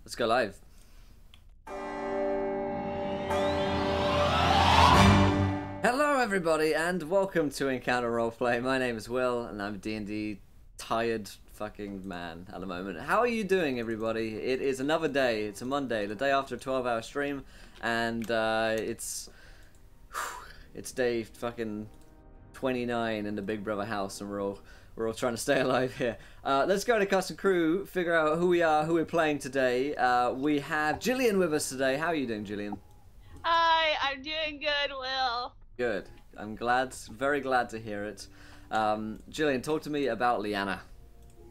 Let's go live. Hello everybody and welcome to Encounter Roleplay. My name is Will and I'm a D&D tired fucking man at the moment. How are you doing everybody? It is another day. It's a Monday, the day after a 12-hour stream, and it's day fucking 29 in the Big Brother house, and we're all trying to stay alive here. Let's go to cast and crew, figure out who we are, who we're playing today. We have Jillian with us today. How are you doing, Jillian? Hi, I'm doing good, Will. Good. I'm glad, very glad to hear it. Jillian, talk to me about Liana.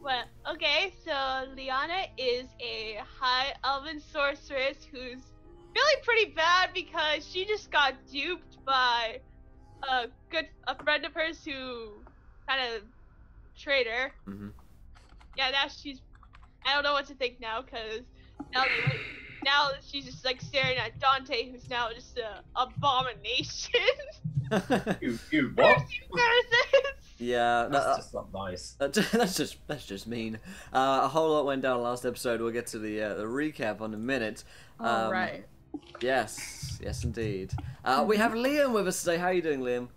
Well, okay, so Liana is a high elven sorceress who's really pretty bad because she just got duped by a friend of hers who kind of betrayed her. Mm-hmm. Yeah, now I don't know what to think now because now she's just like staring at Dante, who's now just an abomination. You what? Yeah, that's just not nice. That's just mean. A whole lot went down last episode. We'll get to the recap on a minute. All right. Yes, indeed. We have Liam with us today. How are you doing, Liam?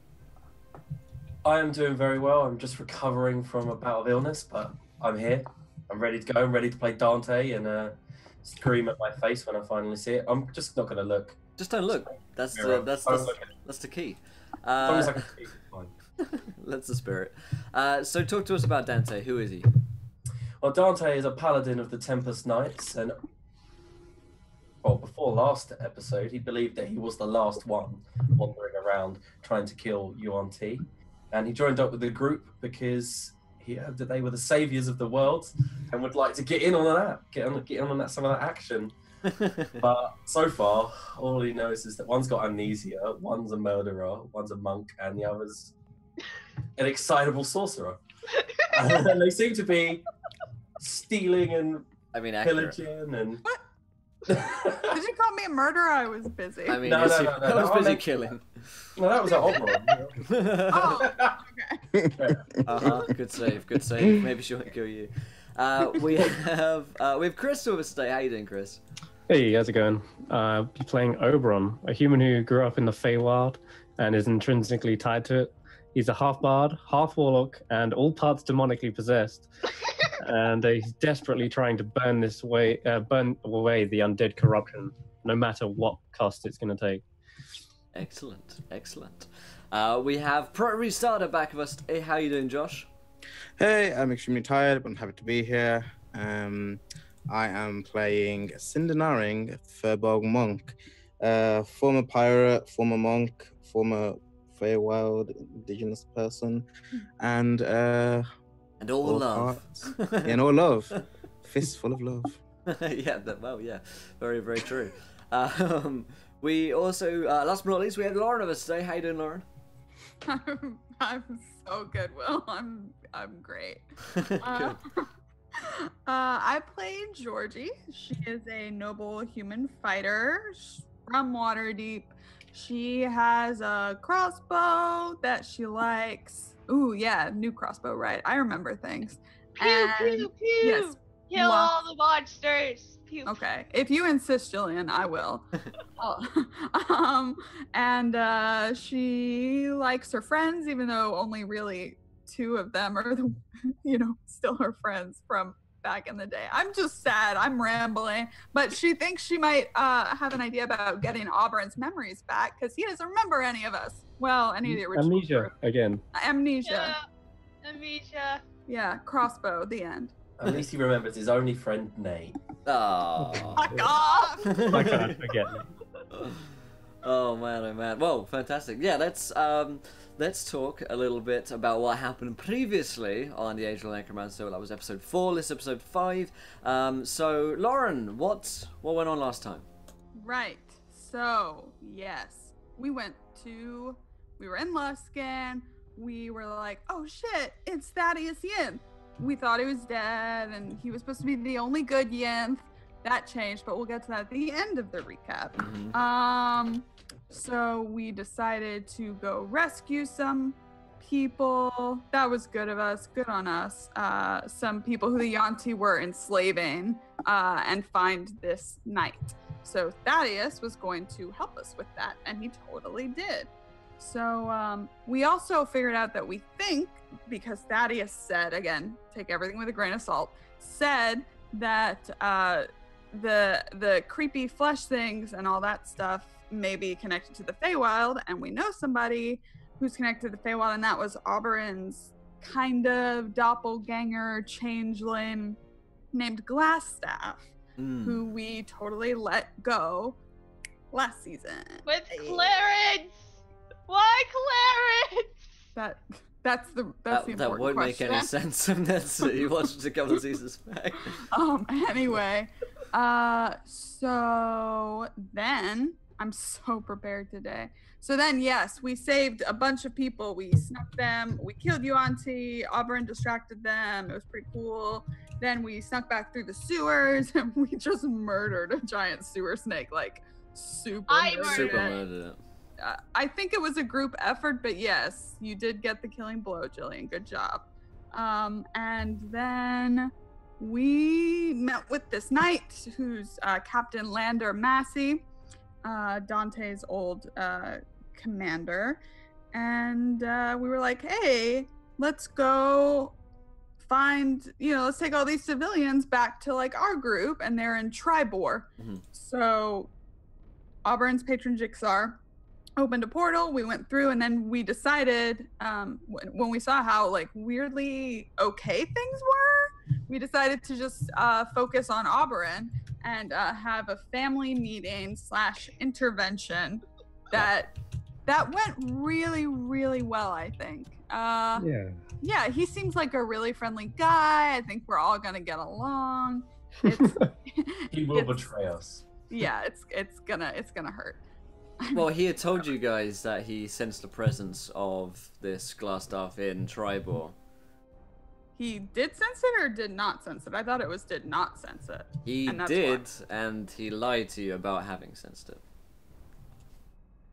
I am doing very well. I'm just recovering from a bout of illness, but I'm here. I'm ready to go. I'm ready to play Dante and scream at my face when I finally see it. I'm just not going to look. Just don't look. That's the key. As long as I can see, it's fine. That's the spirit. So talk to us about Dante. Who is he? Well, Dante is a paladin of the Tempest Knights, and before last episode, he believed that he was the last one wandering around trying to kill Yuan Ti, and he joined up with the group because he heard that they were the saviors of the world and would like to get in on that, get on that some of that action. But so far, all he knows is that one's got amnesia, one's a murderer, one's a monk, and the other's an excitable sorcerer. And they seem to be stealing and pillaging and. What? Did you call me a murderer? I was busy. I mean, No, I was busy killing. No, that was an Oberon. Oh, okay. Good save. Maybe she won't kill you. We have Chris with us today. How you doing, Chris? Hey, how's it going? You're playing Oberon, a human who grew up in the Feywild and is intrinsically tied to it. He's a half bard, half warlock, and all parts demonically possessed. And he's desperately trying to burn away the undead corruption, no matter what cost it's going to take. Excellent. We have Pro Restarter back with us. Hey, how you doing, Josh? Hey, I'm extremely tired, but I'm happy to be here. I am playing Cindernaring, Furbolg Monk, former pirate, former monk, former Feywild indigenous person, and all love. And all love. Fist full of love. Yeah, very, very true. We also, last but not least, we have Lauren with us today. How you doing, Lauren? I'm so good, Will. I'm great. Good. I played Georgie. She is a noble human fighter from Waterdeep. She has a crossbow that she likes. Ooh, yeah, new crossbow, right? I remember things. Pew, pew, pew. Yes. Kill all the monsters. Pew. Okay, if you insist, Jillian, I will. And she likes her friends, even though only really 2 of them are still her friends from back in the day. I'm just sad. I'm rambling, but she thinks she might have an idea about getting Auburn's memories back because he doesn't remember any of us. Well, any of the original. Amnesia again. Amnesia. Yeah. Amnesia. Yeah. Crossbow. The end. At least he remembers his only friend, Nate. Oh. Fuck off. I can't forget it. Oh man. Well, fantastic. Yeah, let's talk a little bit about what happened previously on the Age of the Necromancer. That was episode 4. This is episode 5. So Lauren, what went on last time? Right. So yes, we were in Luskan. We were like, oh shit, it's Thaddeus Yin. We thought he was dead, and he was supposed to be the only good Yin. That changed, but we'll get to that at the end of the recap. Mm-hmm. So we decided to go rescue some people. That was good of us. Good on us. Some people who the Yuan-ti were enslaving and find this knight. So Thaddeus was going to help us with that, and he totally did. So we also figured out that we think, because Thaddeus said, again, take everything with a grain of salt, said that the creepy flesh things and all that stuff may be connected to the Feywild, and we know somebody who's connected to the Feywild, and that was Oberyn's kind of doppelganger changeling named Glassstaff, who we totally let go last season. With Clarence! Why Clarence? That's the important that won't question. make any sense unless you watched a couple of seasons back. Anyway, so then I'm so prepared today. So then, yes, we saved a bunch of people. We snuck them. We killed Yuan-ti. Oberyn distracted them. It was pretty cool. Then we snuck back through the sewers and we just murdered a giant sewer snake, like super murdered it. I think it was a group effort, but yes, you did get the killing blow, Jillian. Good job. And then we met with this knight who's Captain Lander Massey, Dante's old commander. And we were like, hey, let's go find, let's take all these civilians back to like our group, and they're in Tribor. So Oberyn's patron Jigsaw opened a portal, we went through, and then we decided, when we saw how like weirdly okay things were, we decided to just focus on Oberyn and have a family meeting / intervention that went really, really well, I think. Yeah, he seems like a really friendly guy. I think we're all gonna get along. He will betray us. Yeah, it's gonna hurt. Well, he had told you guys that he sensed the presence of this Glassstaff in Tribor. He did sense it or did not sense it? I thought it was did not sense it. He did, and he lied to you about having sensed it.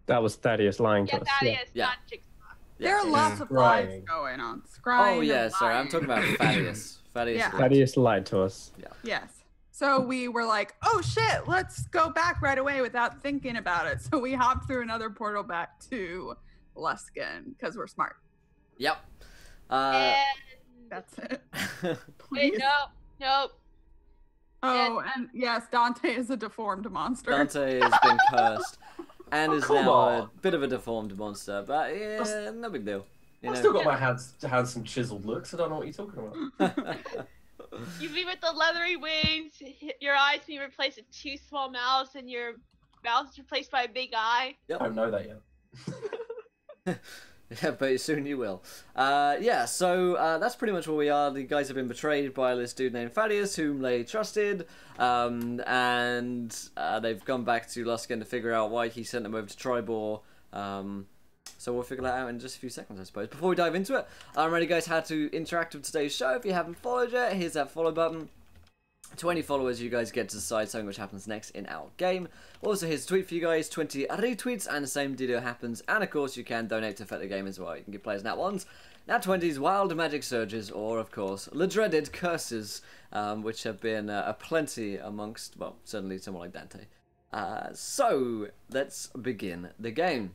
That was Thaddeus lying to us. Thaddeus, Yeah. not Jigsaw. There are lots of lies going on. Scrying Oh yeah, and sorry, I'm lying. talking about Thaddeus. Thaddeus lied to us. Yeah. Yes. So we were like, oh shit, let's go back right away without thinking about it. So we hopped through another portal back to Luskin because we're smart. Yep. That's it. Wait, nope. Oh, and yes, Dante is a deformed monster. Dante has been cursed and is now a bit of a deformed monster, but yeah, no big deal. I've still got my hands some chiseled looks. I don't know what you're talking about. You mean with the leathery wings, your eyes being replaced with 2 small mouths, and your mouth is replaced by a big eye? Yep. I don't know that yet. Yeah, but soon you will. So that's pretty much where we are. The guys have been betrayed by this dude named Thaddeus, whom they trusted, and they've gone back to Luskin to figure out why he sent them over to Tribor. So we'll figure that out in just a few seconds, I suppose. Before we dive into it, I'm ready, guys, how to interact with today's show. If you haven't followed yet, here's that follow button. 20 followers, you guys get to decide something which happens next in our game. Also, here's a tweet for you guys, 20 retweets, and the same deal happens. And of course, you can donate to affect the game as well. You can give players nat 1s, nat 20s, wild magic surges, or of course, the dreaded curses, which have been aplenty amongst, well, certainly someone like Dante. So, let's begin the game.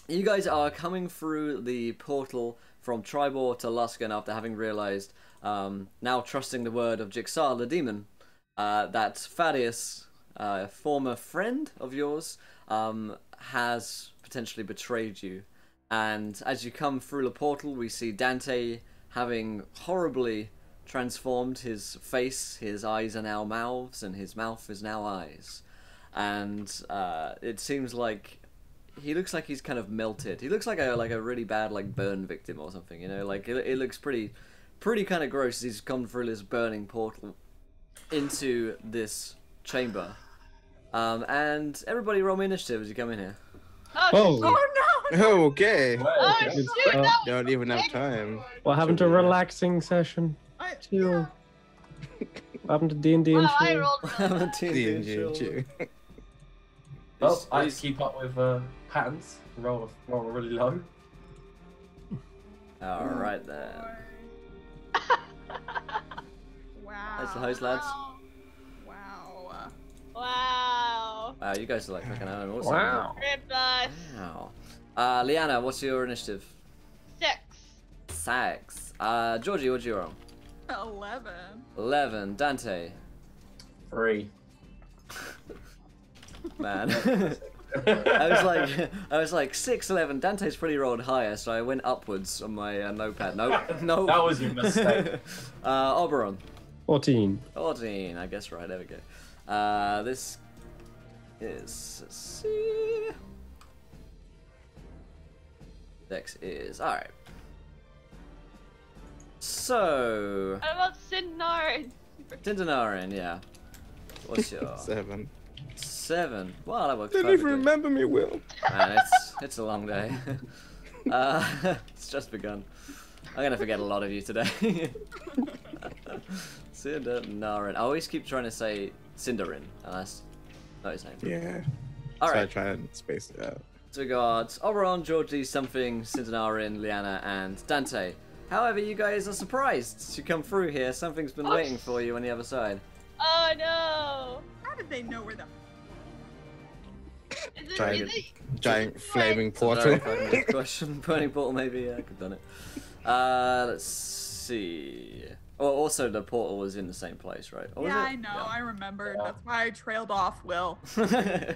You guys are coming through the portal from Tribor to Luskin after having realized, now trusting the word of Jigsaw the demon, that Thaddeus, a former friend of yours, has potentially betrayed you. And as you come through the portal, we see Dante having horribly transformed his face. His eyes are now mouths, and his mouth is now eyes. And it seems like he looks like he's kind of melted. He looks like a really bad burn victim or something. Like it looks pretty kind of gross as he's come through this burning portal into this chamber. And everybody roll me initiative as you come in here. Oh no! Okay. Oh, shoot, that was Don't even have time. What happened to a relaxing session? Chill. What happened to D&D and Wow, I chill? rolled D&D. Well, I just keep up with patterns. Roll really low. All right then. Wow. That's the host, lads. Wow. Wow. Wow, you guys are like fucking awesome. Wow. Rip us. Wow. Liana, what's your initiative? 6. 6. Georgie, what'd you roll? 11. 11. Dante. 3. Man. I was like 6, 11. Dante's pretty rolled higher, so I went upwards on my notepad. Nope. Nope. That was your mistake. Oberon. 14. 14, I guess, right, there we go. This is, let's see. Dex is, alright. So, What about Sinard? Tindanarin, yeah. What's your 7. 7? Wow, that works Didn't even perfectly. remember me, Will. Man, it's a long day. It's just begun. I'm gonna forget a lot of you today. Cinderin. I always keep trying to say Cinderin, and that's not his name. Yeah. All So I right. try and space it out. So regards, Oberon, Georgie, something, Cinderin, Liana, and Dante. However, you guys are surprised to come through here. Something's been waiting for you on the other side. Oh no. How did they know where the Is it Giant- really? Giant flaming It's a very portal. fucking good question. Burning portal, maybe. Yeah, I could have done it. Let's see. Oh, also the portal was in the same place, right? Or was Yeah, it? I know. Yeah. I remembered. Yeah. That's why I trailed off Will. I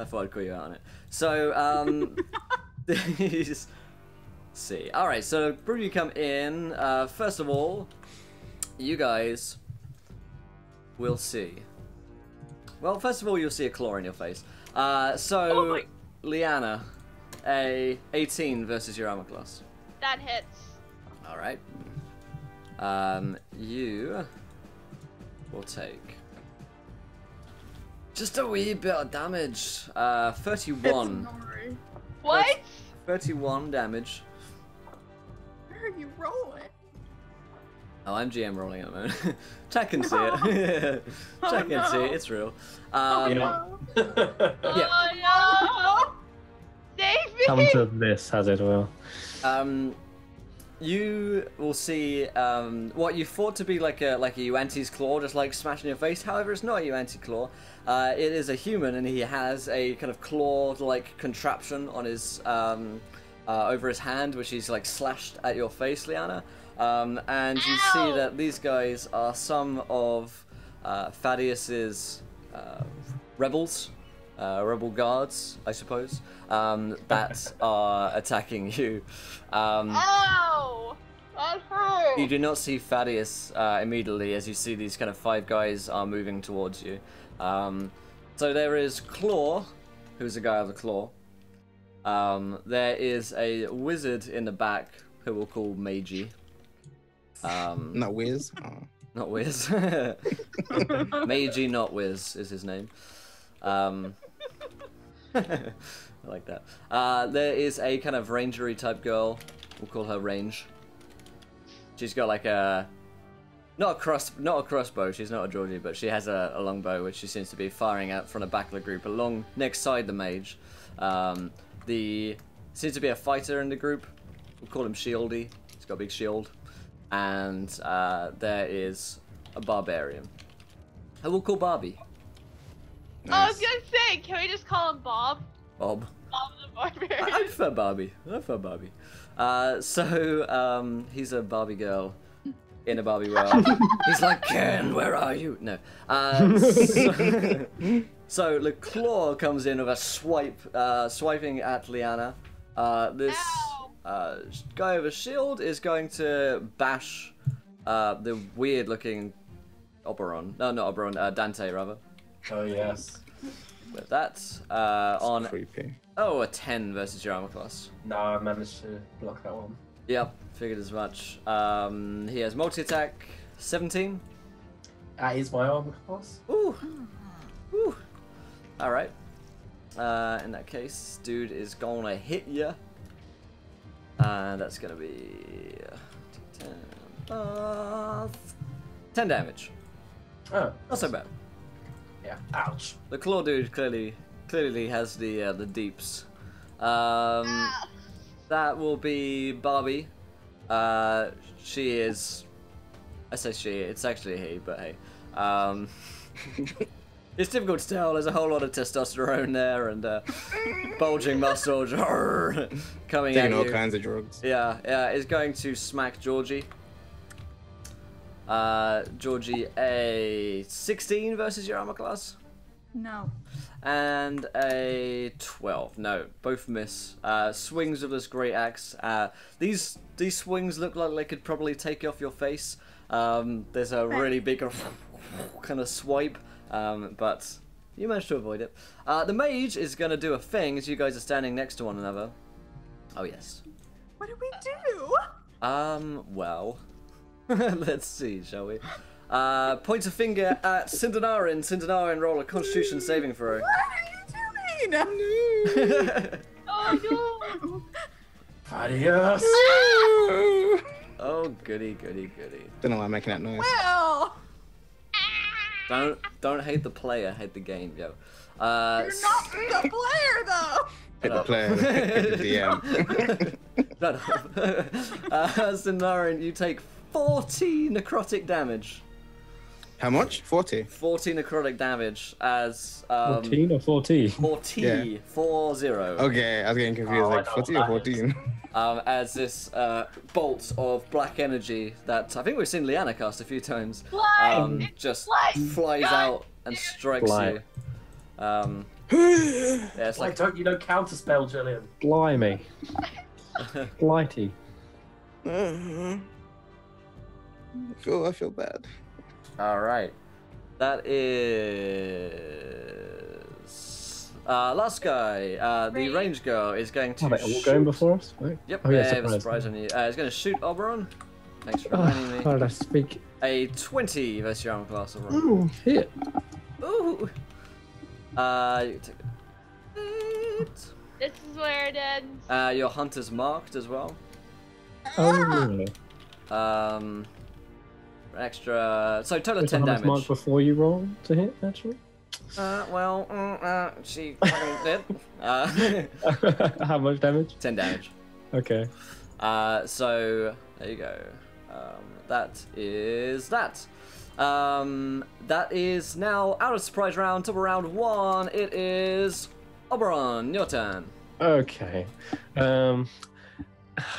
thought I'd call you out on it. So, let's see. All right, so before you come in, first of all, you guys will see. Well, first of all, you'll see a claw in your face. So, Oh my- Liana, a 18 versus your armor class. That hits. All right. You will take just a wee bit of damage. 31. Sorry. What? 31 damage. Where are you rolling? Oh, I'm GM rolling at the moment. Jack can see it. Jack can see it. It's real. Yeah. Yeah. Oh no! Save me! Come to this, as it will. You will see what you thought to be like a Yuanti's claw, just like smashing your face. However, it's not a Yuanti claw. It is a human, and he has a kind of claw-like contraption on his over his hand, which he's like slashed at your face, Liana. And you see Ow! that these guys are some of Thaddeus's rebels. Rebel guards, I suppose, that are attacking you. Ow! That hurt! You do not see Thaddeus immediately as you see these kind of 5 guys are moving towards you. So there is Claw, who's a guy with a claw. There is a wizard in the back who we'll call Meiji. Not Wiz. Oh. Not Wiz. Meiji, not Wiz, is his name. I like that. There is a kind of rangery type girl. We'll call her Range. She's got like a not a crossbow. She's not a Georgie, but she has a longbow, which she seems to be firing at from the back of the group, along next side the mage. Seems to be a fighter in the group. We'll call him Shieldy. He's got a big shield, and there is a barbarian. I will call Barbie. I was gonna say, can we just call him Bob? Bob. Bob the Barbarian. I prefer Barbie. So he's a Barbie girl in a Barbie world. He's like, Ken, where are you? No. So the claw comes in with a swipe, swiping at Liana. This guy with a shield is going to bash the weird-looking Oberon. No, not Oberon. Dante, rather. Oh yes. With that, on Creepy. a 10 versus your armor class. No, I managed to block that one. Yep, figured as much. He has multi-attack, 17. That is my armor class. Ooh. Ooh. Alright. In that case, dude is gonna hit ya. That's gonna be 10 damage. Oh, Not so bad. yeah. Ouch. The claw dude clearly has the deeps. That will be Barbie. She is. I say she. It's actually a he, but hey. It's difficult to tell. There's a whole lot of testosterone there and bulging muscles coming at Taking you. all kinds of drugs. Yeah, is going to smack Georgie. Georgie, a 16 versus your armor class. No. And a 12. No, both miss. Swings of this great axe. These swings look like they could probably take off your face. There's a really big kind of swipe, but you managed to avoid it. The mage is going to do a thing as you guys are standing next to one another. Oh, yes. What do we do? Well, let's see, shall we? Points a finger at Cindenarin. Cindenarin, roll a Constitution saving throw. What are you doing? Oh no! Adios. Oh, goody. Don't know why I'm making that noise. Well, Don't hate the player, hate the game, yo. you're not the player though. Hit the player, hit the DM. Shut up. Cindenarin, you take 40 necrotic damage. How much? 40. 40 necrotic damage as 14 or 14? 40. Yeah. 40. Okay, I was getting confused. Oh, I Like know 40 or what that 14? As this bolt of black energy that I think we've seen Liana cast a few times just flies out and strikes Fly. you. Yeah, it's Why like don't you know counterspell, Julian? Blimey. Blighty. I feel bad. all right. That is last guy. The Range. range girl is going to. Are they all shoot- going before us? Right. Yep. Oh, yeah, they have a surprise. surprise on you. He's going to shoot Oberon. Thanks for reminding me. Oh, let's speak. A 20 versus your armor class, Oberon. Ooh, hit. Ooh. You take it. This is where it ends. Your hunter's marked as well. Oh, really? Extra. So total of Was the 10 hunter's mark damage. before you roll to hit, actually? She fucking did. How much damage? 10 damage. Okay. So there you go. That is that. That is now out of surprise round. Top of round 1. It is Oberon. Your turn. Okay.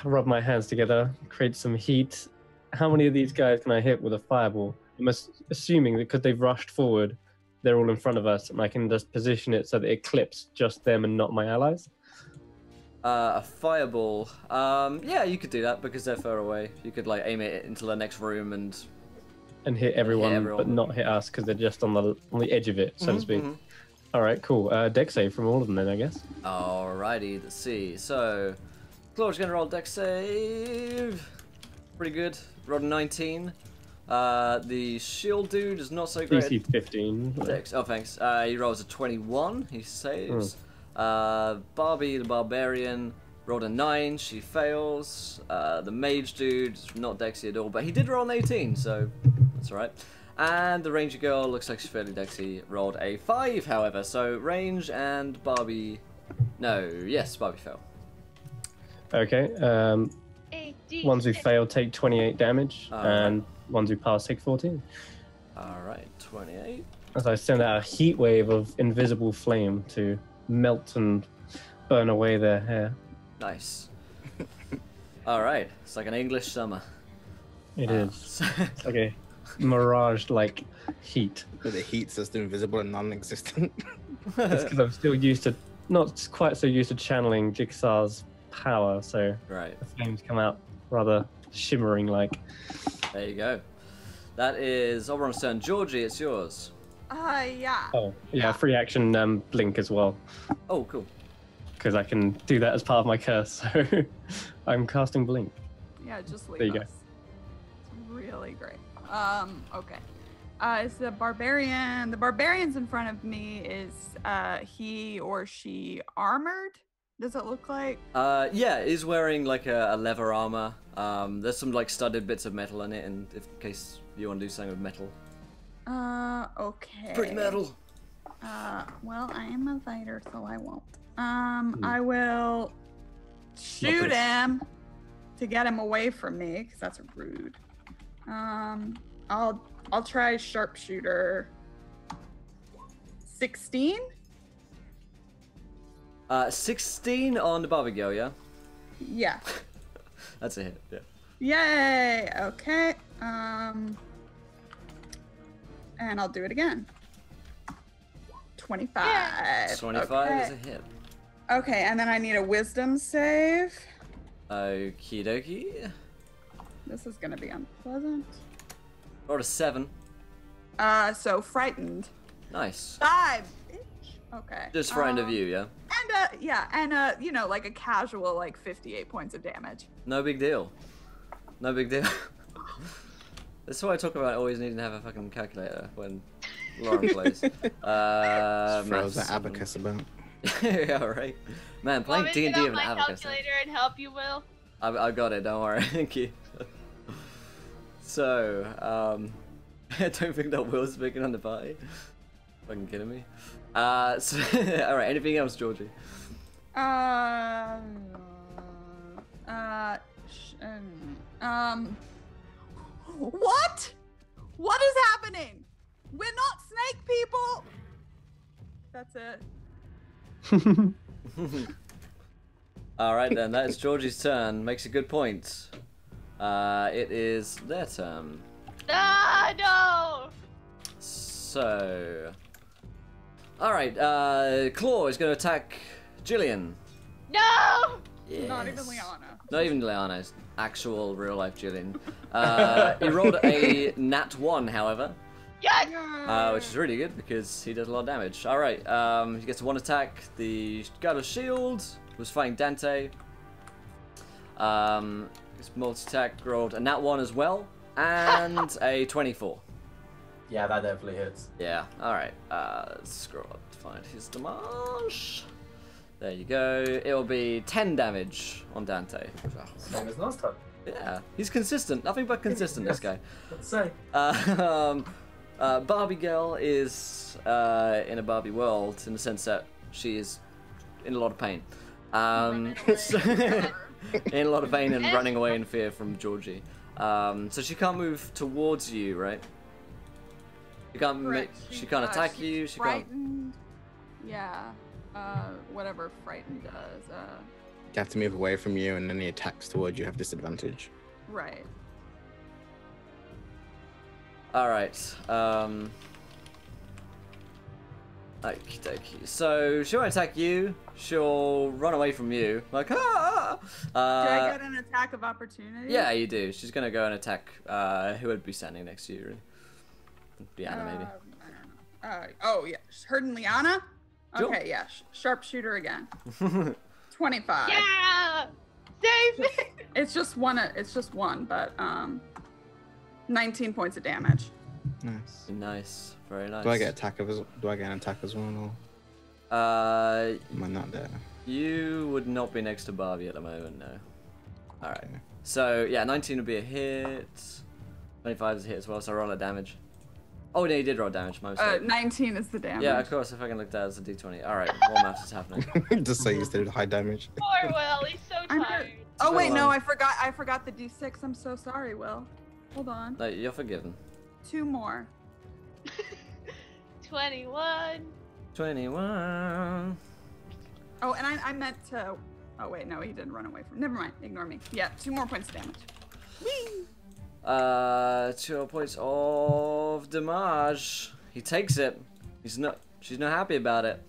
Rub my hands together, create some heat. How many of these guys can I hit with a fireball? I'm assuming that because they've rushed forward, they're all in front of us, and I can just position it so that it clips just them and not my allies. A fireball. Yeah, you could do that because they're far away. You could like aim it into the next room and. And hit everyone, everyone. but not hit us because they're just on the edge of it, so to speak. mhm. All right, cool. Dex save from all of them then, I guess. Alrighty, let's see. So, Claude's gonna roll dex save. Pretty good. Rolled a 19. The shield dude is not so great. DC 15. Dex. Oh, thanks. He rolls a 21. He saves. Barbie the barbarian rolled a 9. She fails. The mage dude is not dexy at all, but he did roll an 18, so that's alright. And the ranger girl looks like she's fairly dexy. Rolled a 5, however. So range and Barbie. No, yes, Barbie fell. Okay. Ones who fail take 28 damage, and ones who pass take 14. Alright, 28. As I send out a heat wave of invisible flame to melt and burn away their hair. Nice. Alright, it's like an English summer. It is. It's like a mirage-like heat. But the heat's just invisible and non-existent. That's because I'm still used to, not quite so used to channeling Jigsaw's power, so Right, the flames come out rather shimmering like. there you go. That is Oberon's turn. Georgie, it's yours. Yeah. Oh, yeah, free action blink as well, Oh, cool. because I can do that as part of my curse, so I'm casting blink. Yeah, just leave There you go. us. It's really great. Okay. It's the barbarian. The barbarian's in front of me. Is he or she armored? Does it look like? Yeah, he's wearing like a leather armor. There's some like studded bits of metal in it, and in case you want to do something with metal. Okay. Pretty metal. Well, I am a fighter, so I won't. I will shoot him to get him away from me, because that's rude. I'll try sharpshooter. 16? 16 on the Barbie girl, yeah? Yeah. That's a hit, yeah. Yay! Okay. And I'll do it again. 25. 25 okay. is a hit. Okay, and then I need a wisdom save. Okie dokie. This is gonna be unpleasant. Or a 7. So frightened. Nice. 5. Okay. Just frightened of you, yeah? And you know, like a casual, like 58 points of damage. No big deal. No big deal. That's why I talk about always needing to have a fucking calculator when Lauren plays. Throws that abacus about. Yeah, right. Man, playing Want me to D&D get with out an my abacus. calculator and help you, Will? I got it, don't worry. Thank you. So, I don't think that Will's speaking on the party. Fucking kidding me. So, alright, anything else, Georgie? What? What is happening? We're not snake people! That's it. Alright then, that is Georgie's turn. Makes a good point. It is their turn. Ah, no! So... Alright, Claw is going to attack Jillian. No! Yes. Not even Liana. Not even Liana, it's actual real-life Jillian. He rolled a nat 1, however. Yes! Which is really good because he does a lot of damage. Alright, he gets 1 attack. The guy with shield was fighting Dante. His multi-attack rolled a nat 1 as well. And a 24. Yeah, that definitely hits. Yeah, alright. Let's scroll up to find his damage. There you go. It will be 10 damage on Dante. Same as last time. Yeah, he's consistent. Nothing but consistent, this guy. Let's say. Barbie girl is in a Barbie world in the sense that she is in a lot of pain. So- in a lot of pain and running away in fear from Georgie. So she can't move towards you, right? She can't. Correct. She can't attack she's you. She can't. frightened. Yeah. Whatever frightened does. You have to move away from you, and any attacks towards you have disadvantage. Right. All right. Okie dokie. So she won't attack you. She'll run away from you. Like ah. Do I get an attack of opportunity? Yeah, you do. She's gonna go and attack who would be standing next to you. Really. Liana, maybe. I don't know. Oh yeah, her and Liana. Sure. Okay, yeah, sharpshooter again. 25. Yeah! Save me! It's just one. It's just one, but 19 points of damage. Nice. Nice. Very nice. Do I get attack as? Do I get an attack as well? Or am I not there? You would not be next to Barbie at the moment, no. Alright. Okay. So, yeah, 19 would be a hit. 25 is a hit as well, so roll that damage. Oh, no, you did roll damage, my mistake. 19 is the damage. Yeah, of course, if I can look that as a d20. Alright, what maths is happening? Just say you did high damage. Poor Will, he's so I'm tired. Oh wait, Hold no, on. I forgot the d6. I'm so sorry, Will. Hold on. No, you're forgiven. 2 more. 21. 21. Oh, and I meant to. Oh wait, no, he didn't run away from. Never mind. Ignore me. Yeah, 2 more points of damage. Whee! 2 points of damage. He takes it. She's not happy about it.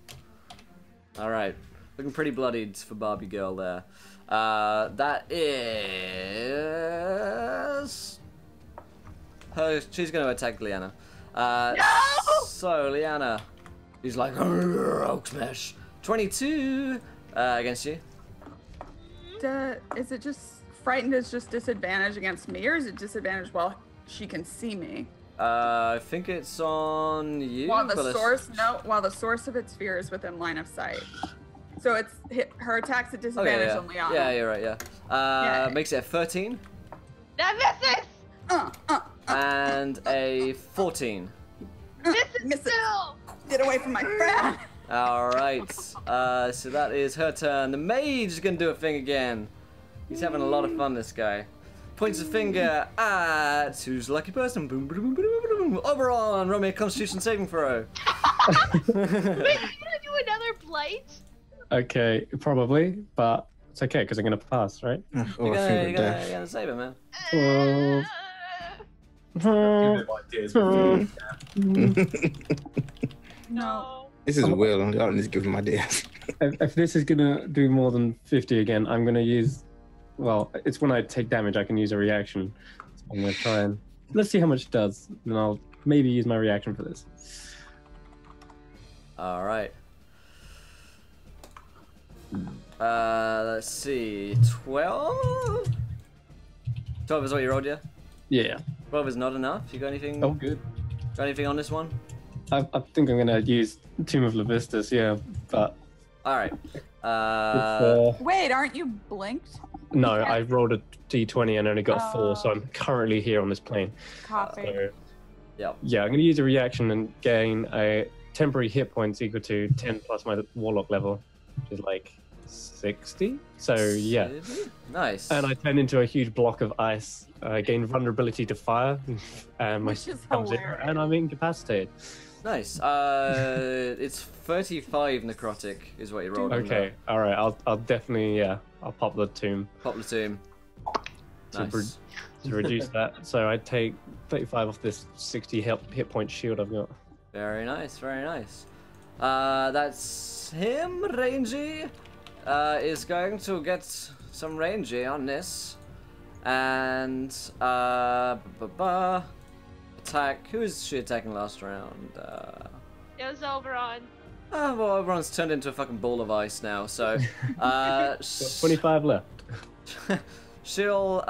Alright. Looking pretty bloodied for Barbie girl there. That is her. She's gonna attack Liana. So Liana, he's like Oak Smash. 22 against you. Is it just frightened? Is just disadvantage against me, or is it disadvantage while she can see me? I think it's on you. While the but it's- source, no, while the source of its fear is within line of sight. So it's her attacks at disadvantage Okay, on Liana. yeah, you're right. Yeah. Yeah. Makes it a 13 That misses! and a 14. Misses Miss it. still! Get away from my friend. All right. So that is her turn. The mage is gonna do a thing again. He's having a lot of fun. This guy points a finger at who's the lucky person. Boom, boom, boom, boom, boom. Oberon, roll me a Constitution saving throw. Wait, are you gonna do another blight? Okay, probably, but it's okay because I'm gonna pass, right? Oh, You're I think gonna, of death. you're gonna save it, man. Well, Give them ideas. No. This is Will. I don't need to give him ideas. if this is gonna do more than 50 again, I'm gonna use. Well, it's when I take damage, I can use a reaction. So I'm gonna try and let's see how much it does, and I'll maybe use my reaction for this. All right. Let's see. 12? 12 is what you rolled, yeah? Yeah. 12 is not enough. You got anything? Oh, good. Got anything on this one? I think I'm gonna use Tomb of Levistus, yeah, but All right. Wait, aren't you blinked? no, I rolled a d20 and only got 4, Oh. so I'm currently here on this plane. Copy. So, Yep. yeah, I'm gonna use a reaction and gain a temporary hit points equal to 10 plus my warlock level, which is like 60. So yeah, Nice. and I turn into a huge block of ice. I gain vulnerability to fire, and my Which is becomes zero, hilarious. and I'm incapacitated. Nice. It's 35 necrotic is what you rolled. on Okay, all right. I'll definitely I'll pop the tomb the Pop the tomb. to, Nice. to reduce that. So I take 35 off this 60 hit point shield I've got. Very nice. Very nice. That's him. Rangy is going to get some rangy on this, and attack. Who is she attacking last round? It was Oberon. Well, everyone's turned into a fucking ball of ice now. So, Got 25 left. she'll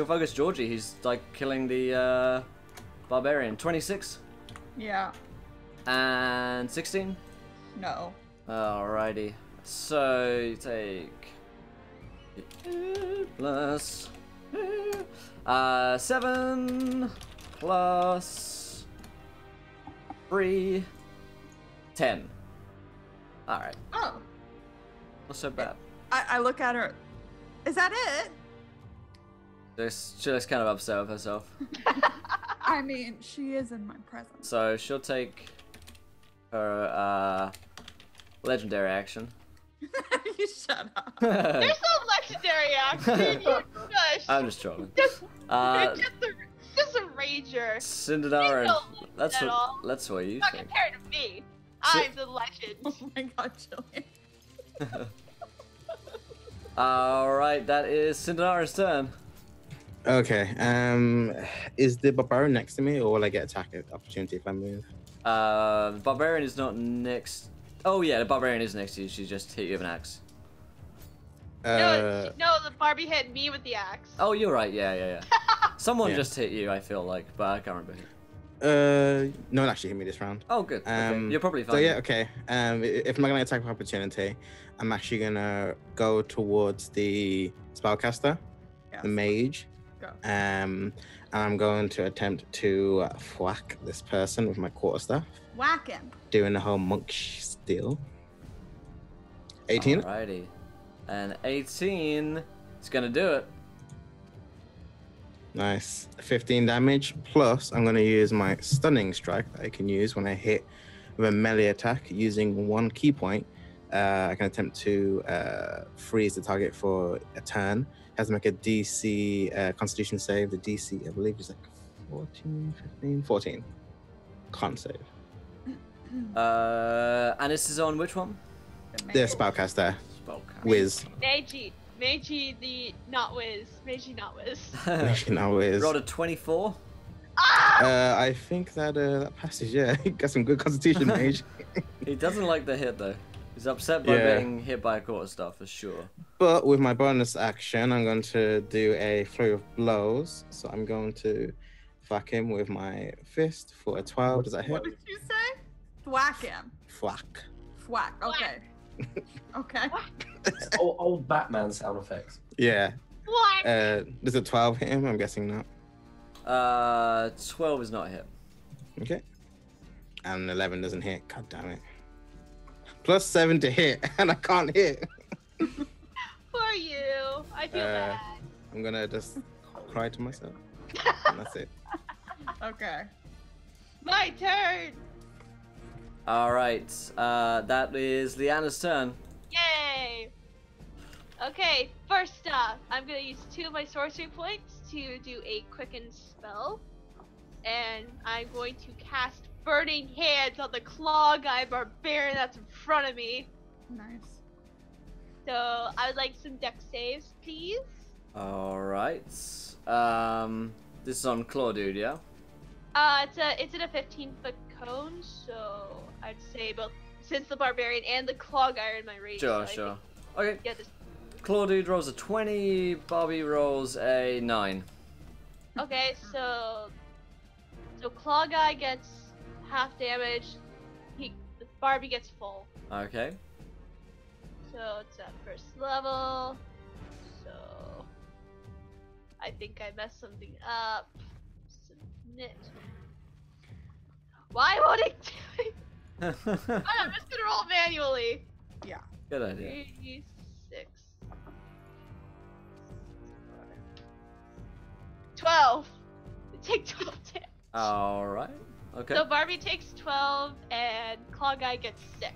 focus Georgie. He's like killing the barbarian. 26 Yeah. and 16. No. Alrighty. So you take plus 7 plus 3, 10. Alright, Oh. not so bad. I look at her. Is that it? She looks kind of upset with herself. I mean, she is in my presence. So she'll take her legendary action. You shut up. There's no legendary action. You shush. I'm just trolling. Just, Uh, just a rager. Cinderella, You don't that's at all. that's what you Not think. compared to me. I'm the legend. Oh my god, Jillian. Alright, that is Cinderella's turn. Okay. Is the barbarian next to me, or will I get attack opportunity if I move? The barbarian is not next. Oh yeah, the barbarian is next to you. She just hit you with an axe. No, the Barbie hit me with the axe. Oh, you're right. Yeah. Someone Yeah. just hit you. I feel like, but I can't remember. No one actually hit me this round. Oh, good. Okay. You're probably fine. So yeah, okay. If I'm not gonna attack with opportunity, I'm actually gonna go towards the spellcaster, Yes. the mage. Go. And I'm going to attempt to whack this person with my quarterstaff, Whack him. doing the whole monk steal. 18. Alrighty. And 18 is gonna do it. Nice. 15 damage. Plus, I'm going to use my stunning strike that I can use when I hit with a melee attack using 1 key point. I can attempt to freeze the target for a turn. Has to make a DC Constitution save. The DC, I believe, is like 14, 15, 14. Can't save. And this is on which one? The spellcaster, Spellcast. Wiz. Meiji the not whiz. Meiji not whiz. No, Wiz. Rolled a 24. I think that that passes. Yeah, got some good Constitution, mage. He doesn't like the hit though. He's upset by Yeah. being hit by a quarterstaff for sure. But with my bonus action, I'm going to do a flurry of blows. So I'm going to whack him with my fist for a 12. Does that hit? What did you say? Thwack him. Whack. Thwack. Okay. Okay. Old Batman sound effects. Yeah. What? Does a 12 hit him? I'm guessing not. 12 is not a hit. Okay. And 11 doesn't hit. God damn it. +7 to hit, and I can't hit. For you. I feel bad. I'm gonna just cry to myself. And that's it. Okay. My turn. All right. That is Leanna's turn. Yay. Okay, first up, I'm gonna use 2 of my sorcery points to do a quicken spell. And I'm going to cast Burning Hands on the Claw Guy Barbarian that's in front of me. Nice. So I would like some dex saves, please. All right. This is on Claw Dude, yeah? It's in a 15-foot cone, so I'd say both since the Barbarian and the Claw Guy are in my range. Sure, so I sure. think- Okay. Yeah, this. Claw Dude rolls a 20. Bobby rolls a 9. Okay, so Claw Guy gets half damage. Barbie gets full. Okay. So it's at first level. So I think I messed something up. Submit. Why won't it do it? I'm just gonna roll manually. Yeah. Good idea. 36. 12. Take 12 damage. All right. Okay. So Barbie takes 12 and Claw Guy gets 6.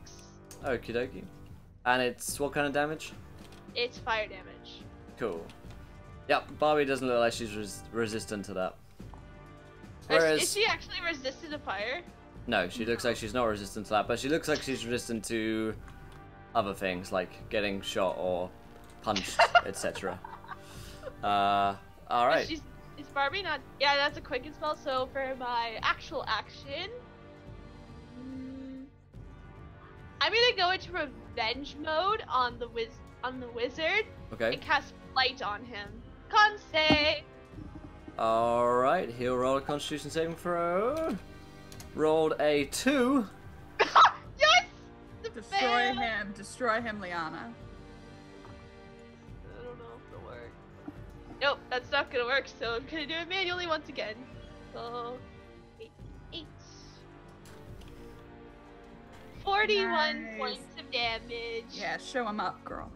Okie dokie. And it's what kind of damage? It's fire damage. Cool. Yep, Barbie doesn't look like she's resistant to that. Is Whereas, she actually resistant to fire? no, she looks like she's not resistant to that, but she looks like she's resistant to other things, like getting shot or punched, etc. Alright. Is Barbie not? Yeah, that's a quicken spell. So for my actual action, I'm gonna go into revenge mode on the wizard Okay. and cast Blight on him. Con save. Alright, he'll roll a constitution saving throw. Rolled a 2. Yes. The Destroy fail. him. Destroy him, Liana. I don't know if it'll work. Nope, that's not gonna work. So I'm gonna do it manually once again. So 8. 41 Nice. points of damage. Yeah, show him up, girl.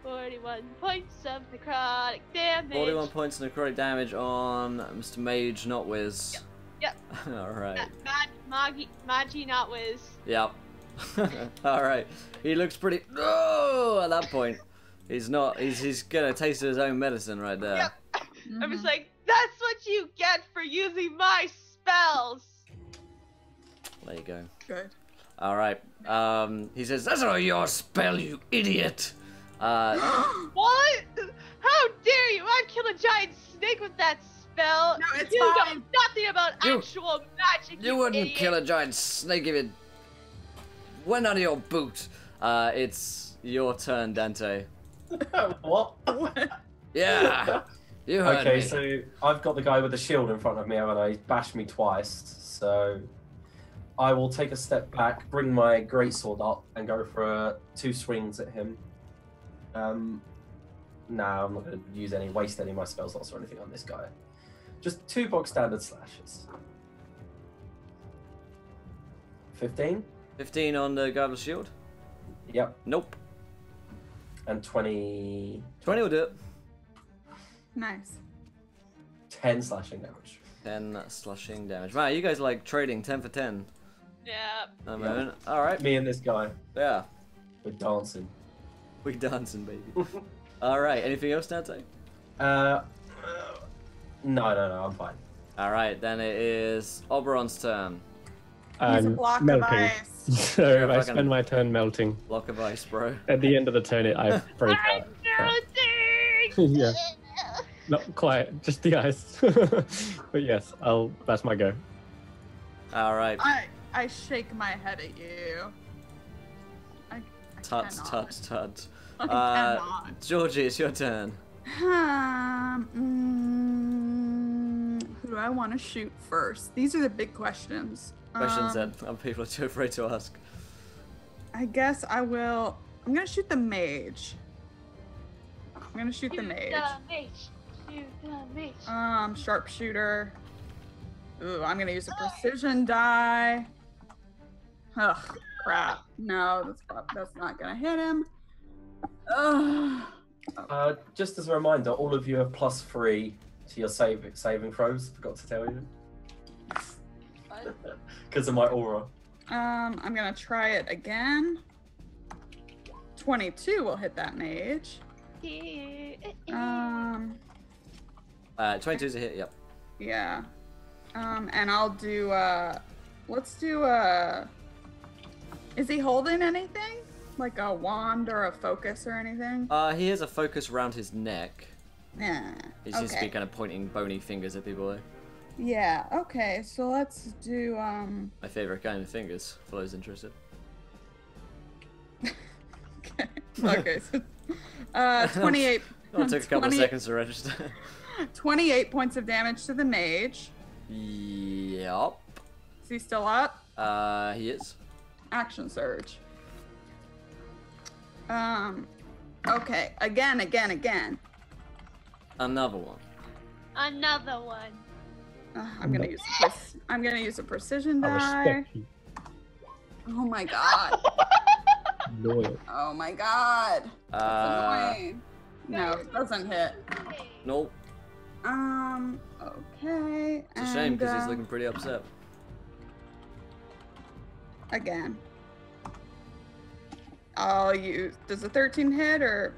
41 points of necrotic damage. 41 points of necrotic damage on Mr. Mage, not Wiz. Yep. Alright. Magi not whiz. Yep. Alright. He looks pretty. Oh, at that point. He's not. He's gonna taste his own medicine right there. Yep. I'm just like, that's what you get for using my spells. There you go. Good. Alright. He says, "That's not your spell, you idiot." What? How dare you? I killed a giant snake with that spell. No, it's you fine. know nothing about actual magic. You wouldn't idiot. kill a giant snake if it went under your boot. It's your turn, Dante. What? Yeah. You heard Okay, me. so I've got the guy with the shield in front of me, haven't I? He's bashed me twice, so I will take a step back, bring my greatsword up, and go for 2 swings at him. No, I'm not going to waste any of my spell slots or anything on this guy. Just 2 box standard slashes. 15? 15 on the guy with the shield? Yep. Nope. And 20... 20 will do it. Nice. 10 slashing damage. 10 slashing damage. Wow, you guys are like trading 10 for 10 Yeah. at the moment. Alright. Me and this guy, Yeah. we're dancing. We dancing, baby. Alright, anything else, Dante? No, I'm fine. Alright, then it is Oberon's turn. He's a block of ice. So You're a I fucking- spend my turn melting. Block of ice, bro. At the end of the turn, I break I'm out. melting. Yeah. Not quite, just the ice. But yes, that's my go. Alright. I shake my head at you. I Tut, cannot. tut, tut. I cannot. Georgie, it's your turn. Who do I want to shoot first? These are the big questions. Questions that people are too afraid to ask. I guess I'm gonna shoot the mage. I'm gonna shoot the mage. Shoot the mage. Sharpshooter. Ooh, I'm gonna use a precision die. Ugh, crap. No, that's not gonna hit him. Ugh. Just as a reminder, all of you have +3 to your saving throws. Forgot to tell you. Because of my aura. I'm gonna try it again. 22 will hit that mage. 22's a hit. Yep. Yeah. And I'll do let's do is he holding anything? Like a wand or a focus or anything? He has a focus around his neck. Yeah. He's just be kind of pointing bony fingers at people. Though. Yeah. Okay. So let's do My favorite kind of fingers. For those interested. Okay. Okay. So, 28. It took a couple of seconds to register. 28 points of damage to the mage. Yup. Is he still up? He is. Action surge. Okay. Again. Another one. Another one. I'm gonna use a precision I die. respect you. Oh my god. Loyal. Oh my god. That's annoying. No, it doesn't hit. Nope. Okay. It's a shame because he's looking pretty upset. Again. I'll use. Does a 13 hit or?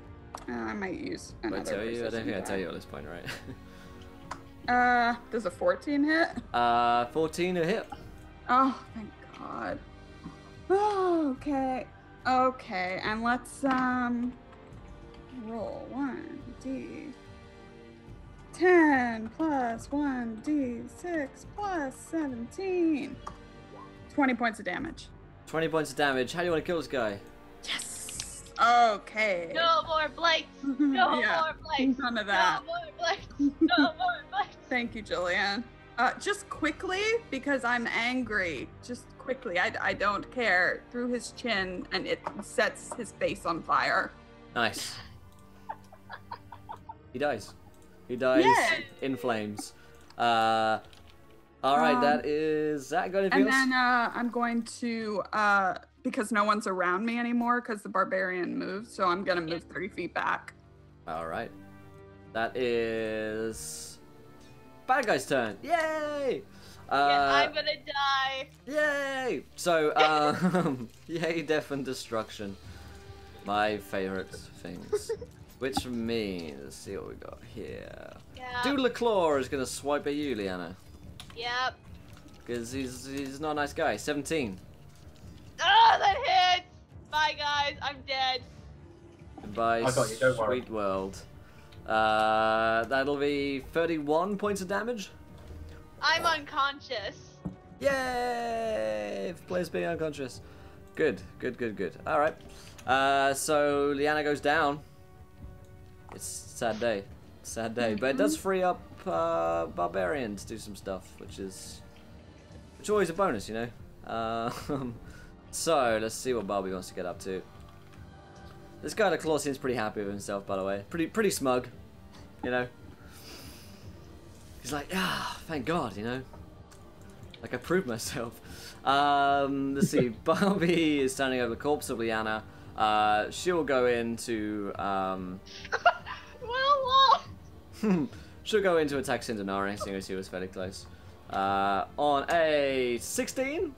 I might use Did another. I tell you? I don't think I precision tell you at this point, right? die. Does a 14 hit? 14 a hit. Oh, thank God. Oh, okay. Okay, and let's roll 1d 10 plus 1d6 plus 17. 20 points of damage. 20 points of damage. How do you want to kill this guy? Yes. Okay. No more blights. No Yeah, more blights. none of that. No more blights. No more blights. Thank you, Jillian. Just quickly, because I'm angry. Just quickly, I don't care. Through his chin, and it sets his face on fire. Nice. He dies. He dies Yay! in flames. Alright, that is that. Got anything And else? then I'm going to, because no one's around me anymore, because the barbarian moved, so I'm gonna move 30 feet back. Alright. That is bad guy's turn. Yay! I'm gonna die. Yay! So, yay, death and destruction. My favorite things. Which means, let's see what we got here. Yeah. Doodle Claw is gonna swipe at you, Liana. Yep. Because he's not a nice guy. 17. Ah, that hits. Bye, guys. I'm dead. Goodbye, I got you, don't worry. sweet world. That'll be 31 points of damage. I'm unconscious. Yay! Players being unconscious. Good. Alright. So Liana goes down. It's a sad day. But it does free up Barbarian to do some stuff, which is always a bonus, you know. So let's see what Barbie wants to get up to. This guy, the Claw, seems pretty happy with himself, by the way. Pretty smug, you know. He's like, thank God, you know. Like I proved myself. Let's see. Barbie is standing over the corpse of Liana. She'll go into she'll go into attack Cinderari, seeing as he was fairly close. On a 16.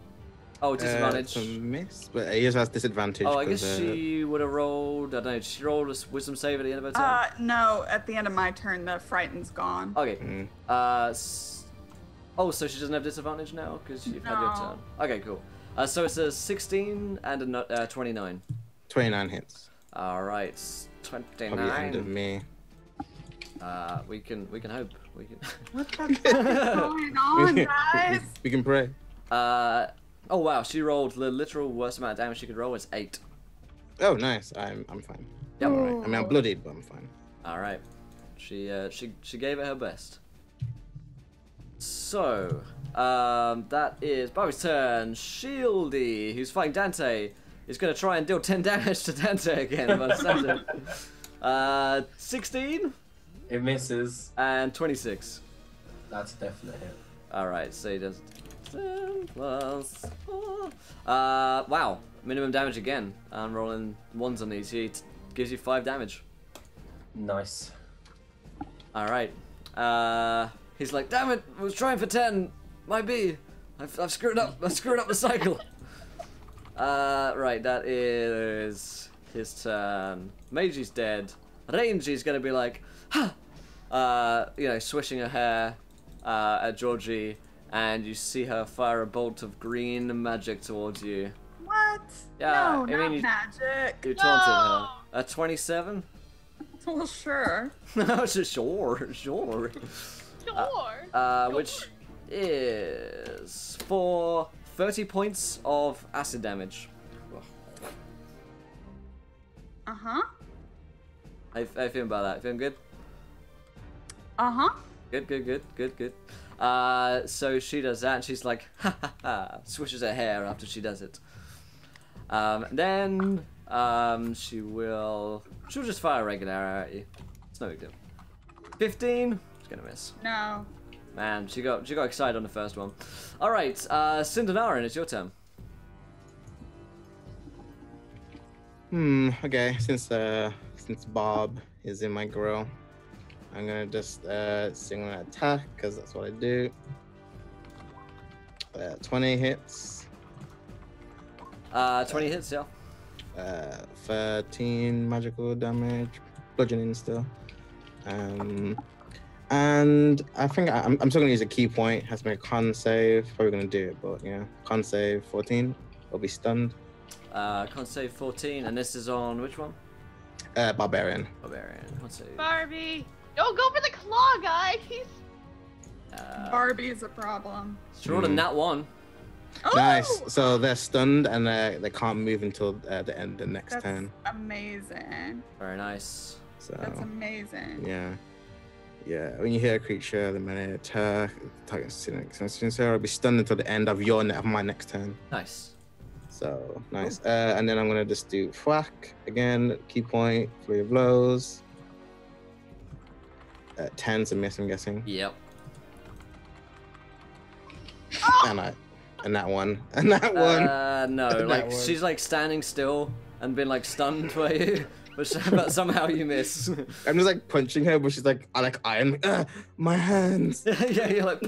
Oh, disadvantage. It's a miss, but he also has disadvantage. Oh, I guess 'cause, she would have rolled. I don't know. Did she rolled a wisdom save at the end of her turn. No, at the end of my turn, the frightened's gone. Okay. Mm. Oh, so she doesn't have disadvantage now because you've had your No. turn. Okay, cool. So it's a 16 and a 29. 29 hits. All right, Probably the end of 29. me. We can hope. We can. What the fuck is going on, guys? We can pray. Oh wow, she rolled the literal worst amount of damage she could roll. It's 8. Oh, nice. I'm fine. Yep. I'm alright. I mean, I'm bloodied, but I'm fine. All right. She gave it her best. So, that is Bobby's turn. Shieldy, who's fighting Dante, is going to try and deal 10 damage to Dante again. By the sounds of it. 16 It misses. and 26. That's a definite hit. All right, so he does 10 plus 4. Wow. Minimum damage again. I'm rolling ones on these. He gives you 5 damage. Nice. Alright. He's like, damn it, I was trying for 10. Might be. I've screwed up. I've screwed up the cycle. Right, that is his turn. Maiji's dead. Rangy's gonna be like, ha! You know, swishing her hair at Georgie, and you see her fire a bolt of green magic towards you. What? Yeah, no, I mean, not magic. You taunted her. A 27? Well, sure. Sure. Sure. Which is for 30 points of acid damage. Uh-huh. How you feeling about that? Feeling good? Uh-huh. Good. So she does that, and she's like, ha ha ha, swishes her hair after she does it. Then she'll just fire a regular arrow at you. It's no big deal. 15. She's gonna miss. No. Man, she got excited on the first one. All right, Cindenarin, it's your turn. Okay. Since Bob is in my grill, I'm gonna just sing an attack because that's what I do. 20 hits. 20 hits, yeah. 13 magical damage, bludgeoning still. And I think I'm still gonna use a key point. Has to make a con save. Probably gonna do it, but yeah, con save 14. I'll be stunned. Con save 14, and this is on which one? Barbarian. Barbarian. Con save. Barbie. Don't go for the claw guy. He's Barbie's a problem. She rolled a nat 1. Oh! Nice. So they're stunned and they can't move until the end of the next That's turn. amazing. Very nice. So That's amazing. yeah. When you hit a creature, the minute attack, I'll be stunned until the end of my next turn. Nice. So nice. And then I'm gonna just do whack again. Key point, flurry of blows. 10's a miss, I'm guessing. Yep. And that one. And that one. No, That like one. she's like standing still and been like stunned by you, but somehow you miss. I'm just like punching her, but she's like, iron. My hands. Yeah, you're like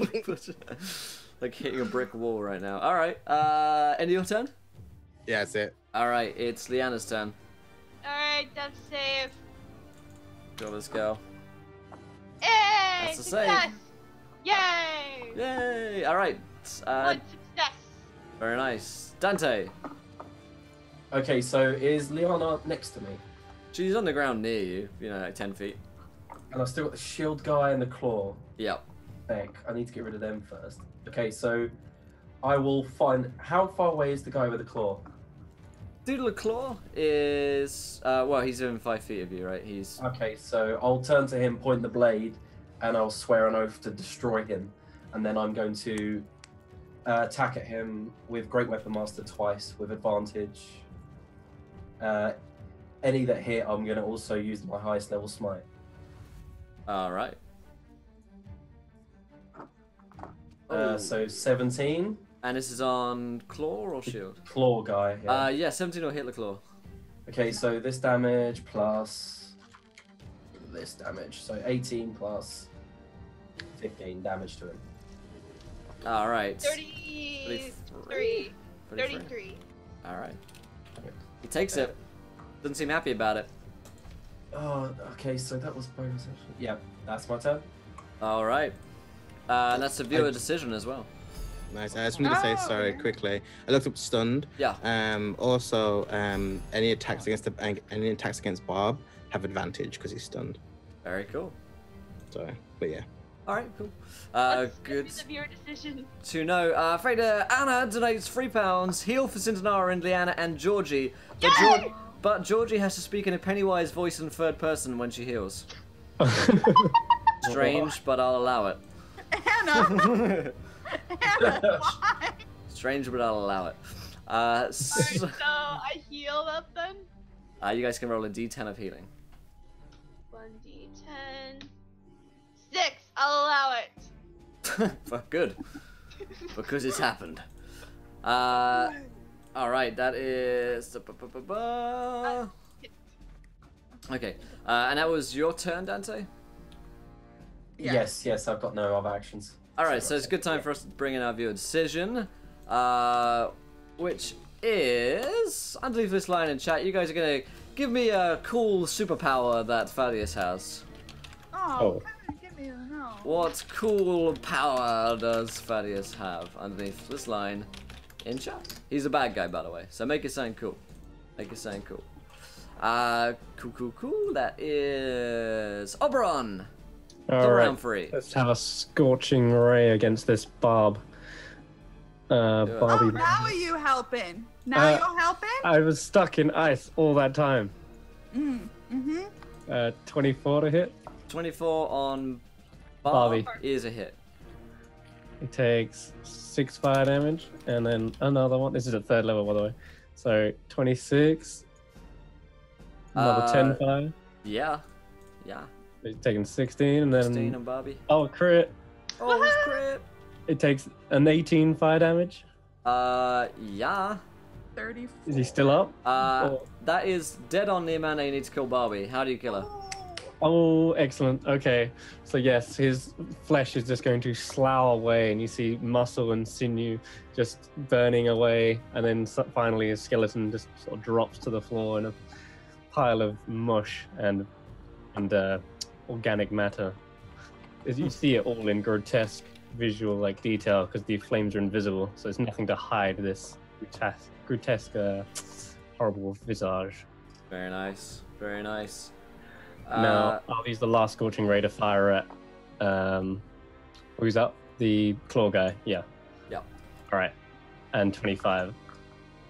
like hitting a brick wall right now. All right. End of your turn. Yeah, that's it. All right, it's Leanna's turn. alright. That's save. Go, let's go. Yay! That's a save. Success! Yay! Yay! All right. One success. Very nice. Dante. Okay, so is Liana next to me? She's on the ground near you. You know, like 10 feet. And I've still got the shield guy and the claw. Yep. Heck, I need to get rid of them first. Okay, so I will find... How far away is the guy with the claw? Doodle Claw is well, he's within 5 feet of you, right? He's Okay, so I'll turn to him, point the blade, and I'll swear an oath to destroy him. And then I'm going to attack at him with Great Weapon Master twice with advantage. Any that hit, I'm going to also use my highest level smite. all right. So 17. And this is on claw or shield? Claw guy. Yeah. 17 will hit the claw. Okay, so this damage plus this damage. So 18 plus 15 damage to him. All right. 33. 33. All right. He takes it. Doesn't seem happy about it. Oh, okay, so that was bonus action. Yeah, that's my turn. All right. And that's a viewer decision as well. Nice. I just wanted to say sorry quickly. I looked up stunned. Yeah. Also, any attacks against Bob have advantage because he's stunned. Very cool. So, but yeah. All right, cool. Good It's a viewer decision. to know. Freda, Anna donates £3. Heal for Cintanara and Leanna and Georgie. But Georgie has to speak in a Pennywise voice in third person when she heals. Strange, but I'll allow it. Anna! Anna, why? Strange, but I'll allow it. Alright, so I heal up then. You guys can roll a d10 of healing. 1d10. 6. I'll allow it. Fuck, good. because it's happened. All right, that is. Okay, and that was your turn, Dante. Yes, I've got no other actions. All right, so it's a good time for us to bring in our viewer decision, which is underneath this line in chat. You guys are gonna give me a cool superpower that Thaddeus has. Oh, give me a no. What cool power does Thaddeus have underneath this line in chat? He's a bad guy, by the way, so make it sound cool. Make it sound cool. Cool. That is Oberon. All right, round 3. let's have a scorching ray against this Barb. Barbie. Oh, now are you helping? Now you're helping? I was stuck in ice all that time. 24 to hit. 24 on Barbie. is a hit. He takes 6 fire damage, and then another one. This is at 3rd level, by the way. So 26. Another 10 fire. Yeah. He's taking 16, and then 16 on Barbie. oh, crit. Oh, it's crit. It takes an 18 fire damage. Yeah. 34. Is he still up? That is dead on the amount that you need to kill Barbie. How do you kill her? Oh, excellent. Okay. So yes, his flesh is just going to slough away, and you see muscle and sinew just burning away, and then finally his skeleton just sort of drops to the floor in a pile of mush and organic matter. As you see it all in grotesque visual like detail, because the flames are invisible, so there's nothing to hide this grotesque horrible visage. Very nice. Very nice. Now, I'll use the last scorching ray to fire at who's up? The claw guy, yeah. Yep. Alright. And 25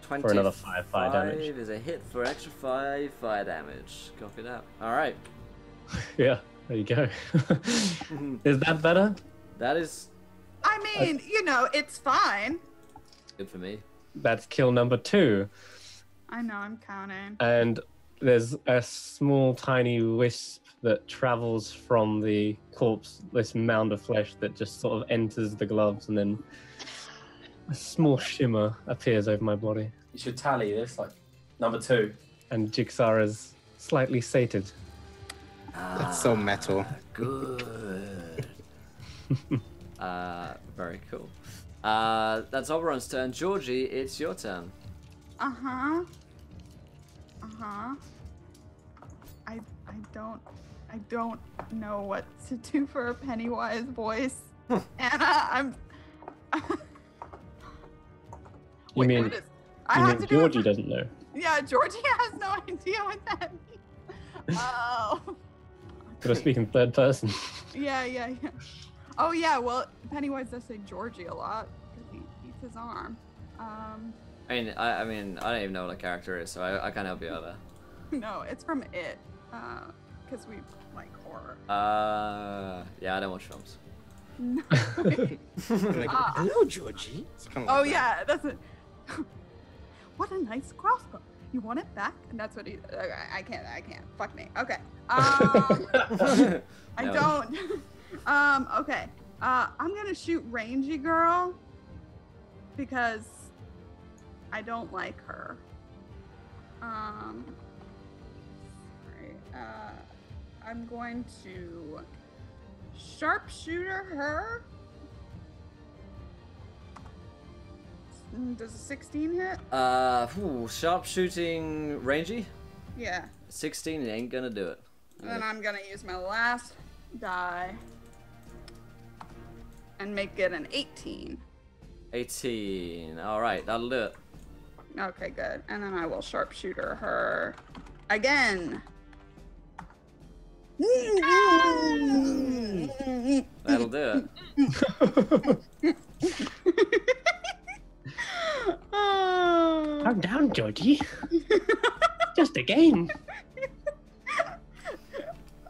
for another 5 fire damage. Is a hit for extra 5 fire damage. Copy that. Alright. Yeah, there you go. Is that better? That is I mean, it's fine. good for me. That's kill number 2. I know, I'm counting. And there's a small tiny wisp that travels from the corpse, this mound of flesh that just sort of enters the gloves, and then a small shimmer appears over my body. You should tally this, like number 2. And Jigsaw is slightly sated. That's so metal. Good. Very cool. That's Oberon's turn. Georgie, it's your turn. I don't know what to do for a Pennywise voice. Anna, You mean Georgie doesn't know? Yeah, Georgie has no idea what that means. Oh. Gotta speak in 3rd person. Yeah. Oh yeah, well, Pennywise does say Georgie a lot because he eats his arm. I mean, I don't even know what a character is, so I can't help you out there. No, it's from It, because we like horror. Yeah, I don't watch films. No. Like, hello, Georgie. It's kind of Oh like that. yeah, that's it. What a nice crossbow. You want it back? And that's what he. Okay, I can't. Fuck me. Okay. I don't. Okay. I'm gonna shoot Rangy Girl because I don't like her. Sorry. I'm going to sharpshooter her. Does a 16 hit? Sharpshooting rangy? Yeah. 16 ain't gonna do it. And then I'm gonna use my last die and make it an 18. 18. Alright, that'll do it. Okay, good. And then I will sharpshooter her again. That'll do it. Calm down, Georgie. Just a game.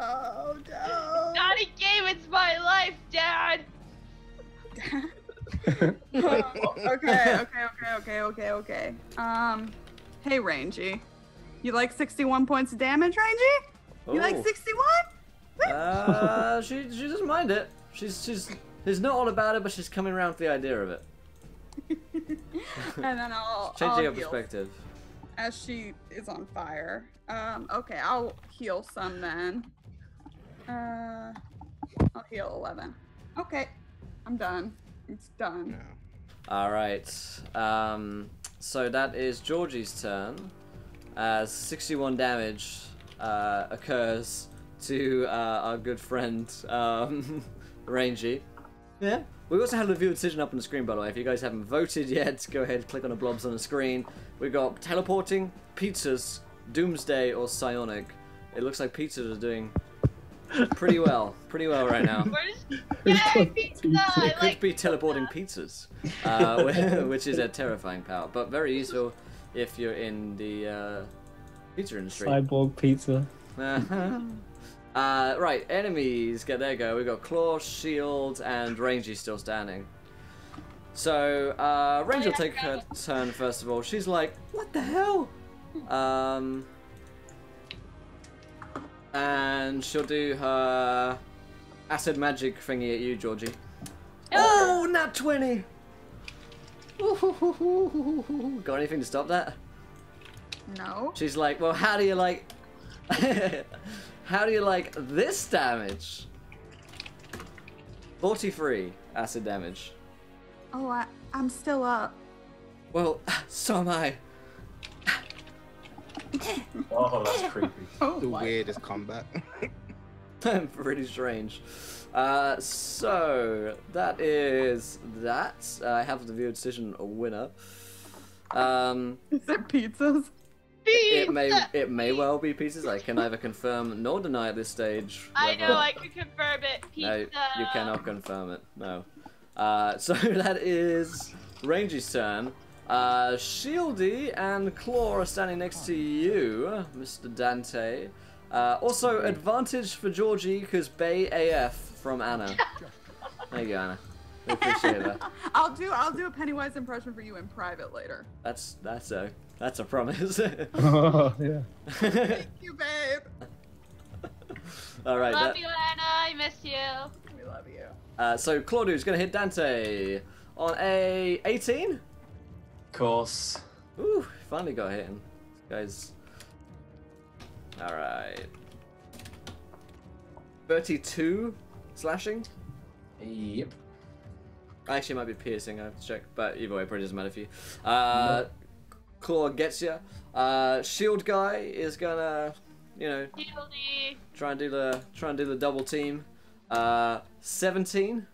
Oh no. Not a game, it's my life, Dad. Okay. Hey, Rangy. You like 61 points of damage, Rangy? You like Oh. 61? She doesn't mind it. She's She's not all about it, but she's coming around to the idea of it. And then I'll Changing her heal perspective. as she is on fire. Okay, I'll heal some then. I'll heal 11. Okay, I'm done. It's done. No. Alright. So that is Georgie's turn. As 61 damage occurs to our good friend Rangy. Yeah. We also have the viewer decision up on the screen, by the way. If you guys haven't voted yet, go ahead and click on the blobs on the screen. We've got teleporting, pizzas, doomsday, or psionic. It looks like pizzas are doing pretty well right now. Yay, pizza! I It could like be teleporting pizzas, which is a terrifying power, but very useful if you're in the pizza industry. Cyborg pizza. Right, enemies, there you go. We've got Claw, Shield, and Rangy still standing. So, Rangy will take her turn first of all. She's like, what the hell? And she'll do her acid magic thingy at you, Georgie. Oh, nat 20! Got anything to stop that? No. She's like, well, how do you like... how do you like this damage? 43 acid damage. Oh, I'm still up. Well, so am I. Oh, that's creepy. Oh, The my. weirdest combat. Pretty strange. So that is that. I have the viewer decision a winner. Is it pizzas? It may well be pieces. I can neither confirm nor deny at this stage. I whether- know, I can confirm it. Pizza. No, you cannot confirm it. No. So that is Rangy's turn. Shieldy and Claw are standing next to you, Mr. Dante. Also, advantage for Georgie because Bay AF from Anna. There you go, Anna. We appreciate that. I'll do a Pennywise impression for you in private later. That's a promise. Oh, yeah. Thank you, babe. All right. Love you, Anna. I miss you. We love you. So Claudiu's gonna hit Dante on a 18. Of course. Ooh, finally got hit him, guys. All right. 32 slashing. Yep. Actually, it might be piercing. I have to check, but either way, it probably doesn't matter for you. Claw gets you. Shield guy is gonna, Shieldy. try and do the double team. 17.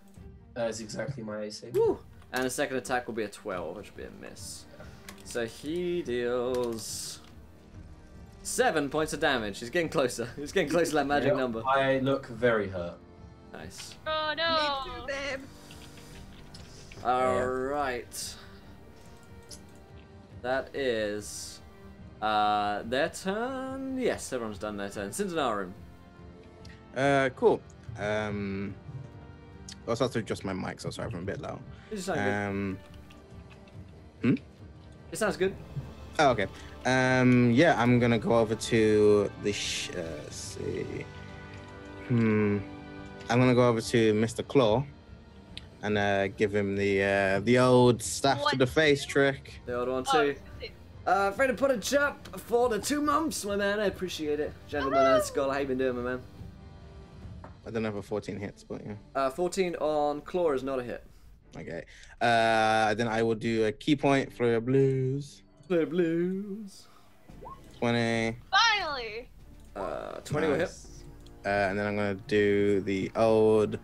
That is exactly my AC. Woo! And the second attack will be a 12, which will be a miss. So he deals 7 points of damage. He's getting closer. He's getting close to that magic Yep, number. I look very hurt. Nice. Oh Me no. too, babe. Alright. That is their turn. Yes, everyone's done their turn. Cindenarum. Cool. Also have to adjust my mic, so sorry if I'm a bit loud. It sounds Good. It sounds good. Oh, okay. Yeah, I'm gonna go over to the. Let's see. I'm gonna go over to Mr. Claw, and give him the old staff to the face trick. The old one Oh, too. Afraid to put a chap for the 2 months, my man. I appreciate it. Gentleman and Skull, how you been doing, my man? I don't have a 14 hits, but yeah. 14 on Claw is not a hit. Okay. Then I will do a key point for the blues. The blues. 20. Finally. 20 will hit. Nice. And then I'm gonna do the old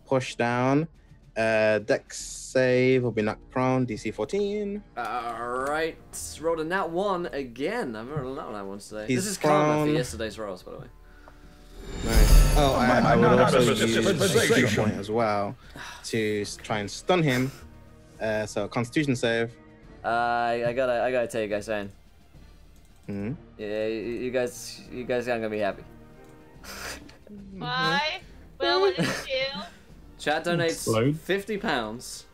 push down. Dex save will be knocked prone. DC 14. Alright. Rolled a nat 1 again. I've rolled a nat 1 once today. He's This is karma for prone. yesterday's rolls, by the way. Nice. Oh, I will no, also no, use a key point as well to try and stun him. So Constitution save. I gotta tell you guys something. Hmm. Yeah, you guys aren't gonna be happy. Why? Well, what did you do? Chat donates Explode. £50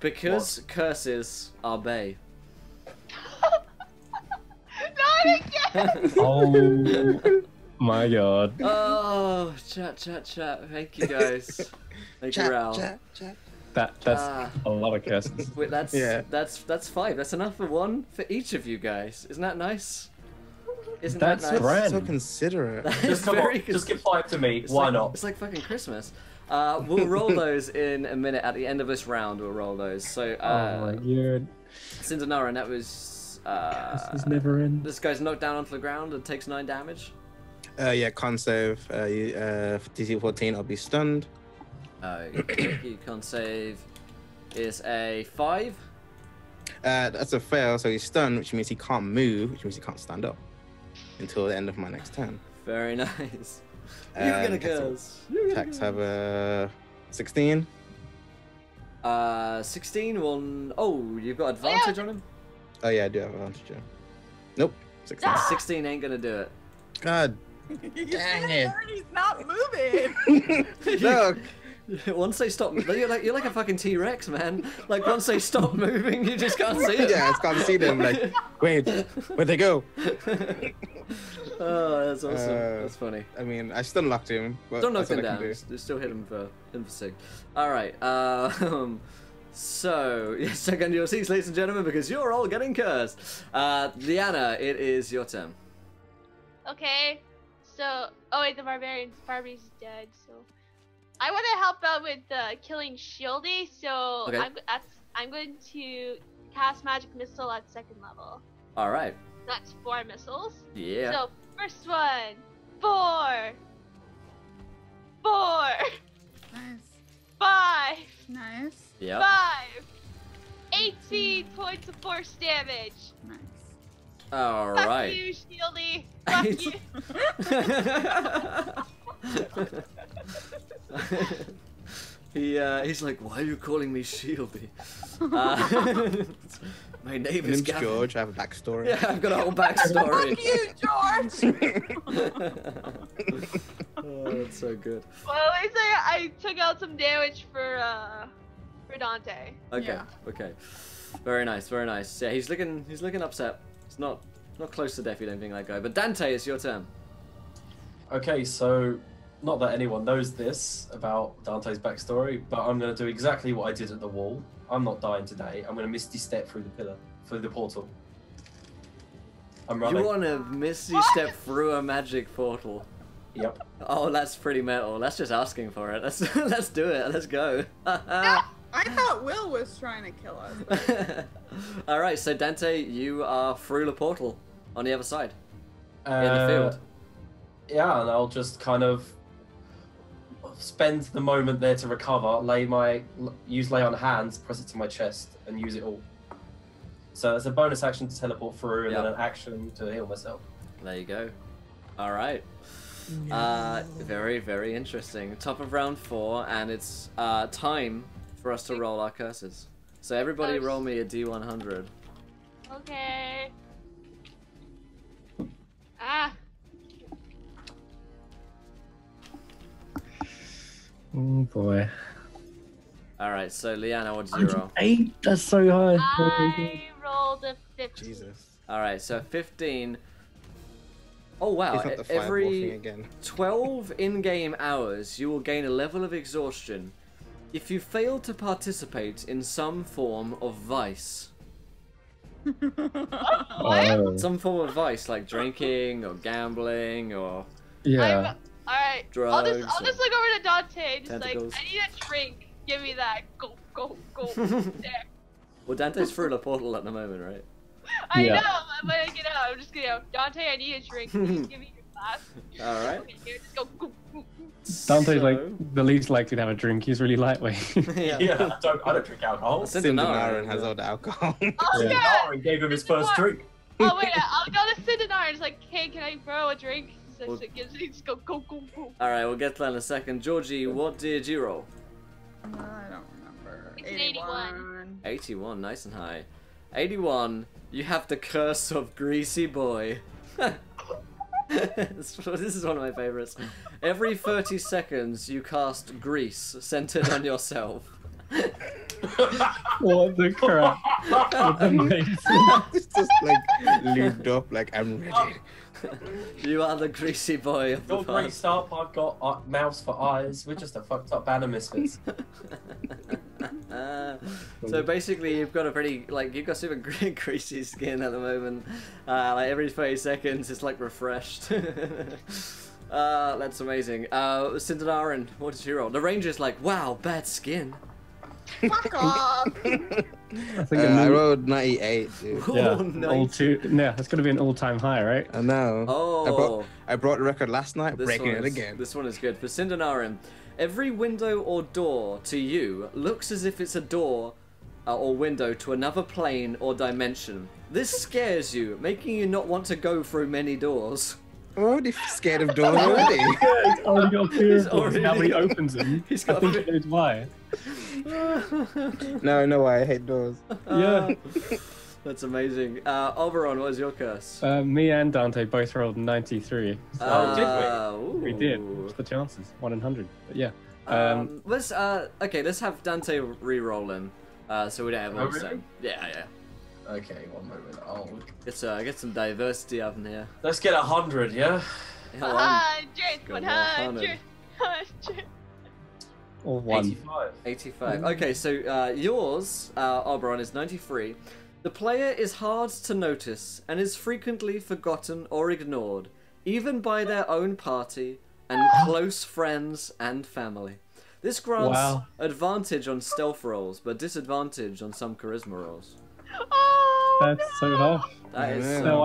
because curses are bay. Not again. Oh, My god. Oh, chat. Thank you guys. Thank you, Ral. Chat. That's a lot of curses. Wait, that's Yeah. that's 5. That's enough for one for each of you guys. Isn't that nice? Isn't That's that nice? grand. So considerate. That is Just come very on, just give 5 to me. It's Why like, not? It's like fucking Christmas. We'll roll those in a minute. At the end of this round, we'll roll those. So, Oh my god. Cindenarin, that was. This never ends. This guy's knocked down onto the ground and takes 9 damage. Yeah, con save. DC 14, I'll be stunned. You can't save. Is a 5. That's a fail, so he's stunned, which means he can't move, which means he can't stand up until the end of my next turn. Very nice. You get a curse. Attacks have a 16. 16. Well, oh, you've got advantage on him. Oh yeah, I do have advantage. Yeah. Nope. 16. 16 ain't gonna do it. God. Dang it. He's not moving. Look. Once they stop, you're like a fucking T-Rex, man. Like once they stop moving, you just can't see it. Yeah, I just can't see them. Like, wait, where'd they go? Oh, that's awesome. That's funny. I mean, I still locked him. But Don't knock that's him what I can down. do. Just still hit him for sig. All right. So yes, second your seats, ladies and gentlemen, because you're all getting cursed. Liana, it is your turn. Okay, so oh wait, the barbarian's dead. So I want to help out with killing Shieldy. So Okay. I'm going to cast magic missile at 2nd level. All right. That's 4 missiles. Yeah. So first one, 4, 5, Nice. Yep. 18 points of force damage. Nice. All Fuck right. you, Shieldy. Fuck you. He's like, why are you calling me Shieldy? My name My is name's Gavin. George. I have a backstory. Yeah, I've got a whole backstory. Fuck you, George. Oh, that's so good. Well, at least I took out some damage for Dante. Okay, Yeah. okay. Very nice, very nice. Yeah, he's looking upset. He's not close to death, you don't think, that guy. But Dante, it's your turn. Okay, so not that anyone knows this about Dante's backstory, but I'm going to do exactly what I did at the wall. I'm not dying today. I'm going to Misty Step through the pillar, through the portal. I'm running. You want to Misty Step through a magic portal? Yep. Oh, that's pretty metal. That's just asking for it. Let's do it. Let's go. I thought Will was trying to kill us. All right, so Dante, you are through the portal on the other side in the field. Yeah, and I'll just kind of spend the moment there to recover, use lay on hands, press it to my chest, and use it all. So it's a bonus action to teleport through, and Yep. then an action to heal myself. There you go. All right. Very, very interesting. Top of round 4, and it's time for us to roll our curses. So everybody roll me a D100. Okay. Ah. Oh boy. All right, so Liana, what did you roll? 8? That's so high. I rolled a 15. Jesus. All right, so 15. Oh wow! It's not the fireball thing Every again. 12 in-game hours, you will gain a level of exhaustion if you fail to participate in some form of vice. Oh, Some form of vice, like drinking or gambling or yeah. Alright, I'll drugs. just look over to Dante, just tentacles. like, I need a drink. Give me that. Go, go, go. There. Well, Dante's through the portal at the moment, right? I Yeah. know, when I get out, I'm just gonna go, Dante, I need a drink. Please give me your glass. All right. Okay, here, just go, go, go, go. Dante's So- like the least likely to have a drink. He's really lightweight. yeah. Yeah, I don't drink alcohol. Cindenarin has all the alcohol. Oh, Yeah. yeah. Aaron gave him his first drink. Oh, wait, I'll go to Cindenar. It's like, hey, can I borrow a drink? So Well- it gives me, just go, go, go, go. All right, we'll get to that in a second. Georgie, what did you roll? I don't remember. It's an 81. 81, nice and high. 81, you have the curse of Greasy Boy. This is one of my favorites. Every 30 seconds, you cast grease centered on yourself. What the crap? That's amazing. It's just like lubed up, like I'm ready. You are the greasy boy of the You're pod. greased up, I've got mouths for eyes. We're just a fucked up band of misfits. So basically, you've got a pretty you've got super greasy skin at the moment. Like every 30 seconds, it's like refreshed. That's amazing. Cindenarin, what did you roll? The ranger's like, wow, bad skin. Fuck off. I think I rolled 98, dude. yeah, Oh, nice. it's gonna be an all-time high, right? I know. Oh, I brought the record last night, breaking it again. This one is good. For Cindenarin, every window or door to you looks as if it's a door or window to another plane or dimension. This scares you, making you not want to go through many doors. I'm already scared of doors already. He's already got fear He's of doors. already- Now he opens them. He's I got think fear. he knows why. Now I know why I hate doors. Yeah. That's amazing. Oberon, what is your curse? Me and Dante both rolled 93. So we did. Ooh. What's the chances? 1 in 100. But yeah. Let's let's have Dante re-roll in, so we don't have all the really? same. Yeah. Okay, one moment. Oh, Get some diversity up in here. let's get 100, yeah? Hell, 100, Go 100, 100. Or 1. 85. 85. Okay, so yours, Oberon, is 93. The player is hard to notice and is frequently forgotten or ignored, even by their own party and close friends and family. This grants Wow. advantage on stealth rolls, but disadvantage on some charisma rolls. Oh, That's so harsh. That is Yeah. So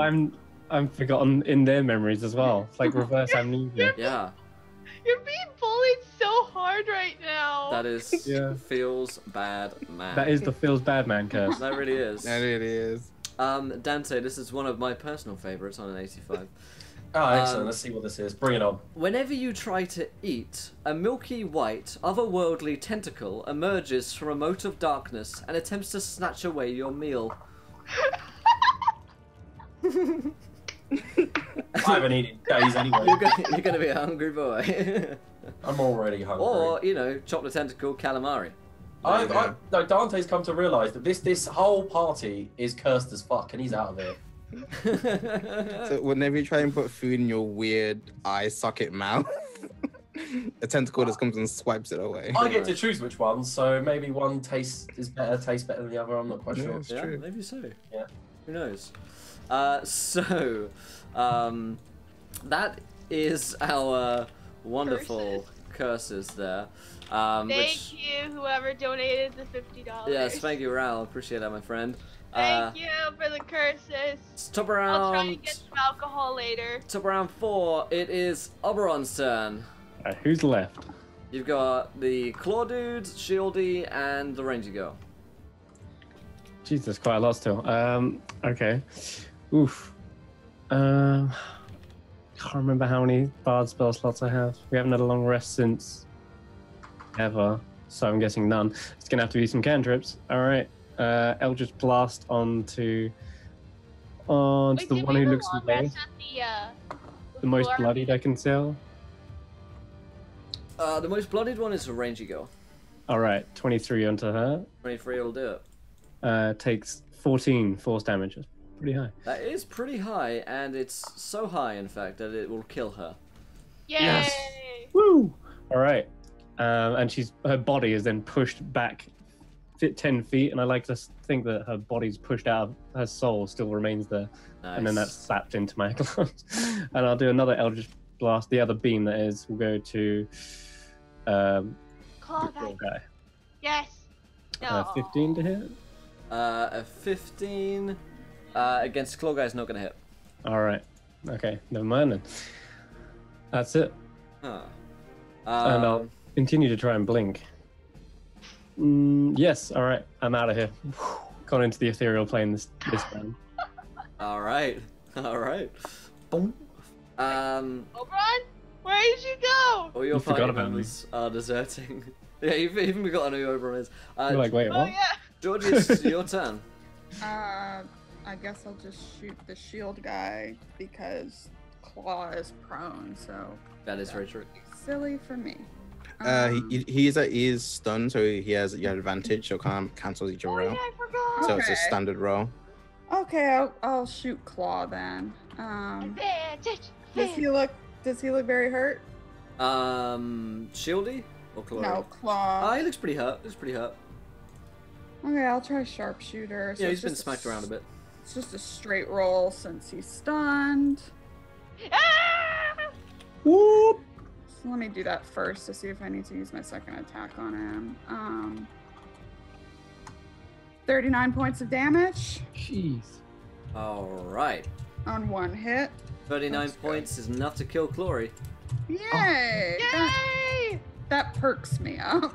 I'm forgotten in their memories as well. It's like reverse amnesia. yeah. You're being bullied so hard right now. That is Yeah. feels bad, man. That is the feels bad man curse. That really is. That really is. Dante, this is one of my personal favorites on an 85. Oh, excellent. Um, Let's see what this is. Bring it on. Whenever you try to eat, a milky white, otherworldly tentacle emerges from a moat of darkness and attempts to snatch away your meal. I haven't eaten days anyway. You're gonna be a hungry boy. I'm already hungry. Or, chop the tentacle calamari. There you go. No, Dante's come to realise that this whole party is cursed as fuck, and he's out of it. So whenever you try and put food in your weird eye socket mouth, a tentacle just comes and swipes it away. I get to choose which one, so maybe one tastes better than the other. I'm not quite sure. It's Yeah, true. maybe so. Yeah. Who knows? That is our wonderful curses there. Thank you, whoever donated the $50. Yes, thank you, Raul. Appreciate that, my friend. Thank you for the curses. Top I'll try round. and get some alcohol later. Top round 4. It is Oberon's turn. Who's left? You've got the Claw Dude, Shieldy, and the Ranger Girl. Jesus, quite a lot still. Okay. Oof. Can't remember how many bard spell slots I have. We haven't had a long rest since ever, so I'm guessing none. It's gonna have to be some cantrips. All right. Eldritch Blast onto Wait, the did one we who have a looks long the rest lowest, at the most floor? bloodied I can tell. The most bloodied one is the Ranger Girl. All right, 23 onto her. 23 will do it. Takes 14 force damage. That's pretty high. That is pretty high, and it's so high, in fact, that it will kill her. Yay! Yes. Woo! All right. And her body is then pushed back 10 feet, and I like to think that her body's pushed out, her soul still remains there, Nice. and then that's slapped into my gloves. And I'll do another Eldritch Blast. The other beam that is will go to Claw the poor guy. guy. Yes. No. 15 to hit. A 15 against Claw Guy is not going to hit. All right. Okay. Never mind then. That's it. Huh. And I'll continue to try and blink. Yes. All right. I'm out of here. Gone into the ethereal plane this round. All right. Boom. Oberon, where did you go? All your You forgot party about me. members are deserting. Yeah, you've even forgotten who Oberon is. You're like, wait, Oh what? yeah. George, it's your turn. I guess I'll just shoot the shield guy because Claw is prone, so That is very true. silly for me. He is stunned, so he has advantage, so can't cancel each other out. I forgot. So it's a Okay. standard roll. Okay, I'll shoot Claw then. Advantage. Does he look very hurt? Shieldy or Chloe? No, Claw. He looks pretty hurt. Okay, I'll try Sharpshooter. So Yeah, it's he's been just smacked around a bit. It's just a straight roll since he's stunned. Ah! Whoop! So let me do that first to see if I need to use my second attack on him. 39 points of damage Jeez. All right. on one hit. 39 That's good. points is enough to kill Clory. Yay! Yay! That perks me up.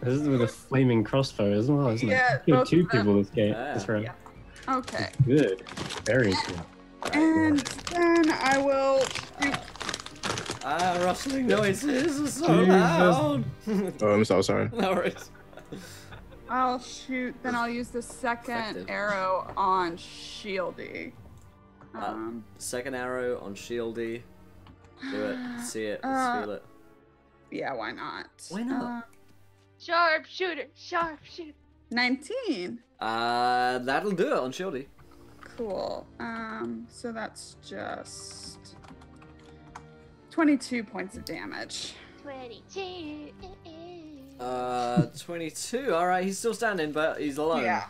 This is with a flaming crossbow as well, isn't Yeah, it? Killed both two of them. people this game. Yeah. This round. Yeah. Okay. Good. Very good. And then I will shoot. Rustling noises are so Jesus. loud. Oh, I'm so sorry. No worries. I'll shoot. Then I'll use the second Effective. arrow on Shieldy. Second arrow on Shieldy. Do it. See it. Uh, Feel it. Yeah, why not? Why not? Sharpshooter. 19. That'll do it on Shieldy. Cool. So that's just 22 points of damage. 22. 22. All right, he's still standing, but he's alone. Yeah.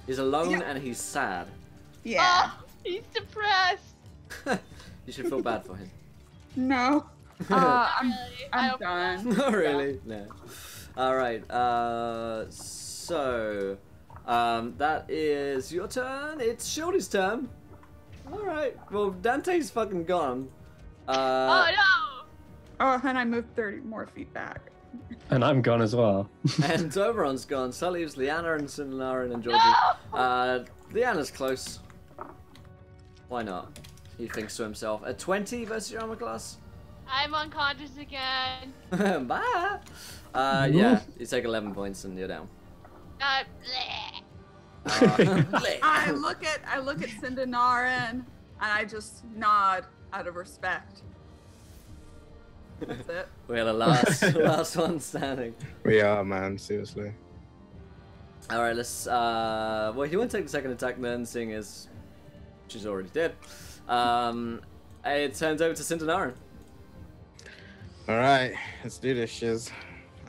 He's alone Yeah. and he's sad. Yeah. Oh, he's depressed. You should feel bad for him. No. I'm Really, I I'm don't- done. Not really. No. All right. So, that is your turn. It's Shieldy's turn. All right. Well, Dante's fucking gone. Oh no! Oh, and I moved 30 more feet back. And I'm gone as well. And Oberon's gone. So that leaves Liana and Sinlarin and Georgie. No! Liana's close. Why not? He thinks to himself. A 20 versus your armor class? I'm unconscious again. Bye. Yeah, you take 11 points and you're down. Bleh. I look at Cindenarin and I just nod out of respect. That's it. We're the last one standing. We are, man. Seriously. All right, let's. Well, he won't take the second attack then, seeing as she's already dead. It turns over to Cindenarin. All right, let's do this, shiz.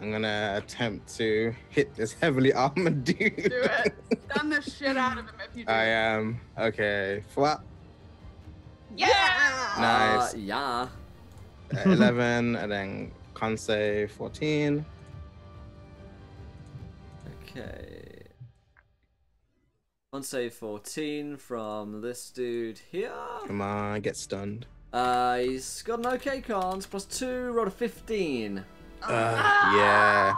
I'm gonna attempt to hit this heavily armored dude. Do it. Stun the shit out of him if you do. I am. Okay, flap. Yeah. Nice. Yeah. 11, and then con save 14. Okay. On save 14 from this dude here. Come on, get stunned. He's got an okay cons, +2, rolled a 15. Yeah.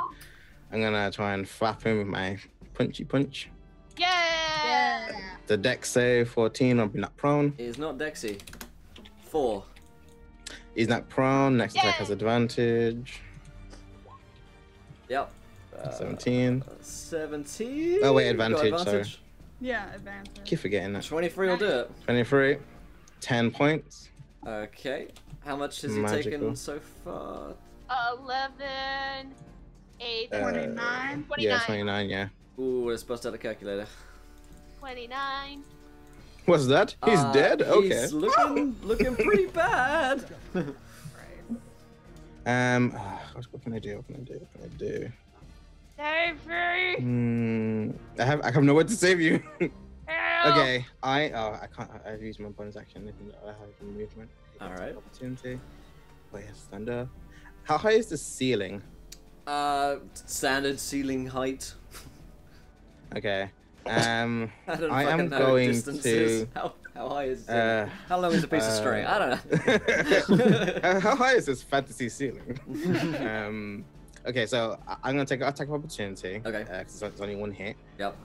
I'm gonna try and flap him with my punchy punch. Yeah! The dex save 14, I'll be not prone. He's not Dexy. 4. He's not prone, next attack has advantage. Yep. 17. 17. Oh, wait, Got advantage, Yeah, advantage. Keep forgetting that. 23 will do it. 23. 10 points. Okay. How much has he Magical. taken so far? 11, 8, 29. 29. Yeah, 29, yeah. Ooh, let's bust out the calculator. 29. What's that? He's dead? Okay. He's looking pretty bad. What can I do? What can I do? Save me! I have nowhere to save you. Help! Okay, I can't. I've used my bonus action. I have movement. All right. Opportunity. Wait, it's thunder. How high is the ceiling? Standard ceiling height. Okay. I don't I fucking am know going distances. to. How high is it? How long is a piece of string? I don't know. How high is this fantasy ceiling? Okay, so I'm gonna take an attack of opportunity. Okay. Because it's only one hit. Yep.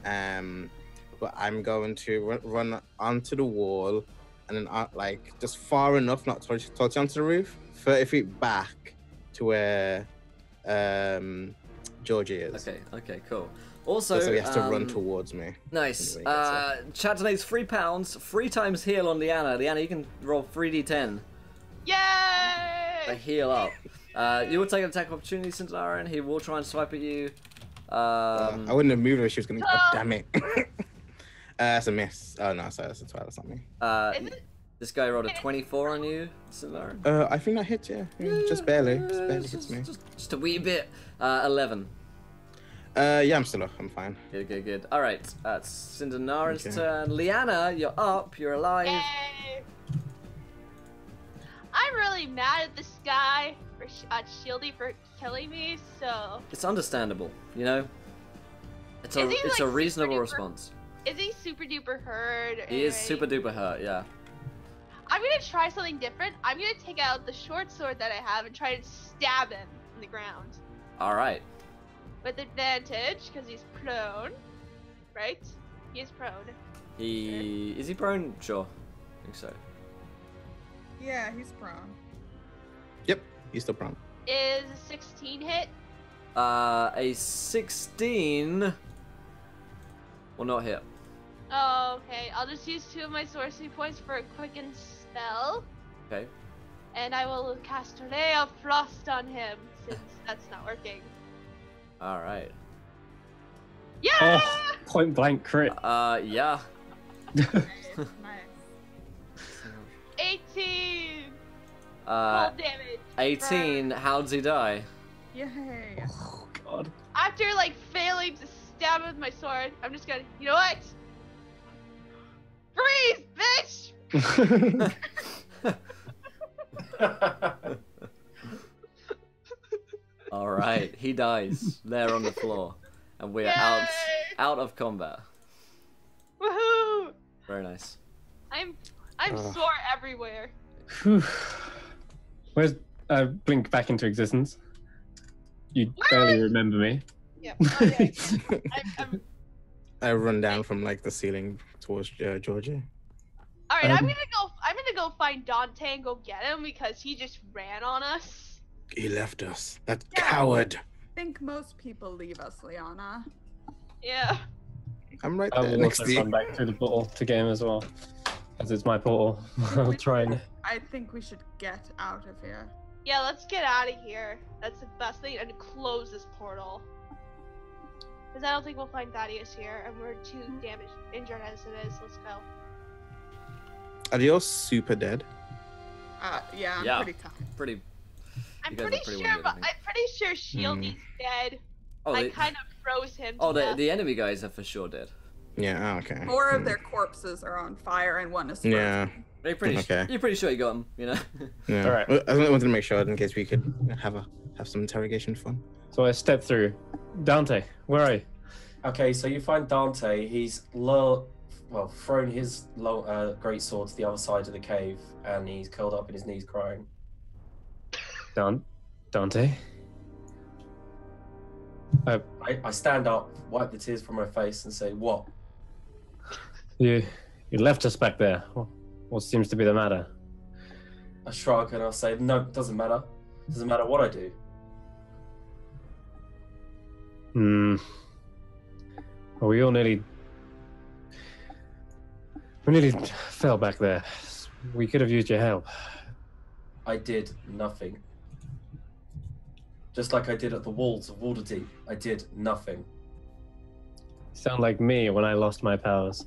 But I'm going to run onto the wall, and then like just far enough, not touch onto the roof, 30 feet back to where Georgie is. Okay, cool. Also, So he has to run towards me. Nice. when he gets there. Chat donates £3, 3 times heal on Liana. Liana, you can roll 3d10 Yay! to heal up. You will take an attack opportunity, Sindarin. He will try and swipe at you. I wouldn't have moved if she was going to... Oh, damn it. That's a miss. Oh, no, sorry, that's a 12. That's not me. This guy rolled a 24 on you, Sindarin. I think that hits, yeah. Just barely. Just barely hits me. Just a wee bit. 11. Yeah, I'm still up. I'm fine. Good. All right, it's Cindernarin's turn. Liana, you're up. You're alive. Yay! I'm really mad at this guy for Shieldy for killing me. So It's understandable, you know. It's a reasonable response. Is he super duper hurt? He is super duper hurt. Yeah. I'm gonna try something different. I'm gonna take out the short sword that I have and try to stab him in the ground. All right. With advantage, because he's prone. Right? He is prone. Is he prone? Sure. I think so. Yeah, he's prone. Yep, he's still prone. Is a 16 hit? A 16 will not hit. Oh, okay. I'll just use 2 of my sorcery points for a quicken spell. Okay. And I will cast Ray of Frost on him, since that's not working. All right. Yeah! Oh, point blank crit. Yeah. Nice. 18! Uh, Full damage. 18. How'd he die? Yay. Oh god. After, like, failing to stab him with my sword, I'm just gonna, you know what? Freeze, bitch! All right. He dies there on the floor, and we are out of combat. Woohoo! Very nice. I'm sore everywhere. Whew. Where's blink back into existence? You barely remember me. Yeah. Oh, yeah. I run down from like the ceiling towards Georgia. All right, I'm gonna go find Dante and go get him because he just ran on us. He left us. That coward. I think most people leave us, Liana. Yeah. I'm right I there will next also to you. run back through the portal to get him as well, as it's my portal. I'll try and. I think we should get out of here. Yeah, let's get out of here. That's the best thing, and close this portal. Because I don't think we'll find Thaddeus here, and we're too damaged, injured as it is. Let's go. Are you all super dead? Yeah, I'm Yeah. pretty tough. Pretty. I'm You guys pretty are pretty sure. wounded, I think. I'm pretty sure Shieldy's dead. Oh, I they, kind of froze him. oh, to death. the enemy guys are for sure dead. Yeah, oh, okay. 4 of their corpses are on fire and 1 is frozen. Yeah, You're pretty. Okay. You're pretty sure you got them. You know. yeah. All right. Well, I wanted to make sure in case we could have some interrogation fun. So I step through. Dante, where are you? Okay, so you find Dante. He's thrown his great sword to the other side of the cave, and he's curled up in his knees, crying. Dante. I stand up, wipe the tears from my face, and say, "What?" You left us back there. What seems to be the matter? I shrug and I'll say, "No, it doesn't matter. It doesn't matter what I do." Well, we nearly fell back there. We could have used your help. I did nothing. Just like I did at the walls of Waterdeep, I did nothing. Sound like me when I lost my powers.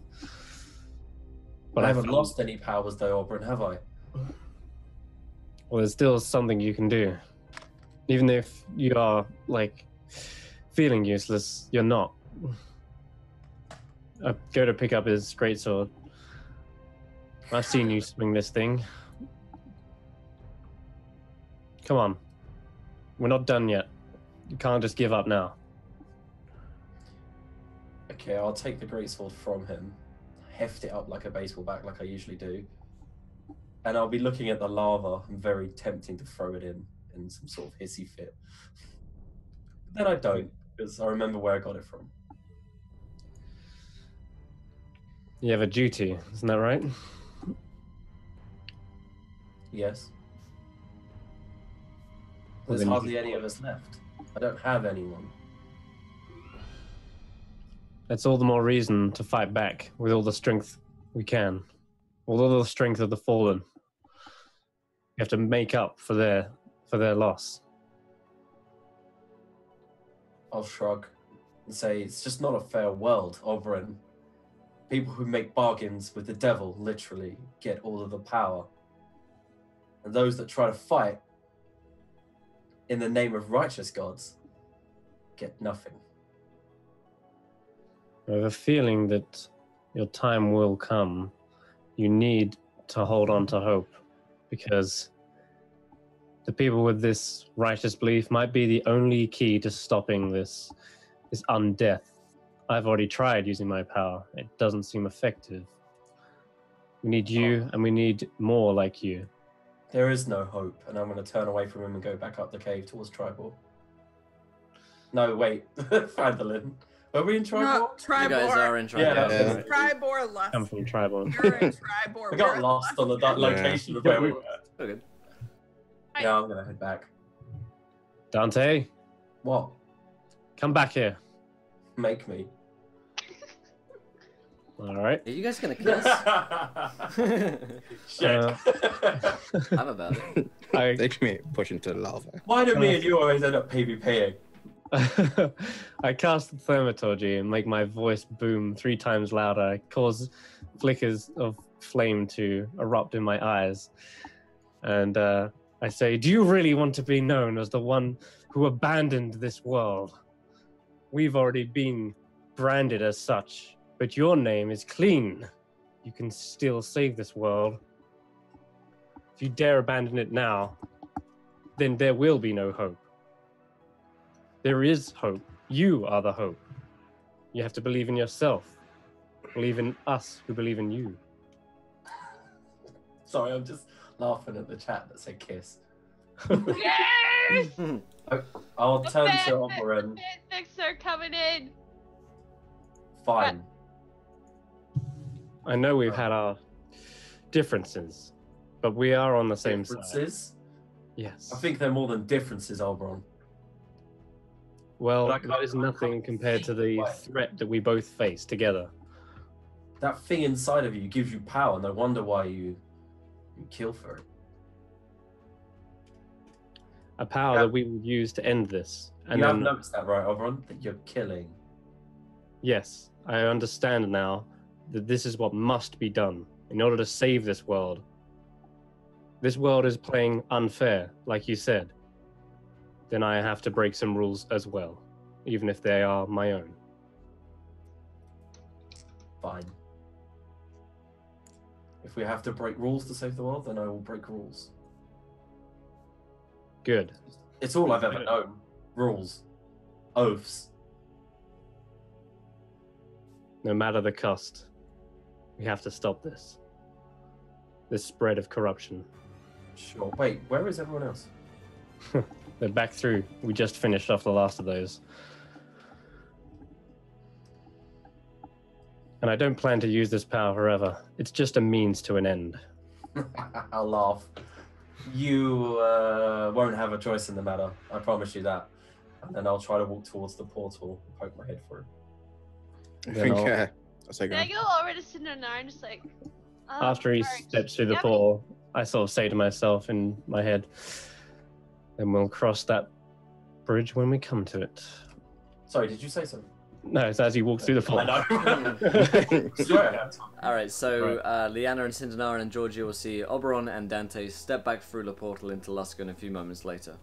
But I haven't found- lost any powers though, Oberyn, have I? Well, there's still something you can do. Even if you are, like, feeling useless, you're not. I go to pick up his greatsword. I've seen you swing this thing. Come on. We're not done yet. You can't just give up now. Okay, I'll take the greatsword from him, heft it up like a baseball bat like I usually do, and I'll be looking at the lava and very tempting to throw it in some sort of hissy fit. But then I don't, because I remember where I got it from. You have a duty, isn't that right? Yes. Well, There's then you hardly can- any of us left. I don't have anyone. That's all the more reason to fight back with all the strength we can. With all the strength of the fallen. You have to make up for their loss. I'll shrug and say it's just not a fair world, Oberyn. People who make bargains with the devil literally get all of the power. And those that try to fight in the name of righteous gods get nothing. I have a feeling that your time will come. You need to hold on to hope, because the people with this righteous belief might be the only key to stopping this undeath. I've already tried using my power. It doesn't seem effective. We need you, and we need more like you. There is no hope, and I'm going to turn away from him and go back up the cave towards Tribor. No, wait. Fandolin. Are we in Tribor? No, Tribor. You guys are in Tribor. Yeah. Tribor left. I'm from Tribal. You're in Tribor. We got We're lost left. on the location of where we were. Okay. Yeah, I'm going to head back. Dante, What? come back here. Make me. All right. Are you guys gonna kiss? Shit. I'm about it. Makes me push into the lava. Why do me and you always end up PvPing? I cast thaumaturgy and make my voice boom 3 times louder. I cause flickers of flame to erupt in my eyes. And I say, do you really want to be known as the one who abandoned this world? We've already been branded as such, but your name is clean. You can still save this world. If you dare abandon it now, then there will be no hope. There is hope. You are the hope. You have to believe in yourself. Believe in us who believe in you. Sorry, I'm just laughing at the chat that said kiss. Yes! I'll The turn to fan Oberyn. fics are coming in. Fine. I know we've had our differences, but we are on the same side. Differences? Yes. I think they're more than differences, Oberon. Well, But I can't- that is nothing compared to the Why? threat that we both face together. That thing inside of you gives you power. No wonder why you kill for it. A power Yeah. that we would use to end this. And You have then, noticed that, right, Oberon? That you're killing. yes, I understand now that this is what must be done in order to save this world. This world is playing unfair, like you said. Then I have to break some rules as well, even if they are my own. Fine. If we have to break rules to save the world, then I will break rules. Good. It's all I've ever known. Rules. Oaths. No matter the cost, we have to stop this. This spread of corruption. Sure. Wait, where is everyone else? They're back through. We just finished off the last of those. And I don't plan to use this power forever. It's just a means to an end. I'll laugh. You won't have a choice in the matter. I promise you that. And then I'll try to walk towards the portal and poke my head through. I Then think, I'll- I'll say Can I go over to Cindernar and just like... After he alright. steps through the Yep. portal, I sort of say to myself in my head, then we'll cross that bridge when we come to it. Sorry, did you say something? No, it's as you walk through the portal. I know. Swear. Alright, so Liana and Cindernarin and Georgia will see Oberon and Dante step back through the portal into Luskan a few moments later.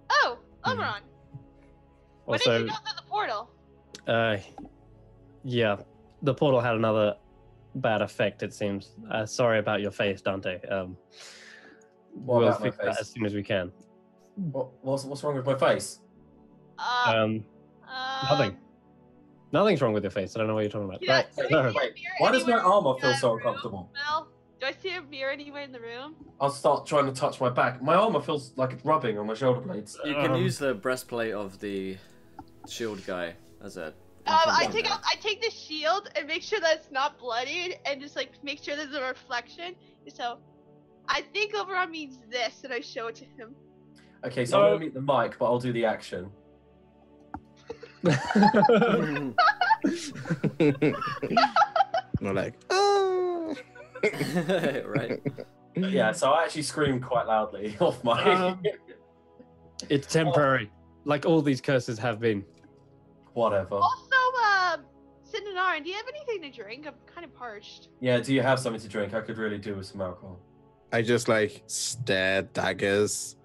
Oh, Oberon. When did Also, you go through the portal? yeah, the portal had another bad effect, it seems. Sorry about your face, Dante. What We'll about my fix that face? as soon as we can. What's wrong with my face? Nothing. Nothing's wrong with your face. I don't know what you're talking about. Yeah, Right. do I no. see a Wait, mirror why does my anywhere armor in feel that so room, uncomfortable? Mel? Do I see a mirror anywhere in the room? I'll start trying to touch my back. My armor feels like it's rubbing on my shoulder blades. You can use the breastplate of the shield guy as a... I take the shield and make sure that it's not bloodied and just like make sure there's a reflection. So I think Oberon means this and I show it to him. Okay, so I'm gonna meet the mic, but I'll do the action. Not like, oh. right. Yeah, so I actually screamed quite loudly off my. It's temporary, like all these curses have been. Whatever. Also, Cindenarin, do you have anything to drink? I'm kind of parched. Yeah, do you have something to drink? I could really do with some alcohol. I just like stare daggers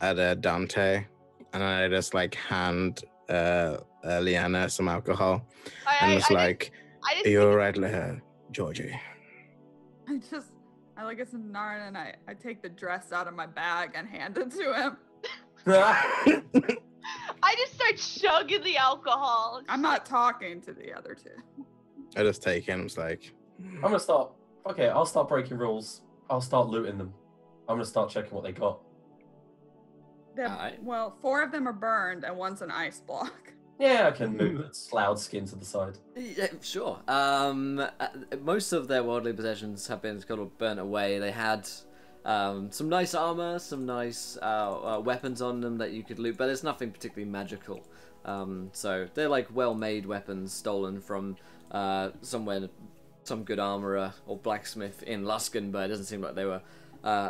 at Dante, and I just like hand Liana some alcohol. I'm just like, are you alright, Georgie? I look at Cindenarin and I take the dress out of my bag and hand it to him. I just start chugging the alcohol. I'm not talking to the other two. I just take it and I'm just like, I'm gonna start. Okay, I'll start breaking rules. I'll start looting them. I'm gonna start checking what they got. Alright. Well, 4 of them are burned and one's an ice block. Yeah, I can move the Sloughed skin to the side. Yeah, sure. Most of their worldly possessions have been kind of burnt away. They had some nice armor, some nice weapons on them that you could loot, but it's nothing particularly magical. So they're like well-made weapons stolen from somewhere, some good armorer or blacksmith in Luskan, but it doesn't seem like they were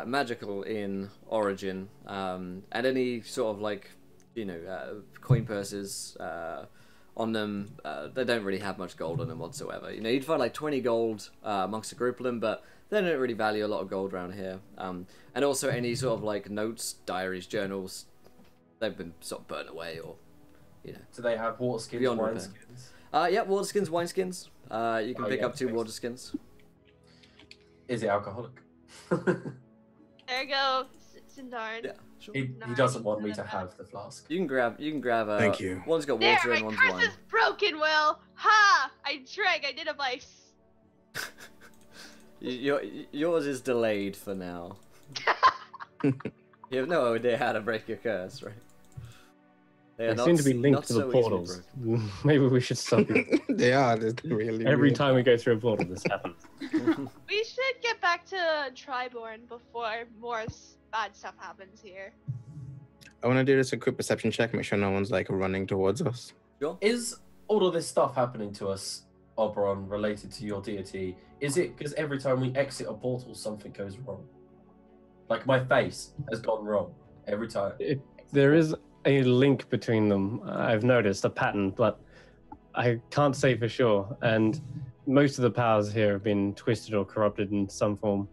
magical in origin. And any sort of like, coin purses on them, they don't really have much gold on them whatsoever. You'd find like 20 gold amongst a group of them, but they don't really value a lot of gold around here. And also any sort of like notes, diaries, journals, they've been sort of burnt away or, Do they have water skins, Beyond wine repair. skins? Yeah, water skins, wine skins. You can pick yeah, up 2 thanks. water skins. Is it alcoholic? There you go, Cindenarin. Yeah, sure. He doesn't want me to have the flask. You can grab. Thank you. One's got There, water my and one's curse wine. is broken, Will. Ha! I drank. I did a vice. Yours is delayed for now. You have no idea how to break your curse, right? They seem to be linked to the portals. Maybe we should stop it. They are. They're really Every weird. time we go through a portal, this happens. We should get back to Triborn before more bad stuff happens here. I want to do this a quick perception check, make sure no one's like running towards us. Is all of this stuff happening to us, Oberon, related to your deity? Is it because every time we exit a portal, something goes wrong? Like my face has gone wrong every time. There is a link between them. I've noticed a pattern, but I can't say for sure. And most of the powers here have been twisted or corrupted in some form.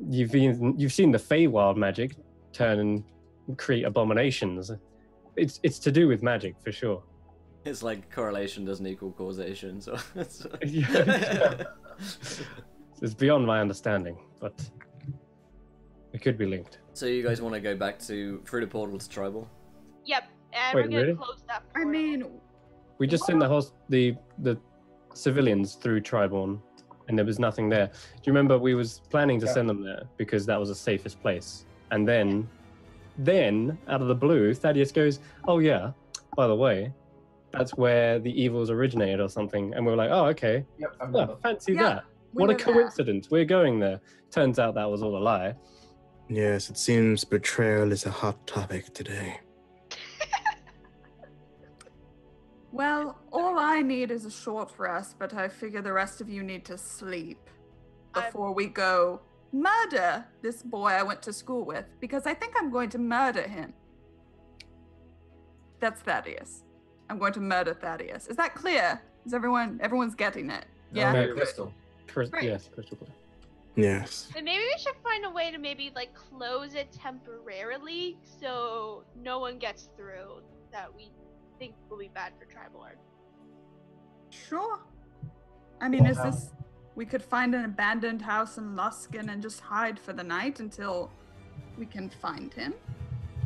You've seen the Feywild magic turn and create abominations. It's to do with magic for sure. It's like correlation doesn't equal causation, so. It's beyond my understanding, but it could be linked. So you guys want to go back through the portal to Tribal? Yep, and Wait, we're gonna really? close that I portal. mean, We just sent the civilians through Triborn, and there was nothing there. Do you remember we was planning to send them there because that was the safest place? And then out of the blue, Thaddeus goes, "Oh yeah, by the way, that's where the evils originated or something." And we were like, "Oh okay, Yep, I oh, remember. fancy Yeah, that! we What a were there. coincidence! We're going there." Turns out that was all a lie. Yes, it seems betrayal is a hot topic today. well, all I need is a short rest, but I figure the rest of you need to sleep before we go murder this boy I went to school with, because I think I'm going to murder him. That's Thaddeus. I'm going to murder Thaddeus. Is that clear? Is everyone's getting it? Yeah. Okay, Maybe. Crystal. Right. Yes, crystal clear. Yes. Then maybe we should find a way to maybe like close it temporarily so no one gets through that we think will be bad for Triborn. Sure. I mean, Well, is this... We could find an abandoned house in Luskan and just hide for the night until we can find him.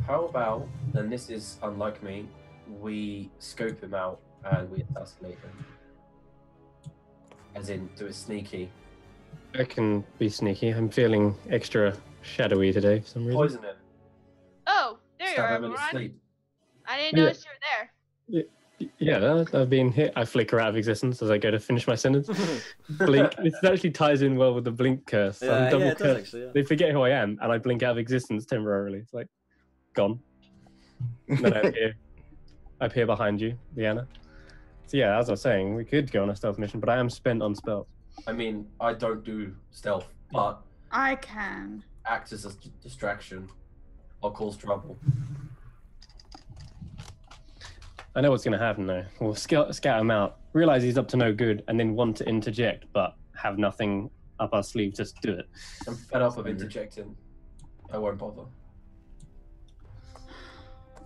How about, and this is unlike me, we scope him out and we assassinate him. As in, do it sneaky. I can be sneaky. I'm feeling extra shadowy today for some reason. Poison him. Oh, there you Stab are, him in his Moran. sleep. I didn't Yeah. notice you were there. Yeah, I've been hit. I flicker out of existence as I go to finish my sentence. Blink. It actually ties in well with the blink curse. I'm Yeah, double it does cursed. actually. Yeah. They forget who I am, and I blink out of existence temporarily. It's like gone. And then I appear behind you, Leanna. So yeah, as I was saying, we could go on a stealth mission, but I am spent on spells. I mean, I don't do stealth, but I can. act as a distraction. I'll cause trouble. I know what's going to happen though. We'll scout him out, realize he's up to no good, and then want to interject, but have nothing up our sleeve to do it. I'm fed up of interjecting. I won't bother.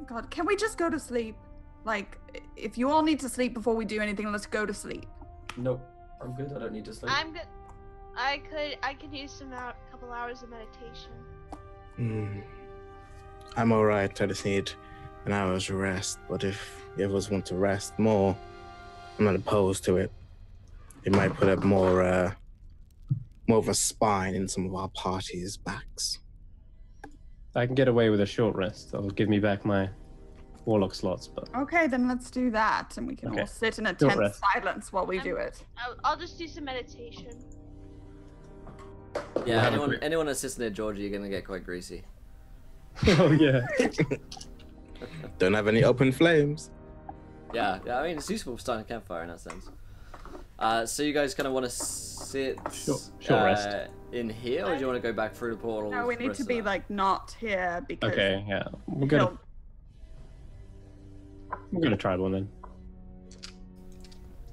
God, can we just go to sleep? Like, if you all need to sleep before we do anything, let's go to sleep. Nope, I'm good. I don't need to sleep. I'm good. I could use couple hours of meditation. I'm alright. I just need an hour's rest. But if the others want to rest more, I'm not opposed to it. It might put up more of a spine in some of our party's backs. I can get away with a short rest. That'll give me back my warlock slots. But Okay, then let's do that, and we can all sit in a Short tense rest. silence while we do it. I'll just do some meditation. Yeah, anyone that sits near Georgie, you're gonna get quite greasy. oh yeah. Don't have any open flames. Yeah, I mean, it's useful for starting a campfire in that sense. So you guys kind of want to sit Short rest. in here, or do you want to go back through the portal? No, we need to be like not here because Okay, yeah. We're gonna try one then.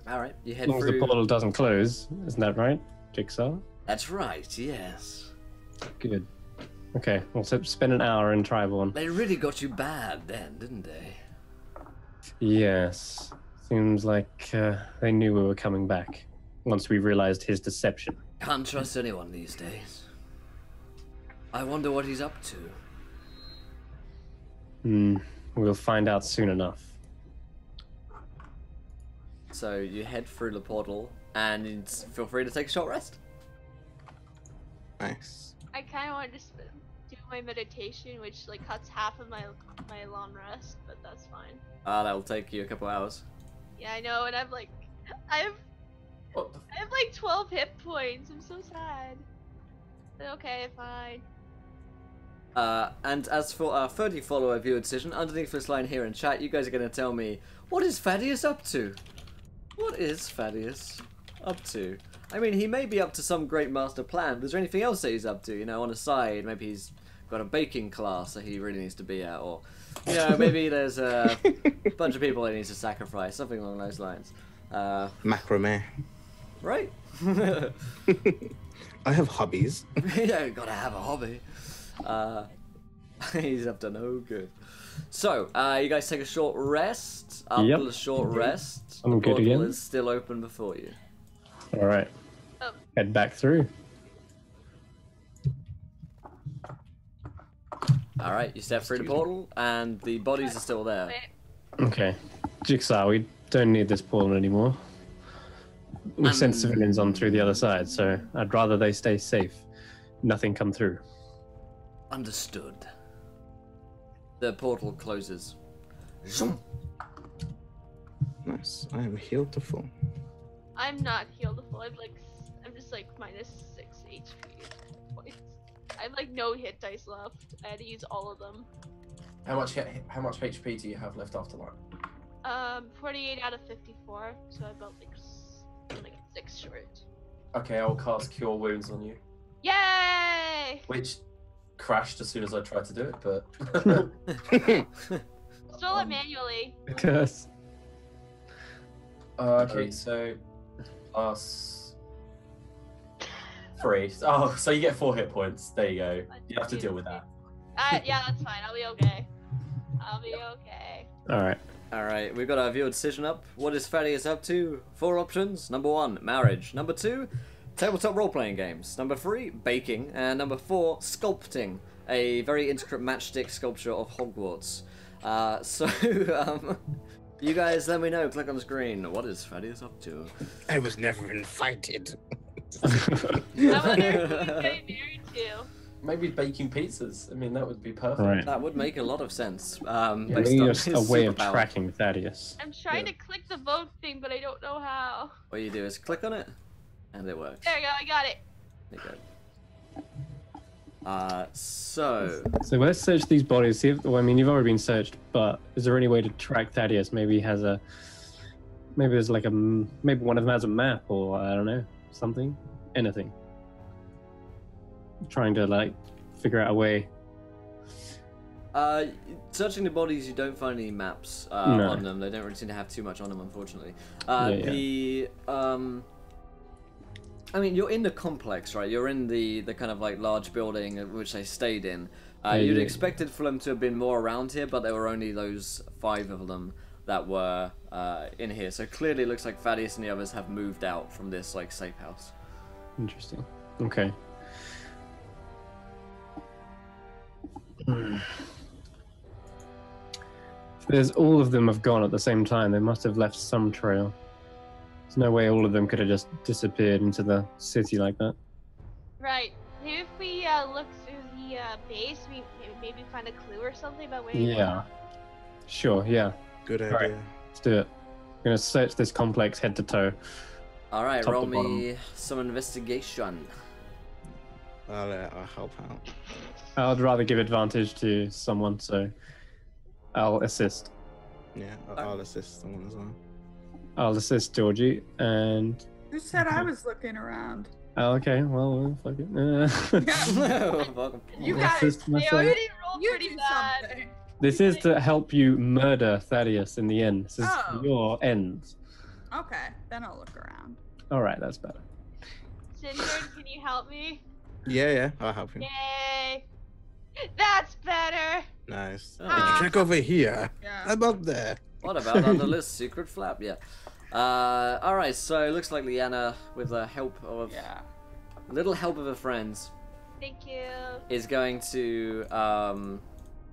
All right, you As head long as the through. portal doesn't close, isn't that right, Jigsaw? That's right. Yes. Good. Okay, we'll spend an hour in Triborn. They really got you bad then, didn't they? Yes. Seems like they knew we were coming back once we realized his deception. Can't trust anyone these days. I wonder what he's up to. We'll find out soon enough. So you head through the portal, and feel free to take a short rest. Nice. I kind of want to do my meditation, which like cuts half of my long rest, but that's fine. That'll take you a couple hours. Yeah, I know, and I have like 12 hit points. I'm so sad. But okay, fine. And as for our 30 follower viewer decision, underneath this line here in chat, you guys are going to tell me, what is Thaddeus up to? What is Thaddeus up to? I mean, he may be up to some great master plan, but is there anything else that he's up to? You know, on the side, maybe he's got a baking class that he really needs to be at, or, you know, maybe there's a bunch of people that he needs to sacrifice, something along those lines. Macrame. Right? I have hobbies. Yeah, you gotta have a hobby. He's up to no good. So, you guys take a short rest. After the short rest, I'm the good portal again. is still open before you. All right. Oh. Head back through. All right, you step through the portal, and the bodies are still there. Wait. Okay. Jigsaw, we don't need this portal anymore. We sent civilians on through the other side, so I'd rather they stay safe. Nothing come through. Understood. The portal closes. Zoom. Nice. I am healed to full. I'm not healed to full. I'm just like -6 HP points. I have like no hit dice left. I had to use all of them. How much HP do you have left after that? 48 out of 54. So I about like 6 short. Okay, I'll cast Cure Wounds on you. Yay! Which crashed as soon as I tried to do it, but... Stole it manually. Curse. okay, so... plus... 3. Oh, so you get 4 hit points. There you go. You have to deal with that. Yeah, that's fine. I'll be okay. I'll be okay. All right. Alright, we've got our viewer decision up. What is Thaddeus up to? 4 options. Number 1, marriage. Number 2, tabletop role-playing games. Number 3, baking. And number 4, sculpting. A very intricate matchstick sculpture of Hogwarts. You guys let me know. Click on the screen. What is Thaddeus up to? I was never invited. I wonder who he's getting married to. Maybe baking pizzas. I mean, that would be perfect. Right. That would make a lot of sense. We Based need on a his way of superpower. tracking Thaddeus. I'm trying to click the vote thing, but I don't know how. What you do is click on it, and it works. There you go. I got it. There you go. So let's search these bodies. See if, well, I mean, you've already been searched, but is there any way to track Thaddeus? Maybe he has a, maybe there's like a, maybe one of them has a map, or I don't know, something, anything. Trying to like figure out a way. Searching the bodies, you don't find any maps No. on them. They don't really seem to have too much on them, unfortunately. I mean, you're in the complex, right? You're in the kind of like large building which they stayed in. You'd expected for them to have been more around here, but there were only those 5 of them that were in here. So clearly, it looks like Thaddeus and the others have moved out from this like safe house. Interesting. Okay. If there's all of them have gone at the same time, they must have left some trail. There's no way all of them could have just disappeared into the city like that. Right. Maybe if we look through the base, we maybe find a clue or something about where. Yeah. Sure. Yeah. Good idea. Right. Let's do it. I'm gonna search this complex head to toe. All right, Top roll to me bottom. some investigation. I'll help out. I'd rather give advantage to someone, so I'll assist. Yeah, I'll assist someone as well. I'll assist Georgie, and Who said I was looking around? oh, okay. Well, fuck it. Welcome. You I'll guys, assist They myself. already rolled you pretty do bad. something. This is to help you murder Thaddeus in the end. This is Oh. your end. Okay, then I'll look around. All right, that's better. Cinder, can you help me? Yeah, I'll help you. Yay! That's better. Nice. Oh. Did you check over here? Yeah. How about there? What about under this secret flap? Yeah. All right. So it looks like Leanna, with the help of little help of her friends, Thank you. is going to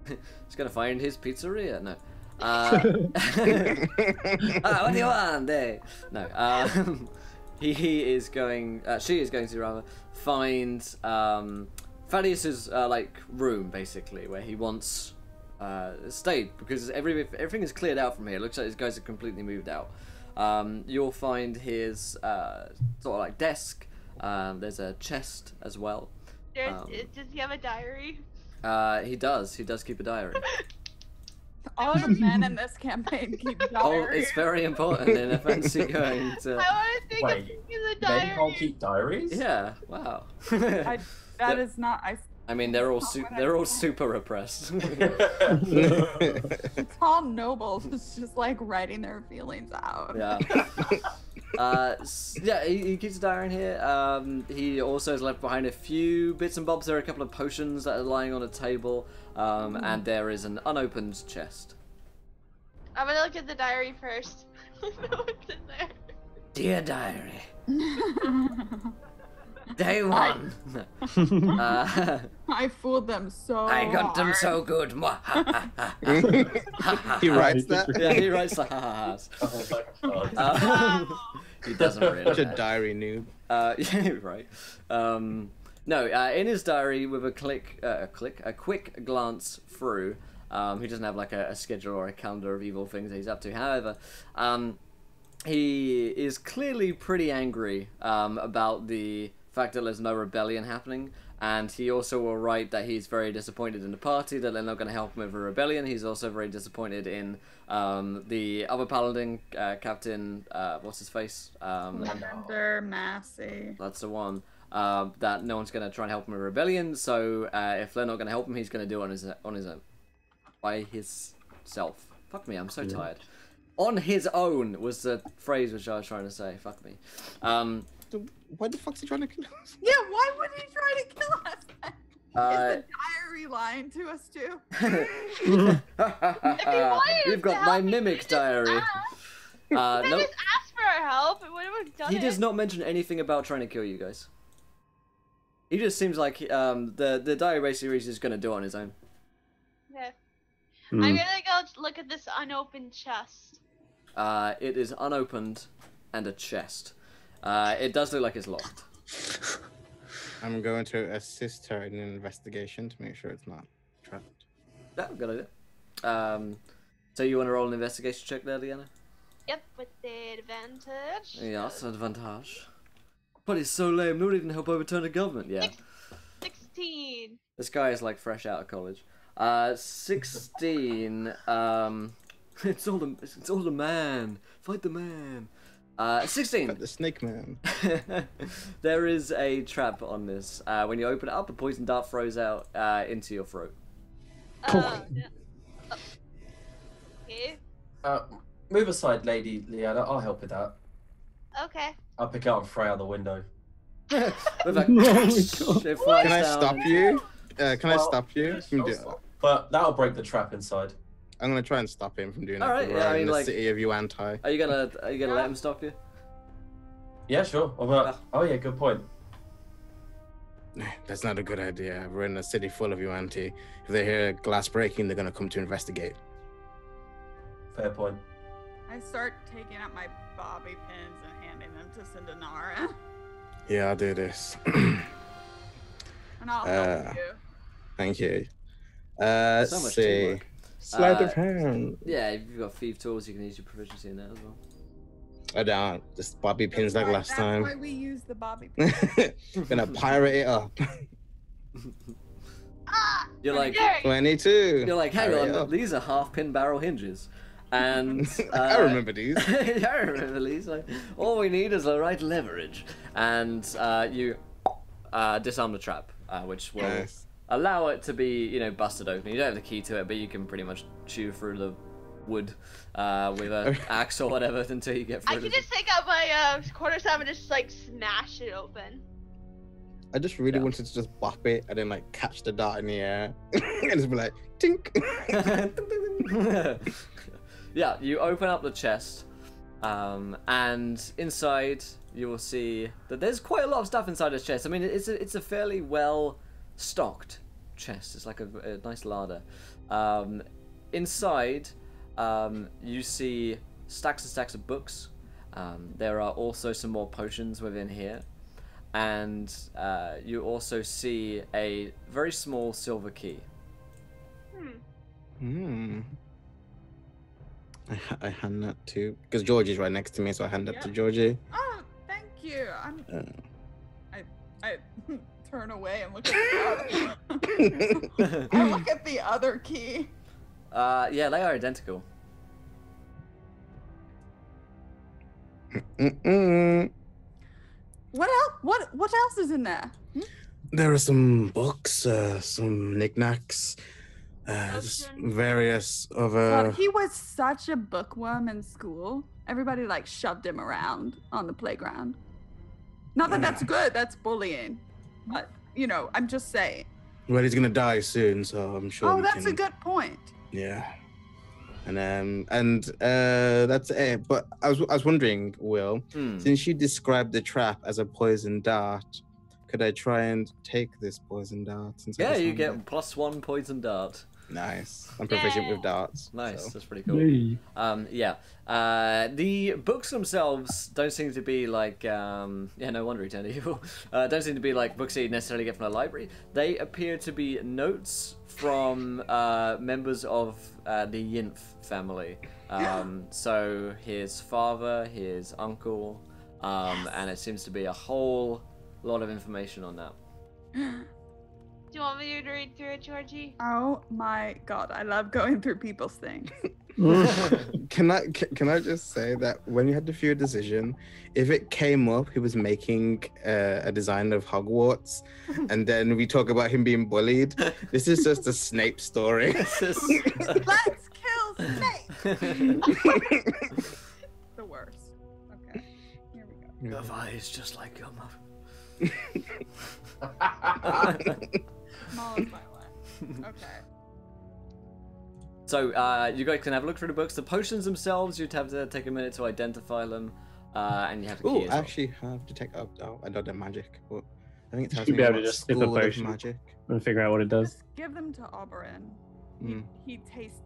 he's going to find his pizzeria. No. What do you want? There. No. He is going. She is going to rather find Thaddeus's like room, basically, where he once stayed, because everything is cleared out from here. It looks like these guys have completely moved out. You'll find his sort of like desk. There's a chest as well. Does he have a diary? He does keep a diary. All the men in this campaign keep Oh, diaries. it's very important in a fancy going to. I want to think of Wait, keeping the Men diary. can't keep diaries? Yeah. Wow. That is not. I mean, they're all they're all super repressed. It's all nobles. It's just like writing their feelings out. Yeah. He keeps a diary in here. He also has left behind a few bits and bobs. There are a couple of potions that are lying on a table, and there is an unopened chest. I'm gonna look at the diary first. What's in there? Dear diary, day 1. I fooled them so I got them hard. so good. He writes that? Yeah, he writes the ha-ha-has. Oh my god. He doesn't really. Such a diary noob. Yeah, right. No, in his diary, with a quick glance through, he doesn't have like a schedule or a calendar of evil things that he's up to. However, he is clearly pretty angry about the fact that there's no rebellion happening, and he also will write that he's very disappointed in the party, that they're not going to help him with a rebellion. He's also very disappointed in the other paladin, Captain, what's his face? Commander Massey. That's the one. That no one's going to try and help him with a rebellion, so if they're not going to help him, he's going to do it on his own. By himself. Fuck me, I'm so tired. On his own was the phrase which I was trying to say. Fuck me. Why the fuck's he trying to kill us? Yeah, why would he try to kill us? Is the diary lying to us too? You've got my mimic diary. Nope. Nope. Just ask for our help. It would have done He it. does not mention anything about trying to kill you guys. He just seems like the diary basically is just going to do it on his own. Okay. Hmm. I'm gonna go look at this unopened chest. It is unopened and a chest. It does look like it's locked. I'm going to assist her in an investigation to make sure it's not trapped. Yeah, good idea. So you want to roll an investigation check there, Deanna? Yep, with the advantage. Yes, advantage. But it's so lame. Not even help overturn the government. Yeah. 16. This guy is like fresh out of college. 16. It's all the man. Fight the man. 16. But the snake man. There is a trap on this. When you open it up, a poison dart throws out into your throat. Yeah. Okay. Move aside, Lady Liana. I'll help with that. Okay. I'll pick it up and throw out the window. With like, Oh my God. it flies Can I down stop and- you? Can I Well, stop you yeah, from sure, doing? stop. But that'll break the trap inside. I'm gonna try and stop him from doing that. Alright, We're yeah, I in mean, the like- city of Yuan-Tai. Are you gonna let him stop you? Yeah, sure. Oh yeah, good point. That's not a good idea. We're in a city full of Yuan-Ti. If they hear glass breaking, they're gonna come to investigate. Fair point. I start taking out my bobby pins and handing them to Cindanara. Yeah, I'll do this. And I'll help you. Thank you. So Let's much see. teamwork. Sleight of hand. Yeah, if you've got thief tools, you can use your proficiency in that as well. I don't. Just bobby pins like last That's why time. we use the bobby pins. Gonna pirate it up. Ah! You're like, There. 22. you're like, hang Pirate it on, up. these are half pin barrel hinges, and I remember these. yeah, I remember these. Like, all we need is the right leverage, and you disarm the trap, which will Nice. allow it to be, busted open. You don't have the key to it, but you can pretty much chew through the wood with an axe or whatever until you get I through. can just take out my quarterstaff and just like smash it open. I just really Yeah. wanted to just bop it and then like catch the dart in the air and just be like, tink. Yeah, you open up the chest, and inside you will see that there's quite a lot of stuff inside this chest. I mean, it's a fairly well stocked chest. It's like a nice larder. Inside, you see stacks and stacks of books. There are also some more potions within here. And you also see a very small silver key. Hmm. I hand that to, because Georgie's right next to me, so I hand that to Yeah. Georgie. Oh, thank you. I turn away and look at the I look at the other key. Yeah, they are identical. Mm-mm. What else? What else is in there? There are some books, some knickknacks, just various other. He was such a bookworm in school. Everybody like shoved him around on the playground. Not that that's good. That's bullying. But I'm just saying. Well, he's gonna die soon, so I'm sure. Oh, we that's can... a good point. Yeah. And that's it. But I was wondering, Will, since you described the trap as a poison dart, could I try and take this poison dart? Since I Yeah, just you found get it? +1 poison dart. Nice. I'm proficient with darts. Nice, so. that's pretty cool. Hey. Yeah. The books themselves don't seem to be like, no wonder he turned evil. Don't seem to be like books that you necessarily get from a library. They appear to be notes from members of the Yinf family. So his father, his uncle, and it seems to be a whole lot of information on that. Do you want me to read through it, Georgie? Oh my god, I love going through people's things. Can I just say that when you had to view a decision, if it came up, he was making a design of Hogwarts, and then we talk about him being bullied. This is just a Snape story. Let's kill Snape. The worst. Okay, here we go. Your eyes just like your mother. Small is my way. Okay. So you guys can have a look through the books. The potions themselves, you'd have to take a minute to identify them, and you have the key Oh, as I well. actually have to take up. Oh, I don't know magic. But I think it tells You'd me be able to what just sip a school of potion. magic. And figure out what it does. Just give them to Oberon. Mm. He tastes.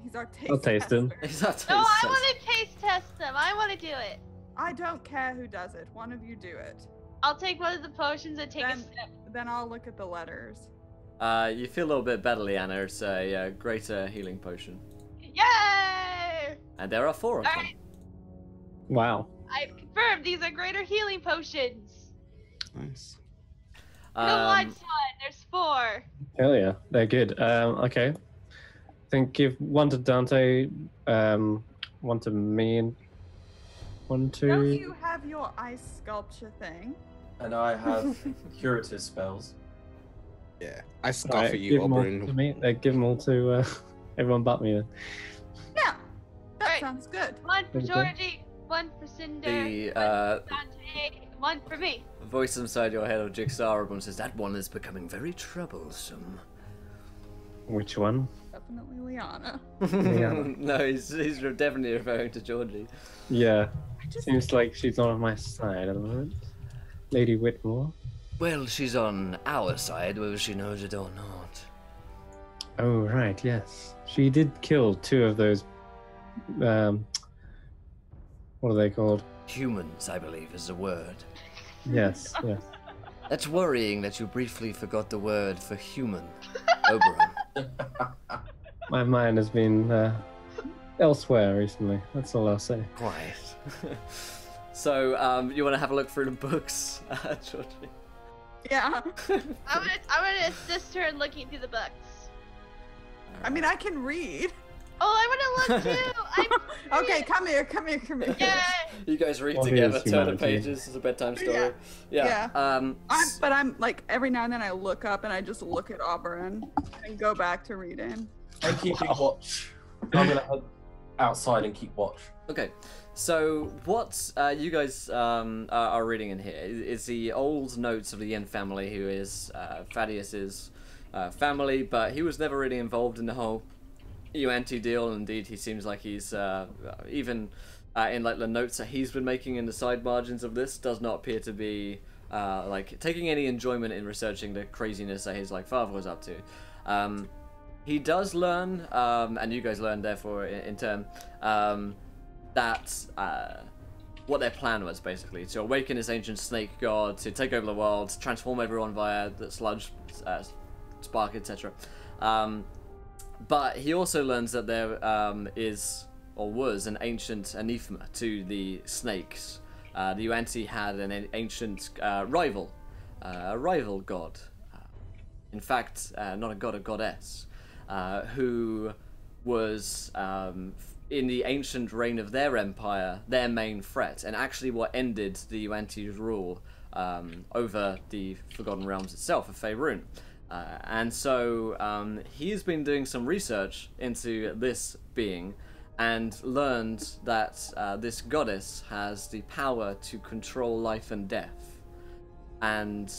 He's our taste. I'll taste him. tester. Is that No, I taste want to taste test them. I want to do it. I don't care who does it. One of you do it. I'll take one of the potions and take a Then- sip. Then I'll look at the letters. You feel a little bit better, Liana. It's a greater healing potion. Yay! And there are 4 of them. Alright, Wow. I've confirmed these are greater healing potions. Nice. No one, son. There's 4. Hell yeah, they're good. Okay. I think give one to Dante, one to me, and one to. Don't you have your ice sculpture thing? And I have curative spells. Yeah, I scoff Right, at you, give them all to Oberyn. me. Give them all to everyone but me. Then. Yeah, that Right. sounds good. One for Okay. Georgie, one for Cinder, The one for Dante, one for me. voice inside your head of Jigsaw Arabon says, that one is becoming very troublesome. Which one? Definitely Liana. No, he's definitely referring to Georgie. Yeah, I just seems like she's not on my side at the moment. Lady Whitmore. Well, she's on our side, whether she knows it or not. Oh right, yes. She did kill 2 of those. What are they called? Humans, I believe, is the word. Yes, yes. That's worrying that you briefly forgot the word for human, Oberon. My mind has been elsewhere recently. That's all I'll say. Quiet. So, you want to have a look through the books, Georgie? yeah. I'm gonna assist her in looking through the books. I mean, I can read. Oh, I wanna look too. Okay, come here. Yay! You guys read Obvious together, turn the humanity. pages. It's a bedtime story. Yeah. But I'm like every now and then I look up and I just look at Oberon and go back to reading. I'm keeping watch. I'm gonna head outside and keep watch. okay. So what you guys are reading in here is the old notes of the Yen family, who is Thaddeus's family, but he was never really involved in the whole Yuan-Ti deal. Indeed, he seems like he's even in like the notes that he's been making in the side margins of this does not appear to be like taking any enjoyment in researching the craziness that his like father was up to. He does learn, and you guys learn therefore in turn, that what their plan was basically to awaken this ancient snake god, to take over the world, transform everyone via the sludge, spark, etc. But he also learns that there is or was an ancient anathema to the snakes. The Yuan-Ti had an ancient rival, a rival god. In fact, not a god, a goddess, who was in the ancient reign of their empire, their main threat, and actually what ended the Yuan-Ti's rule over the Forgotten Realms itself of Faerun. And so he has been doing some research into this being and learned that this goddess has the power to control life and death. And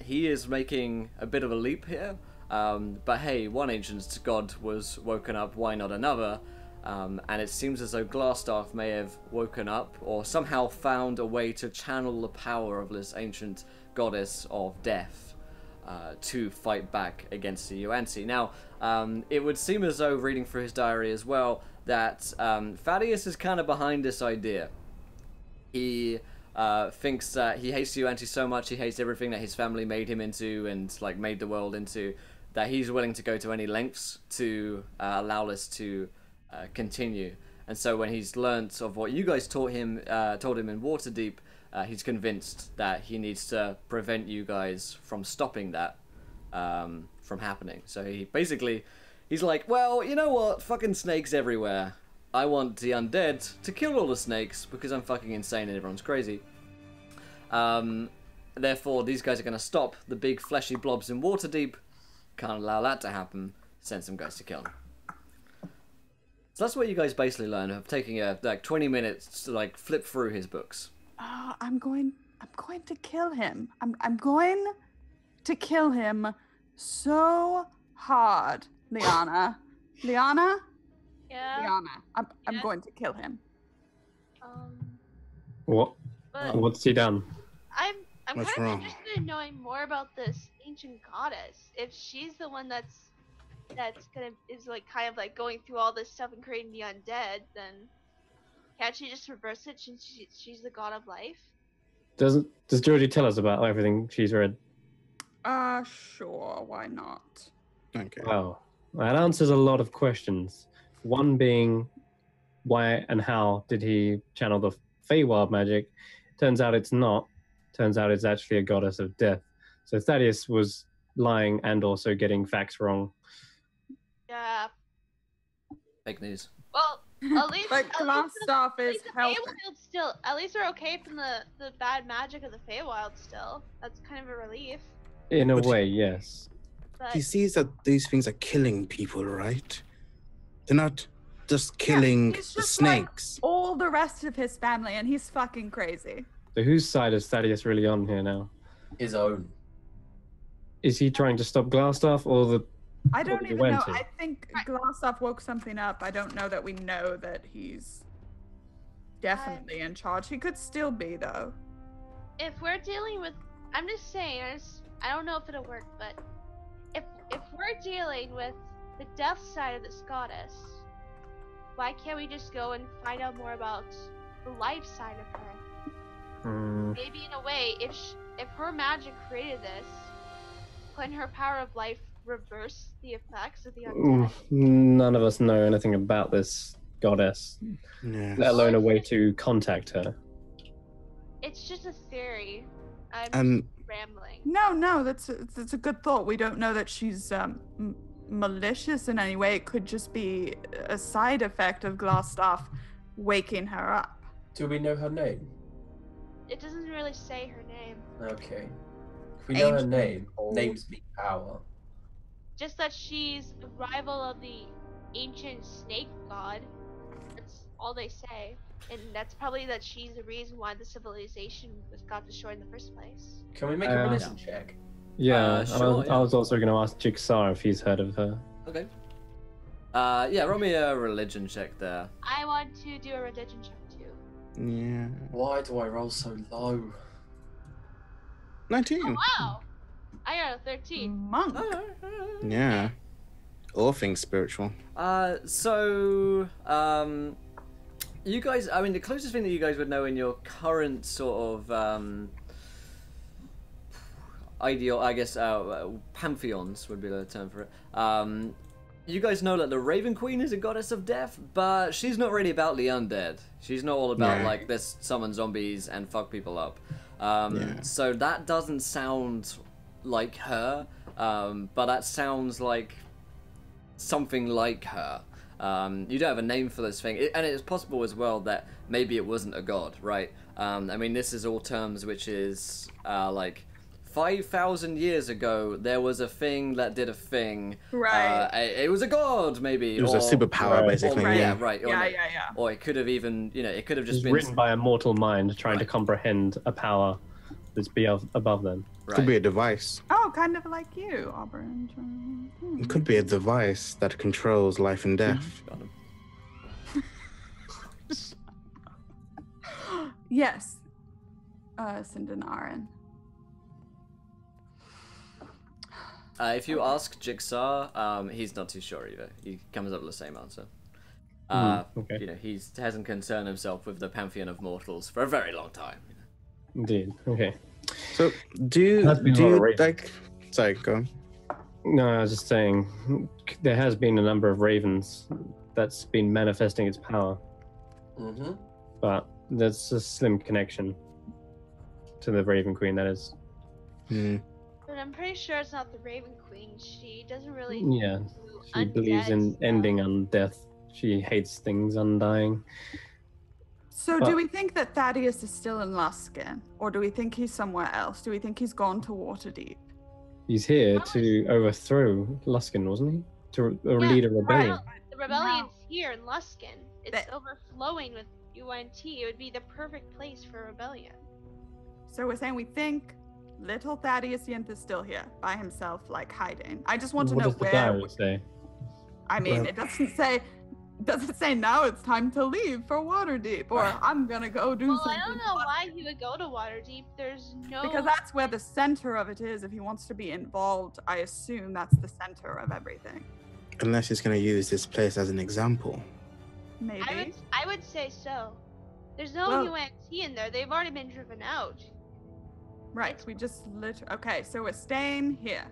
he is making a bit of a leap here. But hey, one ancient god was woken up, why not another? And it seems as though Glassstaff may have woken up or somehow found a way to channel the power of this ancient goddess of death to fight back against the Yuan-Ti. Now, it would seem as though, reading through his diary as well, that Thaddeus is kind of behind this idea. He thinks that he hates the Yuan-Ti so much, he hates everything that his family made him into and like made the world into, that he's willing to go to any lengths to allow this to continue. And so when he's learnt of what you guys told him in Waterdeep, he's convinced that he needs to prevent you guys from stopping that from happening. So he's like, well, you know what? Fucking snakes everywhere. I want the undead to kill all the snakes because I'm fucking insane and everyone's crazy. Therefore, these guys are going to stop the big fleshy blobs in Waterdeep. Can't allow that to happen. Send some guys to kill them. So that's what you guys basically learn of taking like 20 minutes to like flip through his books. I'm going to kill him. I'm going to kill him so hard, Liana. Liana? Yeah. Liana. I'm Yeah. going to kill him. What? But What's he done? I'm What's kind of wrong? interested in knowing more about this ancient goddess. If she's the one that's kind of going through all this stuff and creating the undead, then can't she just reverse it since she's the god of life? Does Georgie tell us about everything she's read? Sure, why not? Okay. Well, that answers a lot of questions. One being, why and how did he channel the Feywild magic? Turns out it's not. Turns out it's actually a goddess of death. So Thaddeus was lying and also getting facts wrong. Yeah. Fake news. Well, at least But Glassstaff is the helping. Feywild still. At least we're okay from the bad magic of the Feywild still. That's kind of a relief. In a But- way, yes. But He sees that these things are killing people, right? They're not just killing he's the just like snakes. all the rest of his family, and he's fucking crazy. So whose side is Thaddeus really on here now? His own. Is he trying to stop Glassstaff or the? I don't What did he even know. went to? I think Glassstaff woke something up. I don't know that we know that he's definitely in charge. He could still be, though. if we're dealing with, I'm just saying, I don't know if it'll work, but if we're dealing with the death side of this goddess, why can't we just go and find out more about the life side of her? Maybe in a way, if her magic created this, couldn't her power of life reverse the effects of the undead? None of us know anything about this goddess, Yeah. let alone a way to contact her. It's just a theory. I'm And just rambling. No, that's a good thought. We don't know that she's malicious in any way. It could just be a side effect of Glassstaff waking her up. Do we know her name? It doesn't really say her name. Okay. If we know her Ancient name, old. names speak power. Just that she's a rival of the ancient snake god. That's all they say. And that's probably that she's the reason why the civilization got destroyed in the first place. Can we make a religion check? Yeah, Sure, I was also going to ask Jigsaw if he's heard of her. Okay. Yeah, roll me a religion check there. I want to do a religion check too. yeah, Why do I roll so low? 19. Oh, wow! I got a 13. Monk. Yeah, all things spiritual. You guys, I mean, the closest thing that you guys would know in your current sort of pantheons would be the term for it. You guys know that the Raven Queen is a goddess of death, but she's not really about the undead. She's not all about, Yeah. like, let's summon zombies and fuck people up. Yeah. So that doesn't sound like her, but that sounds like something like her. You don't have a name for this thing, and it's possible as well that maybe it wasn't a god, right? I mean, this is all terms which is like 5,000 years ago there was a thing that did a thing. Right. It was a god, maybe. It was a superpower, Right. basically. Or, Yeah. yeah, right. Yeah. Or it could have even, it could have just It's been written by a mortal mind trying to Right. comprehend a power that's above them. right. Could be a device. Oh, kind of like you, Auburn. It could be a device that controls life and death. Got him. Yes. Sindanaren. If you ask Jigsaw, he's not too sure either. He comes up with the same answer. Okay. He hasn't concerned himself with the pantheon of mortals for a very long time. Indeed. Okay. So, do That's been a lot you of raven. like? Sorry, go on. No, I was just saying, there has been a number of ravens that's been manifesting its power, Mm-hmm. but there's a slim connection to the Raven Queen, that is. Hmm. But I'm pretty sure it's not the Raven Queen. She doesn't really Yeah, do she believes in undead ending stuff. on death. She hates things undying. So But- do we think that Thaddeus is still in Luskin? Or do we think he's somewhere else? Do we think he's gone to Waterdeep? He's here to overthrow Luskin, wasn't he? To lead a rebellion. The rebellion's here in Luskin. It's That- overflowing with UNT. It would be the perfect place for a rebellion. So we're saying we think little Thaddeus Yinth is still here by himself, like hiding. I just want to What know does the where. diary say? I mean, Well- it doesn't say now it's time to leave for Waterdeep, or I'm gonna go do Well, something. I don't know why he would go to Waterdeep. There's no. Because that's where the center of it is. If he wants to be involved, I assume that's the center of everything. Unless he's going to use this place as an example. Maybe. I would say so. There's no Well- UNT in there. They've already been driven out. Right. We just okay. So we're staying here.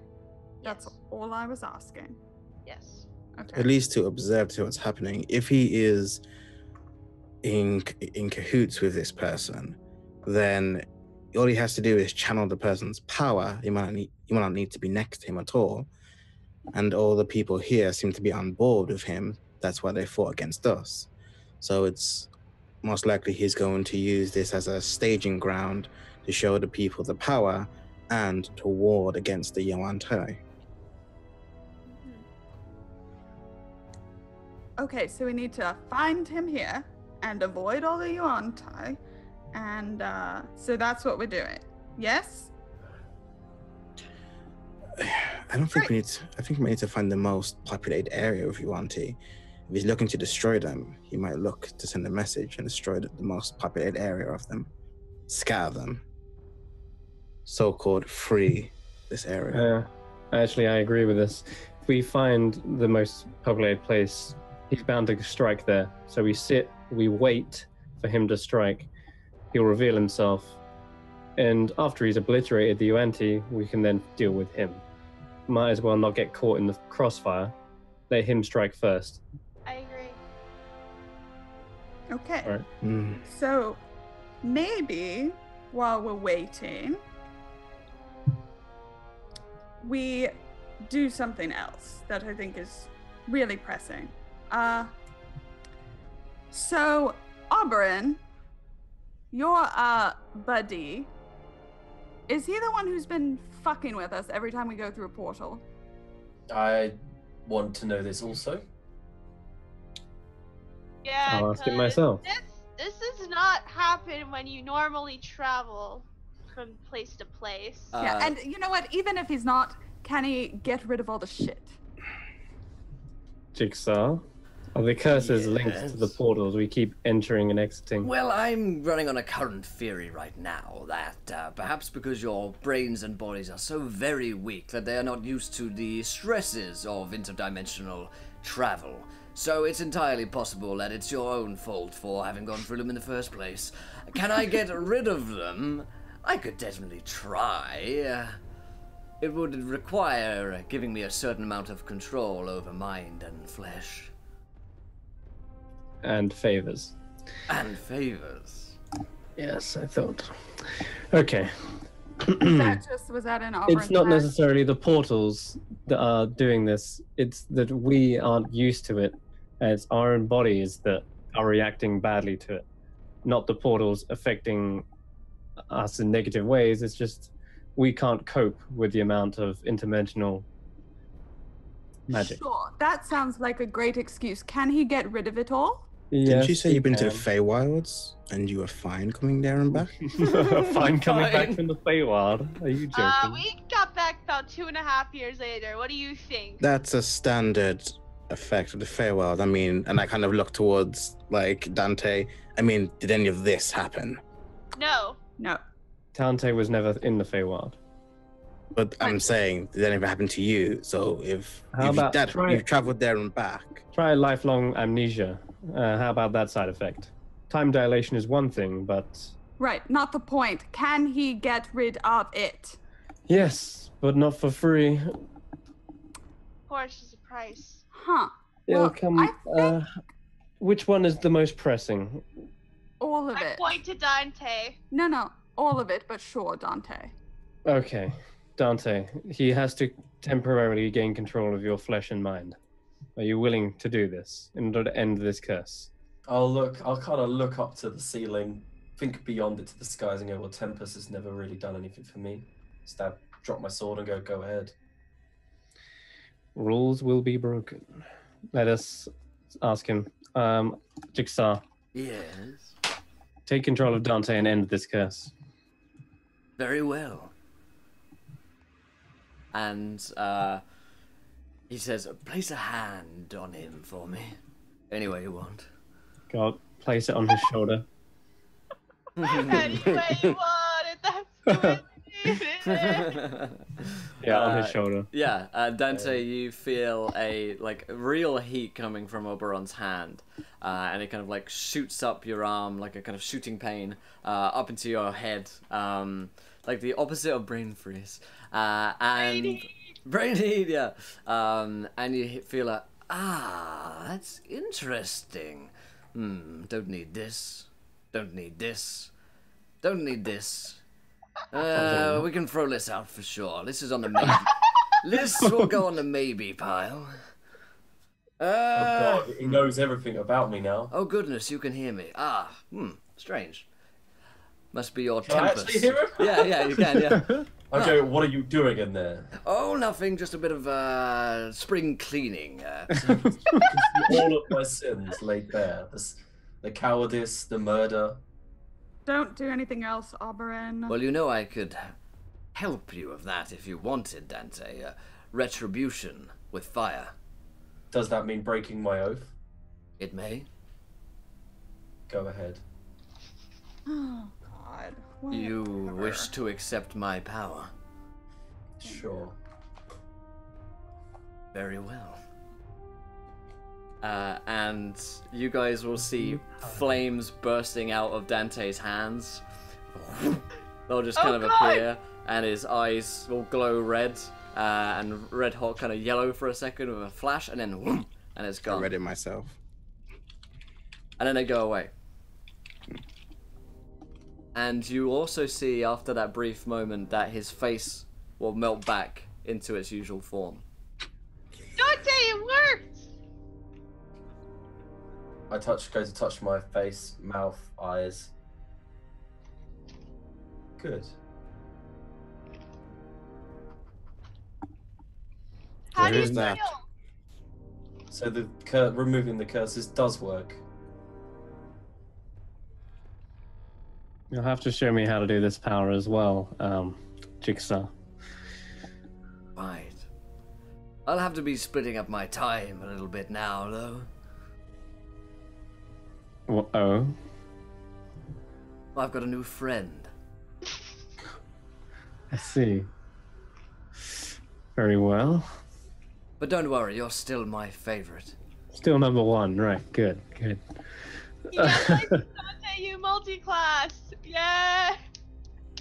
That's Yes. all I was asking. Yes. Okay. At least to observe to what's happening. If he is in cahoots with this person, then all he has to do is channel the person's power. He might not need to be next to him at all. And all the people here seem to be on board with him. That's why they fought against us. So it's most likely he's going to use this as a staging ground to show the people the power and to ward against the Yuan-Tai. Okay, so we need to find him here and avoid all the Yuan-Tai. And so that's what we're doing. Yes? I don't think we need to, I think we need to find the most populated area of Yuan-Ti. If he's looking to destroy them, he might look to send a message and destroy the most populated area of them. Scatter them. So-called free this area. Actually, I agree with this. If we find the most populated place, he's bound to strike there. So we sit, we wait for him to strike. He'll reveal himself. And after he's obliterated the Yuan-Ti, we can then deal with him. Might as well not get caught in the crossfire. Let him strike first. I agree. Okay. All right. So maybe while we're waiting, we do something else that I think is really pressing. So Oberyn, your buddy, is he the one who's been fucking with us every time we go through a portal? I want to know this also. Yeah, I'll ask it 'cause myself. This does not happen when you normally travel from place to place. Yeah, and you know what? Even if he's not, can he get rid of all the shit? Jigsaw? Are the curses linked to the Yes. portals we keep entering and exiting? Well, I'm running on a current theory right now that perhaps because your brains and bodies are so very weak that they are not used to the stresses of interdimensional travel. So it's entirely possible that it's your own fault for having gone through them in the first place. Can I get rid of them? I could definitely try. It would require giving me a certain amount of control over mind and flesh. And favors. And favors. Yes, I thought. Okay. Was that an Oberyn It's not plan? necessarily the portals that are doing this. It's that we aren't used to it. It's our own bodies that are reacting badly to it. Not the portals affecting us in negative ways. It's just we can't cope with the amount of interdimensional magic. Sure, that sounds like a great excuse. Can he get rid of it all? Didn't you say he you've been to the can. Feywilds and you were fine coming there and back? Fine coming back Fine. from the Feywild. Are you joking? We got back about 2.5 years later. What do you think? That's a standard effect of the Feywild. I mean, and I kind of look towards like Dante. I mean, did any of this happen? No. No. Tante was never in the Feywild. But I'm saying, did any of it happen to you? So if How about you've traveled there and back. Try lifelong amnesia. How about that side effect? Time dilation is one thing, but... Right, not the point. Can he get rid of it? Yes, but not for free. Of course, there's a price. Huh. It'll Well, come... I think which one is the most pressing? all of I it. point to Dante. No, all of it, but sure, Dante. Okay, Dante. He has to temporarily gain control of your flesh and mind. Are you willing to do this in order to end this curse? I'll kind of look up to the ceiling, think beyond it to the skies, and go, well, Tempest has never really done anything for me. Drop my sword and go ahead. Rules will be broken. Let us ask him. Jigsaw, Yes. take control of Dante and end this curse. Very well. And he says, place a hand on him for me. Any way you want. God, place it on his shoulder. Any way you want it, that's the way you need it. Yeah, on his shoulder. Yeah, Dante, you feel a real heat coming from Oberon's hand, and it kind of like shoots up your arm like a kind of shooting pain up into your head, like the opposite of brain freeze, and brain heat, yeah, and you feel like, that's interesting. Don't need this. Don't need this. Don't need this. We can throw this out for sure. This is on the maybe. This will go on the maybe pile. Oh God, he knows everything about me now. Oh goodness, you can hear me. Strange. Must be your Can I tempest. actually hear him? Yeah, you can, yeah. Okay, what are you doing in there? Oh, nothing. Just a bit of spring cleaning. All of my sins laid bare. The cowardice, the murder. Don't do anything else, Oberyn. Well, you know I could help you with that if you wanted, Dante. Retribution with fire. Does that mean breaking my oath? It may. Go ahead. Oh, God. You Whatever. wish to accept my power? Sure. Very well. And you guys will see flames bursting out of Dante's hands. They'll just kind of appear, and his eyes will glow red, and red hot kind of yellow for a second with a flash, and then whoom, and it's I gone. read it myself. And then they go away. And you also see, after that brief moment, that his face will melt back into its usual form. Dante, it worked! I go to touch my face, mouth, eyes. Good. How What do you is that? feel? So the removing the curses does work. You'll have to show me how to do this power as well, Jigsaw. Right. I'll have to be splitting up my time a little bit now, though. Oh? I've got a new friend. I see. Very well. But don't worry, you're still my favorite. Still number one, right? Good, good. Dante, you multi-class! Yeah!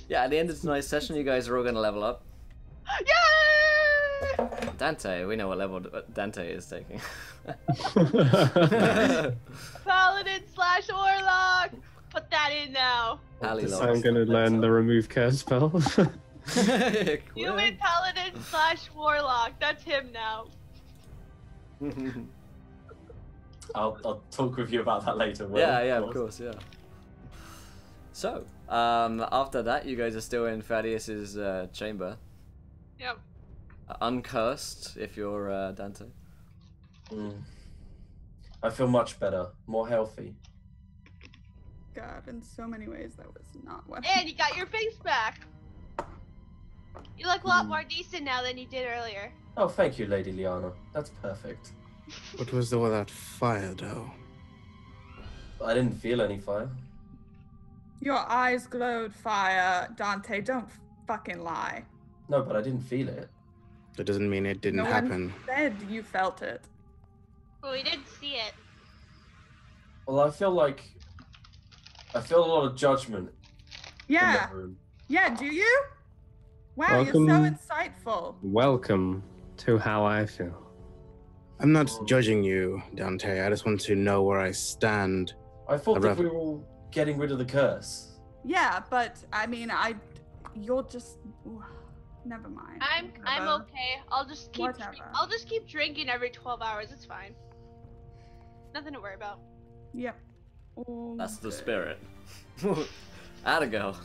Yeah, at the end of tonight's session, you guys are all going to level up. Yay! Dante, we know what level Dante is taking. Paladin/Warlock! Put that in now. I'm gonna learn the remove curse spell. Human Paladin/Warlock. That's him now. I'll talk with you about that later. Will, Yeah, of course, yeah. So, after that, you guys are still in Thaddeus's chamber. Yep. Uncursed, if you're Dante. I feel much better, more healthy. God, in so many ways, that was not what. And you got your face back. You look a lot more decent now than you did earlier. Oh, thank you, Lady Liana. That's perfect. What was all that fire, though? I didn't feel any fire. Your eyes glowed fire, Dante. Don't fucking lie. No, but I didn't feel it. That doesn't mean it didn't No happen. one said you felt it. But we did see it. Well, I feel a lot of judgment Yeah. in the room. Yeah, do you? Wow, Welcome. you're so insightful. Welcome to how I feel. I'm not judging you, Dante. I just want to know where I stand. I thought I'd that rather- we were all getting rid of the curse. Yeah, but I mean, you'll just. Ooh, never mind. I'm Whatever. okay. I'll just keep drinking every 12 hours. It's fine. Nothing to worry about. Yep. That's the Okay. spirit. Atta girl.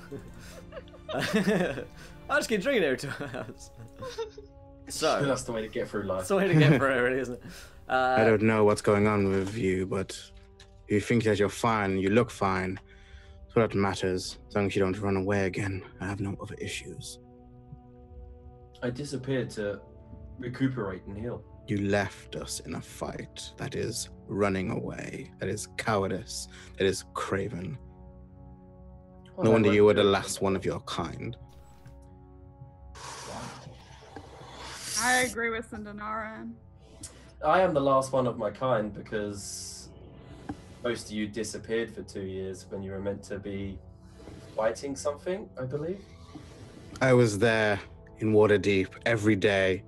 I'll just keep drinking every 2 hours. So, That's the way to get through life. that's the way to get through it, really, isn't it? I don't know what's going on with you, but you think that you're fine, you look fine. So that matters. As long as you don't run away again, I have no other issues. I disappeared to recuperate and heal. You left us in a fight. That is running away. That is cowardice. That is craven. Well, No I wonder won't you were do the it. last one of your kind. I agree with Cindernaran. I am the last one of my kind because most of you disappeared for 2 years when you were meant to be fighting something, I believe. I was there in Waterdeep every day,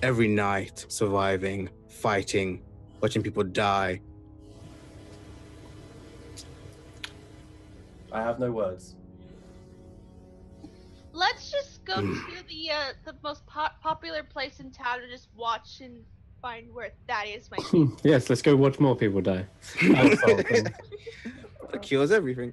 every night, surviving, fighting, watching people die. I have no words. Let's just go to the most popular place in town and just watch and find where Thaddeus might be. Yes, let's go watch more people die. I'll solve them. That cures everything.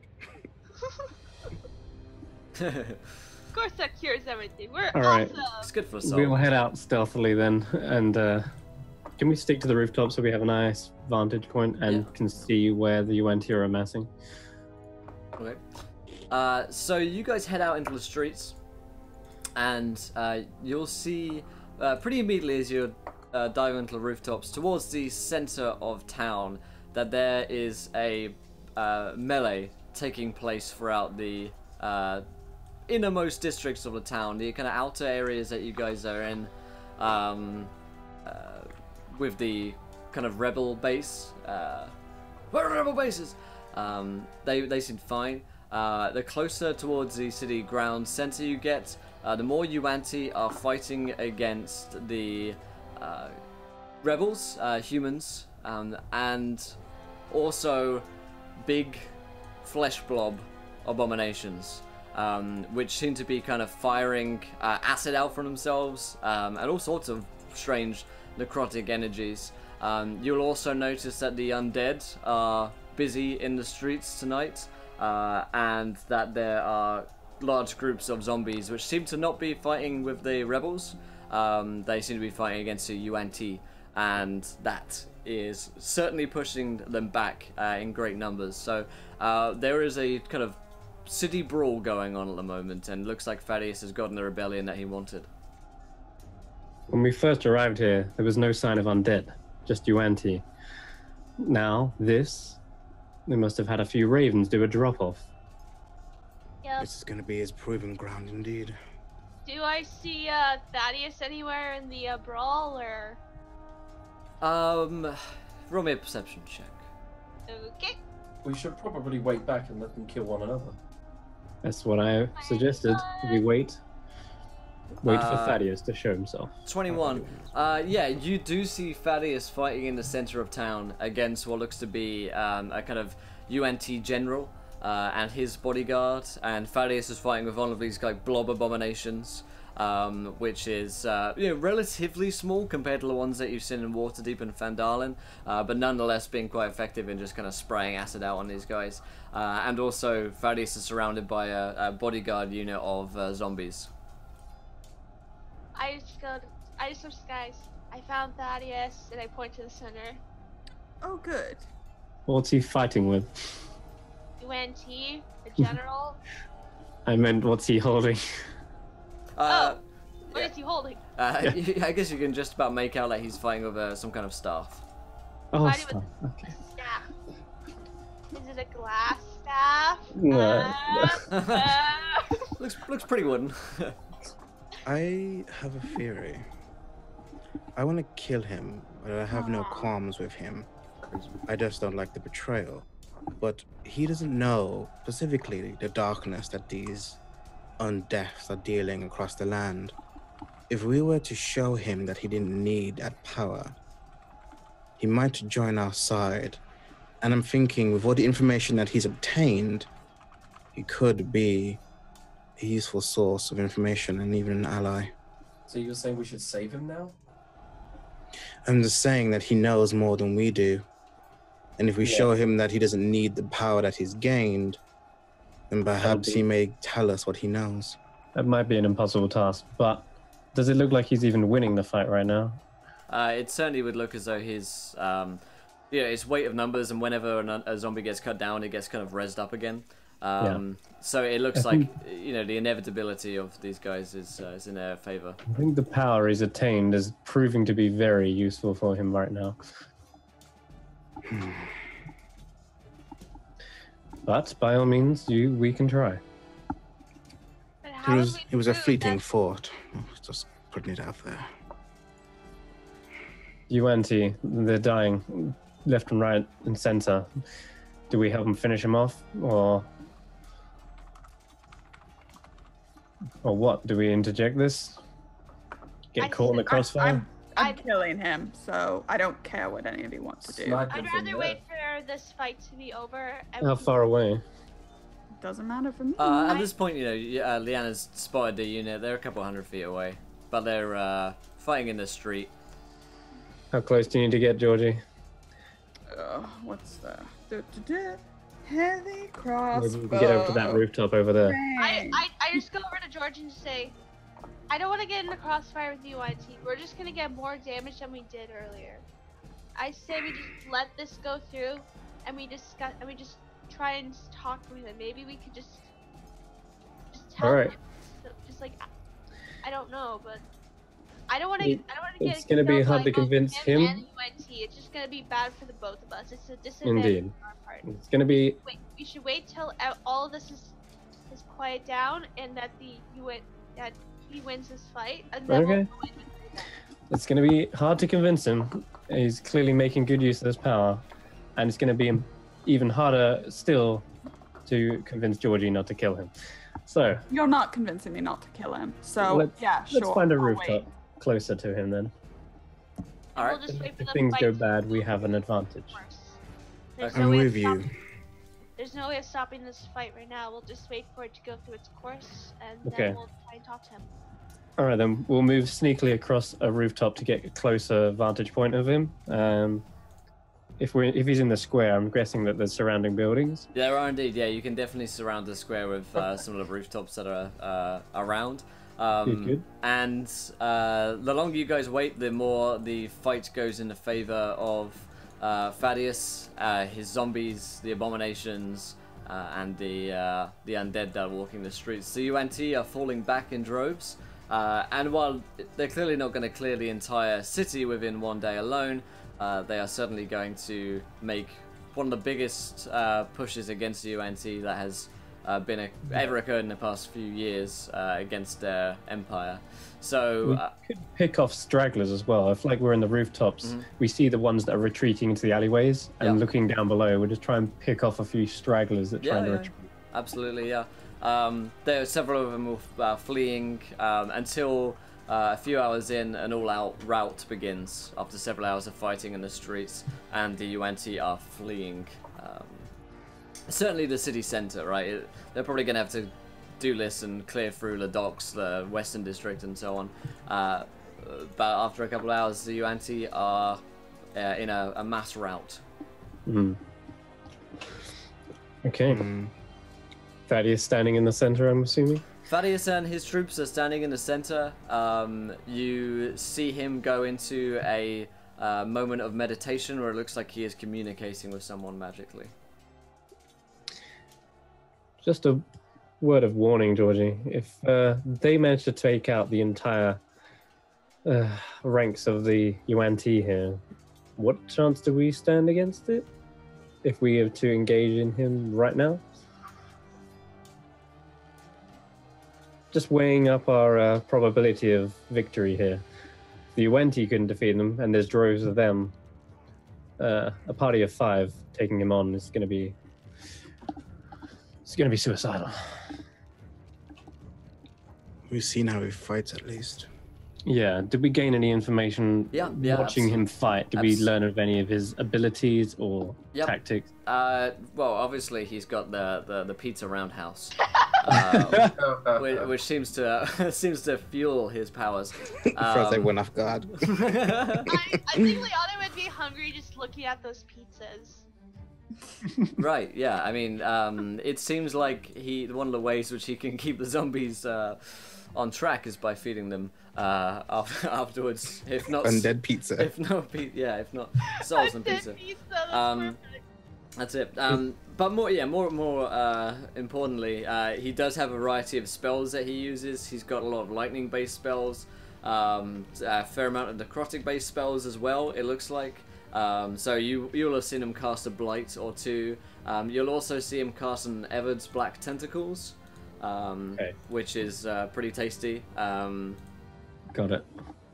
Of course that cures everything. We're All right. awesome. It's good for a soul. We'll head out stealthily then, and can we stick to the rooftop so we have a nice vantage point and can see where the UNT are amassing? Okay. So you guys head out into the streets, and you'll see pretty immediately as you dive into the rooftops towards the center of town that there is a melee taking place throughout the innermost districts of the town, the kind of outer areas that you guys are in, with the kind of rebel base. Where are rebel bases? They seem fine. The closer towards the city ground center you get, the more Yuanti are fighting against the rebels, humans, and also big flesh blob abominations, which seem to be kind of firing acid out from themselves, and all sorts of strange necrotic energies. You'll also notice that the undead are busy in the streets tonight, and that there are large groups of zombies which seem to not be fighting with the rebels. They seem to be fighting against the UNT, and that is certainly pushing them back in great numbers. So there is a kind of city brawl going on at the moment, and looks like Thaddeus has gotten the rebellion that he wanted. When we first arrived here, there was no sign of undead, just UNT. Now, they must have had a few ravens do a drop-off. Yep. This is going to be his proving ground indeed. Do I see Thaddeus anywhere in the brawl, or? Roll me a perception check. Okay. We should probably wait back and let them kill one another. That's what I suggested. We wait for Thaddeus to show himself. 21. Yeah, you do see Thaddeus fighting in the center of town against what looks to be a kind of UNT general and his bodyguard, and Thaddeus is fighting with one of these like blob abominations, which is relatively small compared to the ones that you've seen in Waterdeep and Fandalen, but nonetheless being quite effective in just kind of spraying acid out on these guys. And also Thaddeus is surrounded by a bodyguard unit of zombies. I just switch guys. I found Thaddeus, and I point to the center. Oh, good. What's he fighting with? UNT, the general. I meant, what's he holding? What is he holding? I guess you can just about make out that he's fighting with some kind of staff. Oh, Fighting stuff. with Okay. a staff. Is it a glass staff? No. Looks pretty wooden. I have a theory. I want to kill him, but I have no qualms with him. I just don't like the betrayal. But he doesn't know specifically the darkness that these undeaths are dealing across the land. If we were to show him that he didn't need that power, he might join our side. And I'm thinking, with all the information that he's obtained, he could be a useful source of information and even an ally. So you're saying we should save him now? I'm just saying that he knows more than we do. And if we show him that he doesn't need the power that he's gained, then perhaps he may tell us what he knows. That might be an impossible task, but does it look like he's even winning the fight right now? It certainly would look as though his his weight of numbers, and whenever a zombie gets cut down, it gets kind of rezzed up again. So it looks like the inevitability of these guys is in their favor. I think the power he's attained is proving to be very useful for him right now. But by all means, we can try. But how would we It was a prove fleeting that- thought. Just putting it out there. UNT, they're dying left and right and center. Do we help them finish him off, or what? Do we interject this? Get caught in the crossfire? I'm killing him, so I don't care what any of you want to do. Snipe I'd him from rather there. wait for this fight to be over. And How far away? Doesn't matter for me. At this point, Leanna's spotted the unit. They're a couple hundred feet away, but they're fighting in the street. How close do you need to get, Georgie? What's the... Heavy crossbow. Maybe we can get over to that rooftop over there. I just go over to George and just say, I don't want to get in the crossfire with you, IT. We're just gonna get more damage than we did earlier. I say we just let this go through, and we just try and talk with him. Maybe we could just tell All right. him, just like, I don't know, but I don't want to. get. It's gonna be killed hard by to both convince him. him. And UNT. It's just gonna be bad for the both of us. It's a disadvantage Indeed. on our part. It's gonna be We should wait till all of this is quiet down, and that that he wins this fight, and then Okay. we'll go in with the event. It's going to be hard to convince him. He's clearly making good use of his power, and it's going to be even harder still to convince Georgie not to kill him. So You're not convincing me not to kill him. So let's sure. find a I'll rooftop wait. closer to him then. All right. We'll just wait for If the things fight go to bad, we go have an advantage. worse. There's Okay. no I'm way of with you. There's no way of stopping this fight right now. We'll just wait for it to go through its course, and Okay. then we'll try and talk to him. All right, then we'll move sneakily across a rooftop to get a closer vantage point of him. If he's in the square, I'm guessing that there's surrounding buildings. There are indeed, yeah. You can definitely surround the square with some of the rooftops that are around. Good. And the longer you guys wait, the more the fight goes in the favor of Thaddeus, his zombies, the abominations, and the undead that are walking the streets. The UNT are falling back in droves. And while they're clearly not going to clear the entire city within one day alone, they are certainly going to make one of the biggest pushes against the UNT that has ever occurred in the past few years against their empire. So We could pick off stragglers as well. If like we're in the rooftops, we see the ones that are retreating into the alleyways, and Yeah. looking down below, we'll just try and pick off a few stragglers that try to retreat. absolutely, yeah. There are several of them fleeing until a few hours in, an all-out rout begins after several hours of fighting in the streets, and the UNT are fleeing. Certainly the city centre, right? They're probably going to have to do this and clear through the docks, the Western District, and so on. But after a couple of hours, the UNT are in a mass rout. Okay. Thaddeus standing in the center, I'm assuming. Thaddeus and his troops are standing in the center. You see him go into a moment of meditation where it looks like he is communicating with someone magically. Just a word of warning, Georgie. If they manage to take out the entire ranks of the UNT here, what chance do we stand against it? If we have to engage in him right now? Just weighing up our probability of victory here. The UNT couldn't defeat them, and there's droves of them. A party of 5 taking him on is going to be... It's going to be suicidal. We've seen how he fights at least. Yeah, did we gain any information Yeah, watching him fight? Did we learn of any of his abilities or tactics? Well, obviously he's got the pizza roundhouse, which seems to fuel his powers. First they went off guard. I think Liana would be hungry just looking at those pizzas. Right, yeah. I mean, it seems like one of the ways which he can keep the zombies on track is by feeding them afterwards. If not Undead pizza. If not souls and pizza. That's it. But more importantly, he does have a variety of spells that he uses. He's got a lot of lightning-based spells, a fair amount of necrotic-based spells as well. It looks like. So you'll have seen him cast a blight or two. You'll also see him cast an Evard's Black Tentacles, which is pretty tasty. Got it.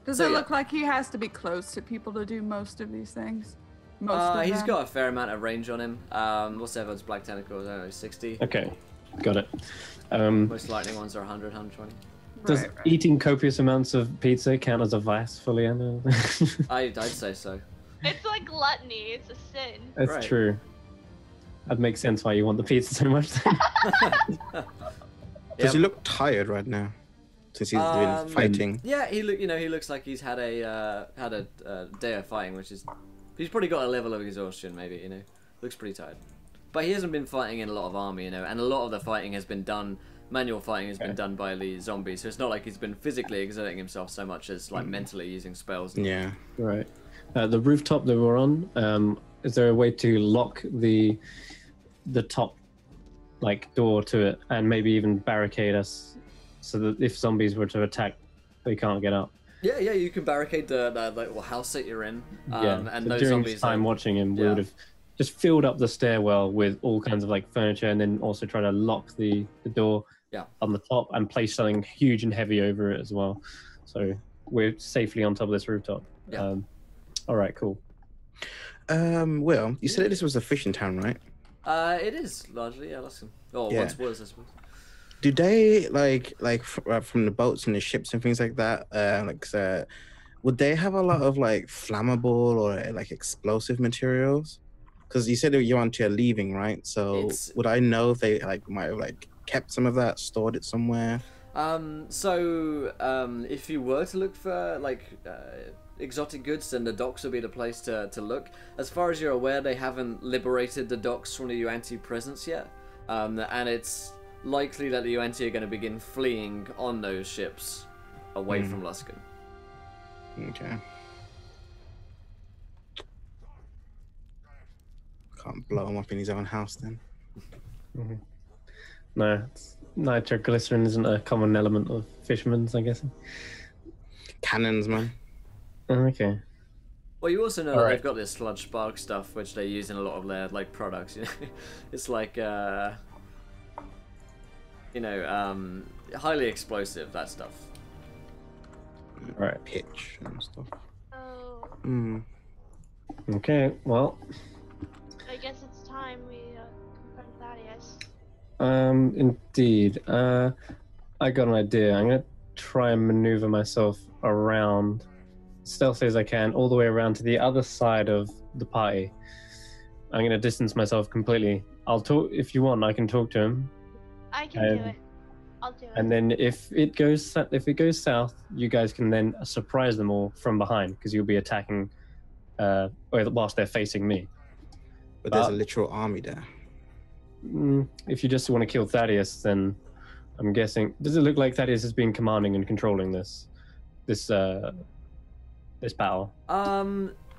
Does it look like he has to be close to people to do most of these things? He's got a fair amount of range on him. What's Evard's Black Tentacles? I don't know, 60. Okay, got it. Most lightning ones are 100, 120. Does eating copious amounts of pizza count as a vice for Leander? I'd say so. It's like gluttony. It's a sin. That's true. That makes sense why you want the pizza so much. Does he look tired right now? Since he's doing fighting. Yeah, he looks like he's had a day of fighting, which is he's probably got a level of exhaustion. Maybe looks pretty tired. but he hasn't been fighting in a lot of army, you know, and a lot of the fighting has been done. Manual fighting has been done by the zombies, so it's not like he's been physically exerting himself so much as like mentally using spells. Yeah. Right. The rooftop that we're on, is there a way to lock the top like door to it and maybe even barricade us so that if zombies were to attack, they can't get up? Yeah, you can barricade the like house that you're in. And so those during zombies. this time watching him, we would have just filled up the stairwell with all kinds of like furniture, and then also try to lock the door on the top and place something huge and heavy over it as well. So we're safely on top of this rooftop. Yeah. All right, cool. Will, you said this was a fishing town, right? It is largely, once was, I suppose. Do they from the boats and the ships and things like that? Would they have a lot of like flammable or like explosive materials? Because you said that you want to leaving, right? So would I know if they like might have like kept some of that, stored it somewhere? If you were to look for exotic goods, then the docks would be the place to look. As far as you're aware, they haven't liberated the docks from the Yuan-Ti presence yet, and it's likely that the Yuan-Ti are going to begin fleeing on those ships away from Luskan. Okay. Can't blow him up in his own house then. No, nitroglycerin isn't a common element of fishermen's, I guess. Cannons, man. Okay. Well, you also know that they've got this sludge spark stuff, which they use in a lot of their like products. You know, it's like highly explosive, that stuff. Right. Pitch and stuff. Oh. Okay. Well. I guess it's time we confront Thaddeus. Indeed. I got an idea. I'm gonna try and maneuver myself around, stealthy as I can, all the way around to the other side of the party. I'm gonna distance myself completely. I'll talk if you want. I can talk to him. I can do it. I'll do it. And then if it goes south, you guys can then surprise them all from behind because you'll be attacking, whilst they're facing me. But there's a literal army there. If you just want to kill Thaddeus, then I'm guessing. Does it look like Thaddeus has been commanding and controlling this battle?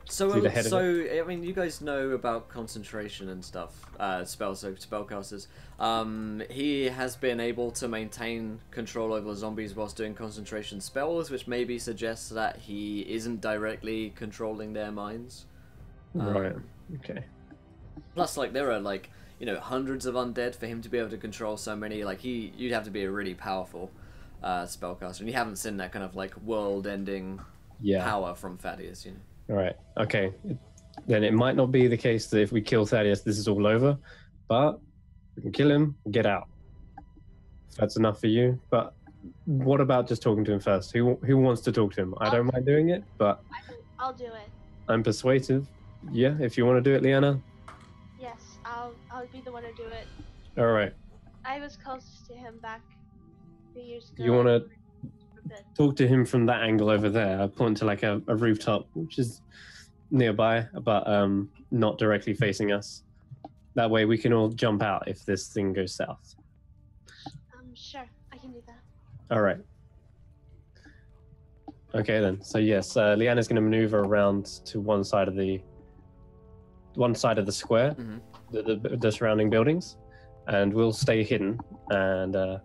So I mean, you guys know about concentration and stuff. Spellcasters. He has been able to maintain control over the zombies whilst doing concentration spells, which maybe suggests that he isn't directly controlling their minds. Right. Okay. Plus, like, there are like, you know, hundreds of undead. For him to be able to control so many, like, you'd have to be a really powerful spellcaster, and you haven't seen that kind of like world-ending power from Thaddeus, you know. All right. Okay. Then it might not be the case that if we kill Thaddeus, this is all over, but we can kill him and get out. If that's enough for you. But what about just talking to him first? Who wants to talk to him? I don't mind doing it, but I'll do it. I'm persuasive. Yeah, if you want to do it, Liana. Yes, I'll be the one to do it. All right. I was closest to him back a few years ago. You want to talk to him from that angle over there? I point to like a rooftop, which is nearby, but not directly facing us. That way we can all jump out if this thing goes south. Sure, I can do that. All right. Okay then. So yes, Leanna's going to maneuver around to one side of the square, the surrounding buildings, and we'll stay hidden. And all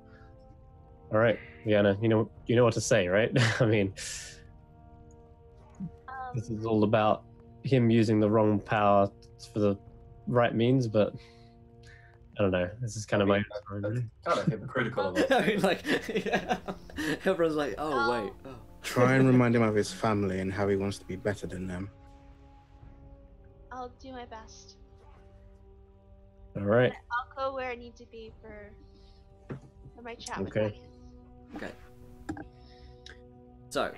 right, Leanna, you know what to say, right? I mean, this is all about him using the wrong power for the right means, but I don't know. This is kind of my kind of hypocritical of it. I mean, like, yeah. Everyone's like, oh wait. Oh. Try and remind him of his family and how he wants to be better than them. I'll do my best. All right. I'll go where I need to be for my chat with Okay. Thaddeus. Okay. So,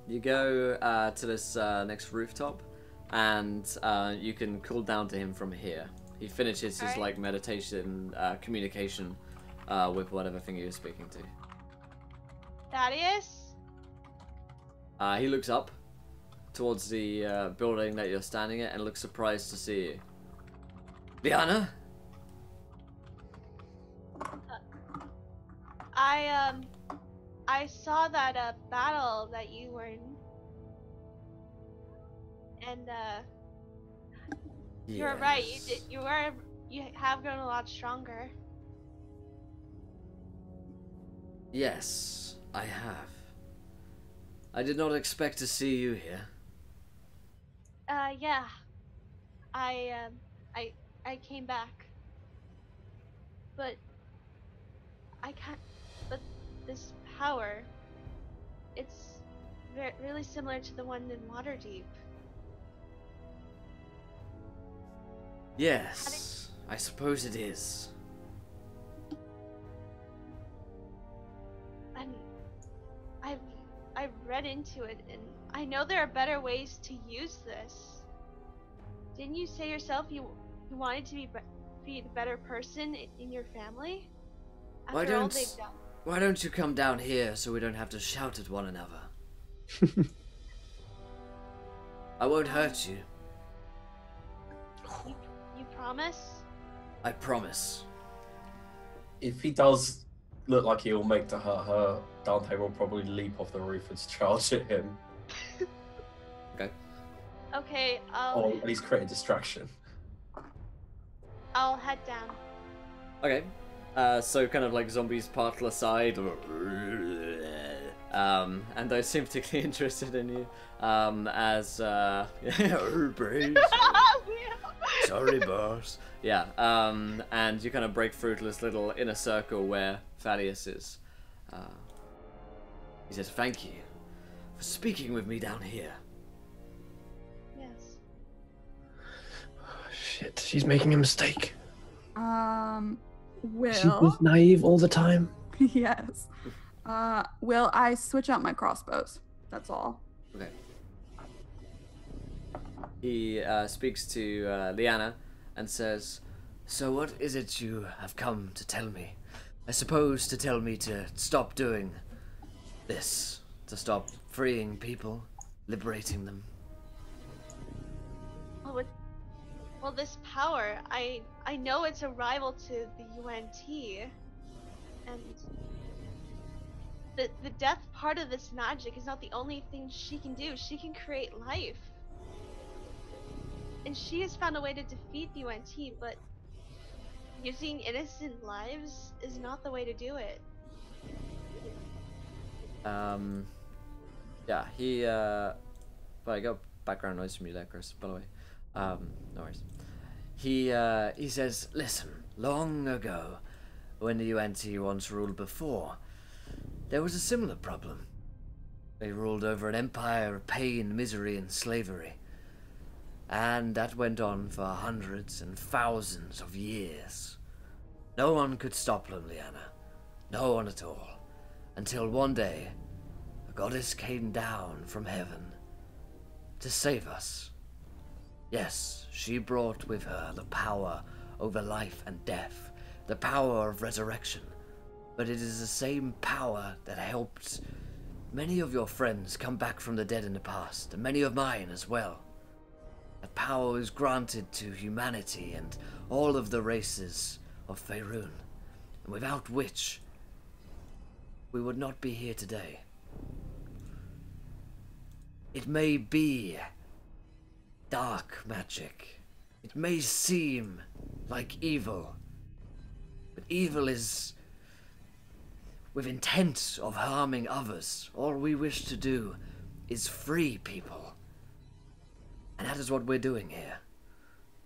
you go to this next rooftop, and you can call down to him from here. He finishes his like meditation communication with whatever thing he was speaking to. Thaddeus? He looks up towards the building that you're standing at and looks surprised to see you. Liana, I saw that battle that you were in, and you're right. You have grown a lot stronger. Yes, I have. I did not expect to see you here. Yeah. I I came back, but I can't. But this power, it's really similar to the one in Waterdeep. Yes, I suppose it is. And I've read into it, and I know there are better ways to use this. Didn't you say yourself you wanted to be the better person in your family? After all they've done. Why don't you come down here so we don't have to shout at one another? I won't hurt you. You promise? I promise. If he does look like he'll make to hurt her, Dante will probably leap off the roof and charge at him. Okay. Okay, Or at least create a distraction. I'll head down. Okay. So kind of like zombies partle aside, and they seem particularly interested in you. Sorry, boss. Yeah. And you kind of break through to this little inner circle where Thaddeus is. He says, "Thank you for speaking with me down here." Yes. Shit, she's making a mistake. Will. She's this naive all the time. Yes. Will I switch out my crossbows? That's all. Okay. He speaks to Liana and says, "So what is it you have come to tell me? I suppose to tell me to stop doing this, to stop freeing people, liberating them." Well, this power, I know it's a rival to the UNT, and the death part of this magic is not the only thing she can do. She can create life. And she has found a way to defeat the UNT, but using innocent lives is not the way to do it. Yeah, he, well, I got background noise from you there, Chris, by the way. No worries. He says, "Listen, long ago, when the UNT once ruled before, there was a similar problem. They ruled over an empire of pain, misery, and slavery. And that went on for hundreds and thousands of years. No one could stop them, Liana. No one at all. Until one day, a goddess came down from heaven to save us. Yes, she brought with her the power over life and death, the power of resurrection. But it is the same power that helped many of your friends come back from the dead in the past, and many of mine as well. That power is granted to humanity and all of the races of Faerun, and without which we would not be here today. It may be dark magic. It may seem like evil, but evil is with intent of harming others. All we wish to do is free people. And that is what we're doing here."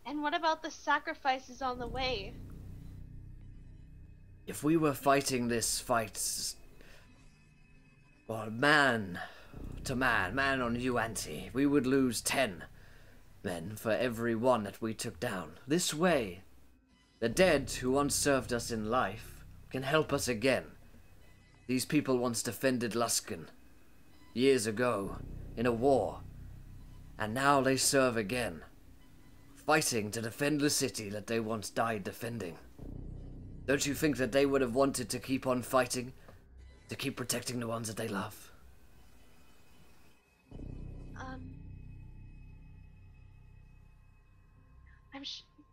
And what about the sacrifices on the way? If we were fighting this fight, well, man to man on UNT, we would lose 10 men for every one that we took down. This way, the dead who once served us in life can help us again. These people once defended Luskan years ago in a war, and now they serve again, fighting to defend the city that they once died defending. Don't you think that they would have wanted to keep on fighting, to keep protecting the ones that they love?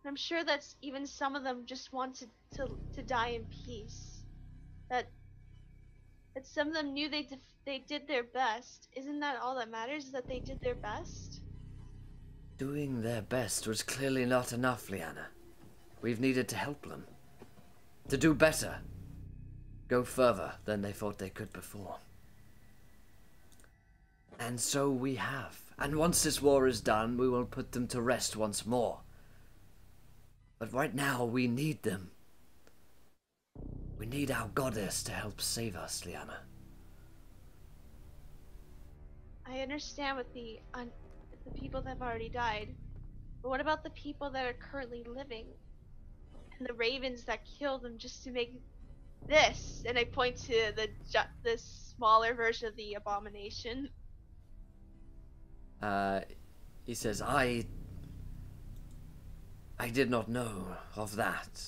I'm sure that's even some of them just wanted to die in peace. That that some of them knew they did their best. Isn't that all that matters? Is that they did their best? Doing their best was clearly not enough, Liana. We've needed to help them. To do better. Go further than they thought they could before. And so we have. And once this war is done, we will put them to rest once more. But right now, we need them. We need our goddess to help save us, Liana. I understand with the people that have already died. But what about the people that are currently living? And the ravens that killed them just to make this? And I point to the smaller version of the abomination. He says, I did not know of that.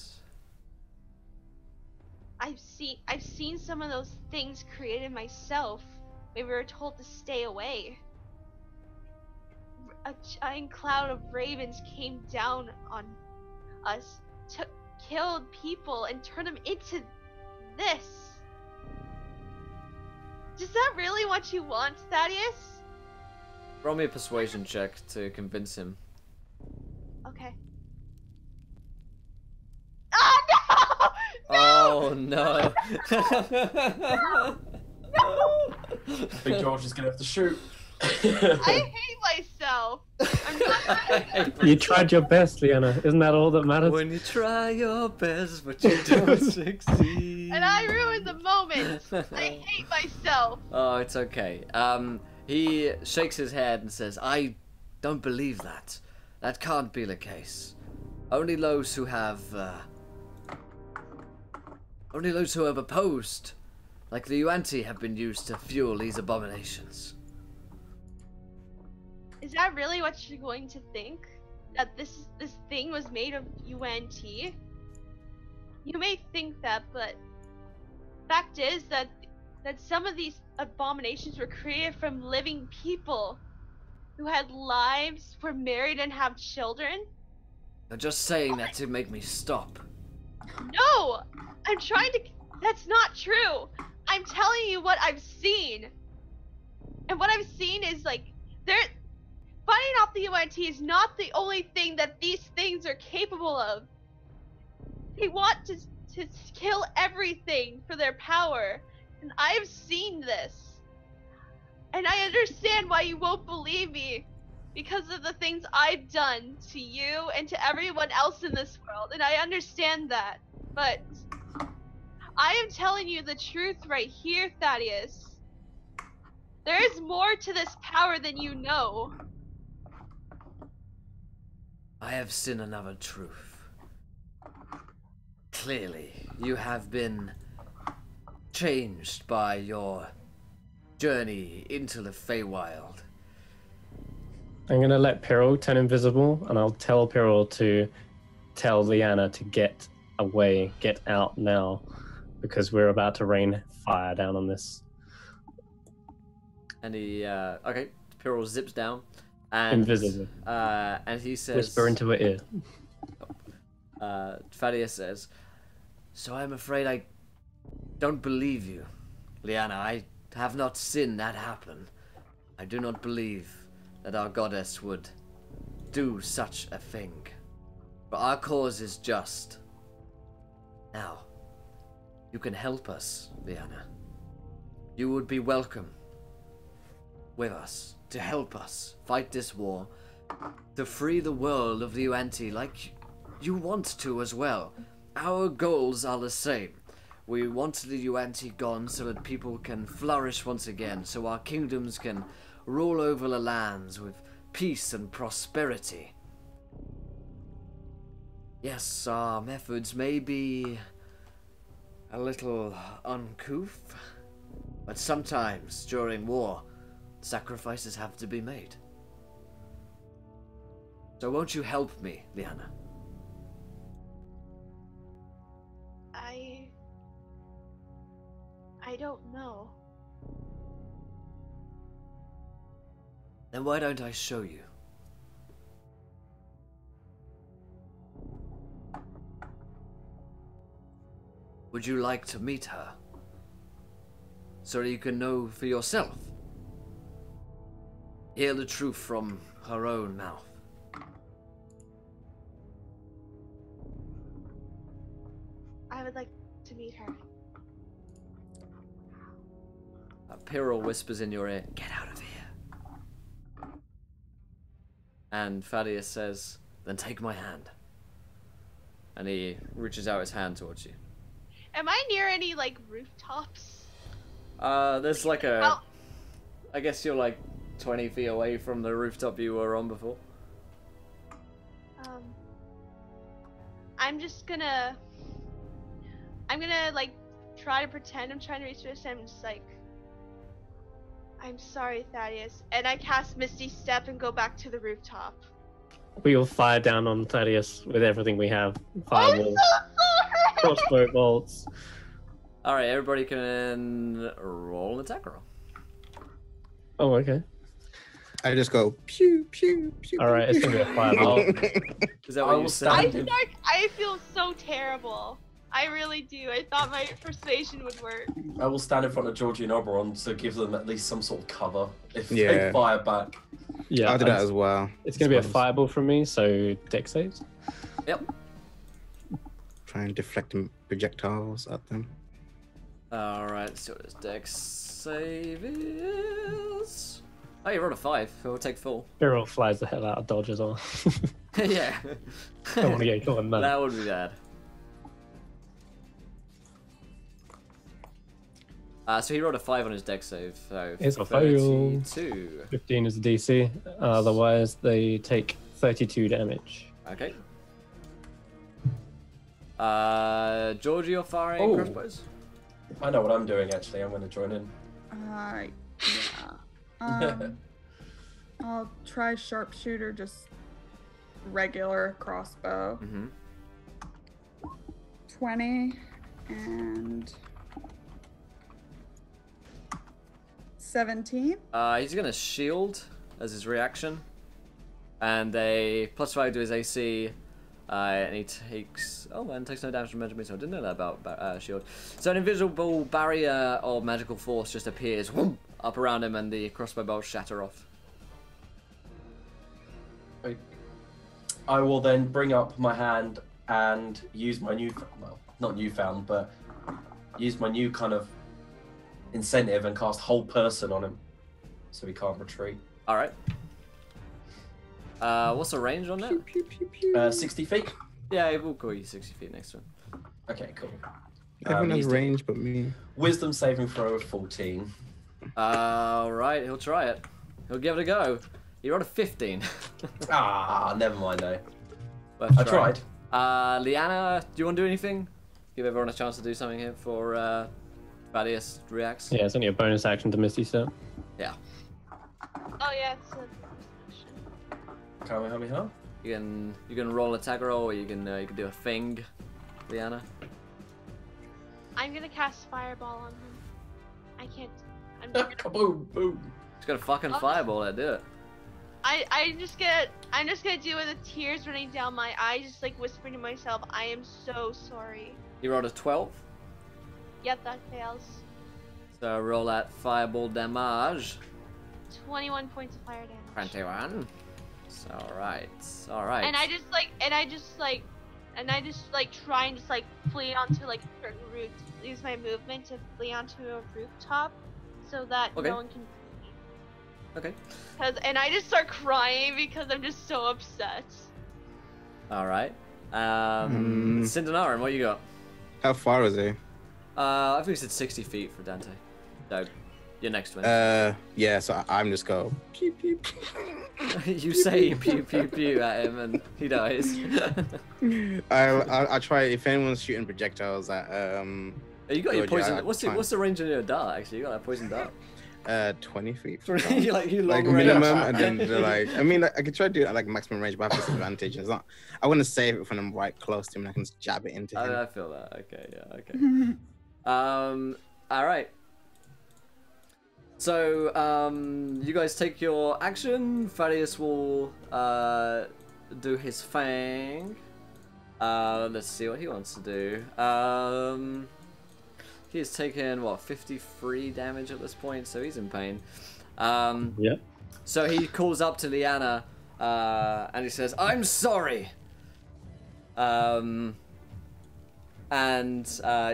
I've seen some of those things created myself. We were told to stay away. A giant cloud of ravens came down on us, killed people, and turned them into this. Is that really what you want, Thaddeus? Roll me a persuasion check to convince him. Okay. Oh no! No! Oh no! Big George is gonna have to shoot. I hate myself. I'm not. You tried your best, Liana. Isn't that all that matters? When you try your best, but you don't succeed. And I ruined the moment. I hate myself. Oh, it's okay. He shakes his head and says, I don't believe that. That can't be the case. Only those who have opposed, like the Yuan-Ti, have been used to fuel these abominations. Is that really what you're going to think? That this thing was made of UNT? You may think that, but fact is that some of these abominations were created from living people who had lives, were married, and have children. You're just saying that to make me stop. No! I'm trying to. That's not true! I'm telling you what I've seen! And what I've seen is like, fighting off the UNT is not the only thing that these things are capable of. They want to kill everything for their power. And I've seen this. And I understand why you won't believe me. Because of the things I've done to you and to everyone else in this world. And I understand that. But I am telling you the truth right here, Thaddeus. There is more to this power than you know. I have seen another truth. Clearly, you have been changed by your journey into the Feywild. I'm gonna let Peril turn invisible, and I'll tell Peril to tell Liana to get away, get out now, because we're about to rain fire down on this. And he, okay, Peril zips down. And, Invisible. And he says... Whisper into her ear. Thaddeus says, so I'm afraid I don't believe you, Liana. I have not seen that happen. I do not believe that our goddess would do such a thing. But our cause is just. Now, you can help us, Liana. You would be welcome with us to help us fight this war, to free the world of the Yuan-Ti like you want to as well. Our goals are the same. We want the Yuan-Ti gone so that people can flourish once again, so our kingdoms can rule over the lands with peace and prosperity. Yes, our methods may be a little uncouth, but sometimes during war, sacrifices have to be made. So won't you help me, Liana? I don't know. Then why don't I show you? Would you like to meet her? so that you can know for yourself. Hear the truth from her own mouth. I would like to meet her. Pyrrhal whispers in your ear, "Get out of here." And Thaddeus says, "Then take my hand." And he reaches out his hand towards you. Am I near any like rooftops? There's like a... Oh, I guess you're like 20 feet away from the rooftop you were on before. I'm gonna like try to pretend I'm trying to reach this. I'm just like, I'm sorry, Thaddeus, and I cast Misty Step and go back to the rooftop. We will fire down on Thaddeus with everything we have. I'm Fireballs, so sorry. crossbow bolts. Alright, everybody can roll an attack roll. Oh, okay. I just go pew pew pew. All right, it's gonna be a fireball. Is that I what will you said? stand- I feel so terrible. I really do. I thought my persuasion would work. I will stand in front of Georgie and Oberon to give them at least some sort of cover if they Yeah. fire back. Yeah, I'll do that as well. it's gonna be a fireball from me, so deck saves. Yep. Try and deflect projectiles at them. Alright, so this dex save is... Oh, you rolled a 5. So we'll take full. Pyrrhal flies the hell out of Dodge as well. Yeah. Don't want to get caught in that. That would be bad. So he rolled a 5 on his dex save, so It's a fail. 32. 15 is the DC. Otherwise, they take 32 damage. Okay. Georgie, you're firing Oh. crossbows? I know what I'm doing actually. I'm going to join in. Yeah. I'll try sharpshooter, just regular crossbow. Mm-hmm. 20 and 17. He's gonna shield as his reaction, and a +5 to his AC, and he takes takes no damage from magic. So I didn't know that about shield. So an invisible barrier of magical force just appears up around him, and the crossbow bolts shatter off. I will then bring up my hand and use my not newfound, but use my new kind of incentive and cast Hold Person on him, so he can't retreat. All right. What's the range on that? 60 feet. Yeah, we'll call you 60 feet next to him. Okay, cool. Everyone has he's range but me. Wisdom saving throw of 14. All right, he'll try it. He'll give it a go. He rolled a 15. Never mind though. Worth I trying. tried. Liana, do you want to do anything? Give everyone a chance to do something here for Thaddeus reacts. Yeah, it's only a bonus action to Misty Step. Yeah. Oh yeah, it's a Kamehameha. You can roll a tag roll, or you can do a thing, Liana. I'm gonna cast Fireball on him. I can't. I'm just gonna, Kaboom! Boom! Just got a fucking Oh. fireball there, do it. I'm just gonna do it with the tears running down my eyes, just like whispering to myself, I am so sorry. You rolled a 12, Yep, that fails. so roll that fireball damage. 21 points of fire damage. 21. So, alright. And I just try and just like flee onto like certain routes. Use my movement to flee onto a rooftop, so that Okay. no one can. Okay. And I just start crying because I'm just so upset. Alright. Cindenarin, what you got? How far is he? I think you said 60 feet for Dante. So, you're next to him. Yeah, so I'm just go pew pew. You say pew pew pew at him and he dies. I'll try if anyone's shooting projectiles at You got your Georgie, poison. I'd What's the range on your dart? Actually, you got that poison dart. 20 feet. you long Like range. minimum, and then they're like, I mean, I could try to do it at like maximum range, but I have disadvantage. It's not. I want to save it when I'm right close to him, and I can just jab it into him. I feel that. Okay, yeah, okay. All right. So, you guys take your action. Thaddeus will do his fang. Let's see what he wants to do. He has taken, what, 53 damage at this point, so he's in pain. Yep. So he calls up to Liana, and he says, "I'm sorry." And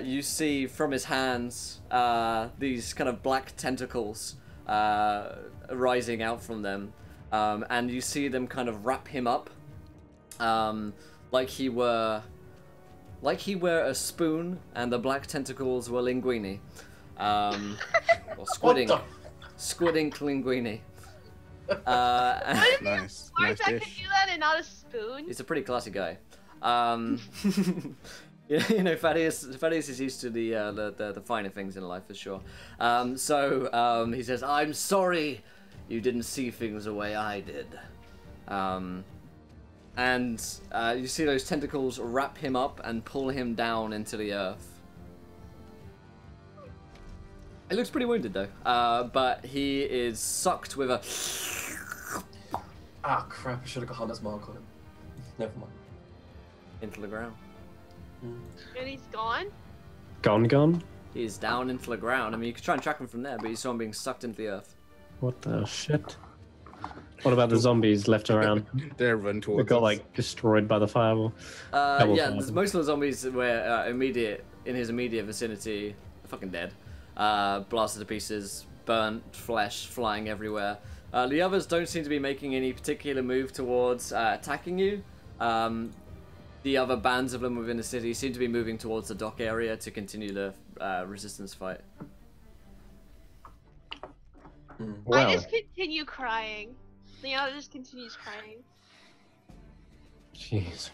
you see from his hands these kind of black tentacles rising out from them, and you see them kind of wrap him up, like he were a spoon, and the black tentacles were linguine, or squidding linguine. Nice. Why Nice that could dish. do that and not a spoon? He's a pretty classy guy. You know, Thaddeus is used to the finer things in life for sure. So he says, "I'm sorry you didn't see things the way I did." And you see those tentacles wrap him up and pull him down into the earth. He looks pretty wounded though, but he is sucked with a... Ah, crap, I should have got Hunter's Mark on him. Never mind. into the ground. And he's gone? Gone? He's down into the ground. I mean, you could try and track him from there, but you saw him being sucked into the earth. What the shit? What about the zombies left around? They're run They towards got us. like destroyed by the fireball. Yeah, fireball. most of the zombies were in his immediate vicinity, are fucking dead. Blasted to pieces, burnt flesh flying everywhere. The others don't seem to be making any particular move towards attacking you. The other bands of them within the city seem to be moving towards the dock area to continue the resistance fight. Well, I just continue crying. Leona just continues crying. jeez.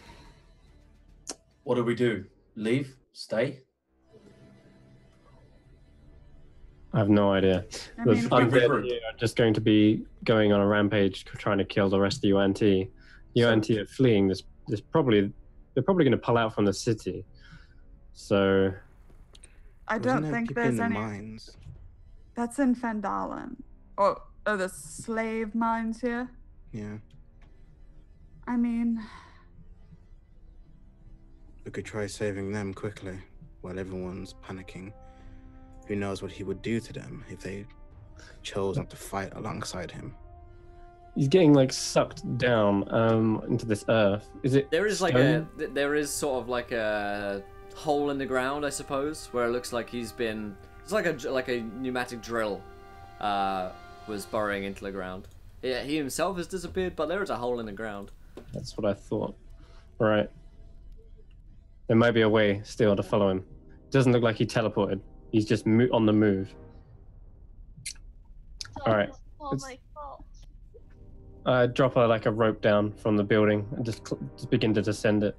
What do we do? Leave? Stay? I have no idea. I The mean, undead here are just going to be going on a rampage, trying to kill the rest of the UNT. The UNT are fleeing. They're probably going to pull out from the city. So I Wasn't don't there think people there's in the any. mines? That's in Fandalen. Or the slave mines here. Yeah, I mean, we could try saving them quickly while everyone's panicking. Who knows what he would do to them if they chose not to fight alongside him? he's getting like sucked down into this earth. Is it? There is like stone? there is sort of like a hole in the ground, I suppose, where it looks like he's been. It's like a pneumatic drill was burrowing into the ground. Yeah, he himself has disappeared, but there is a hole in the ground. That's what I thought. All right. There might be a way still to follow him. Doesn't look like he teleported. He's just on the move. It's All right. all It's- my fault. Drop a rope down from the building and just begin to descend it.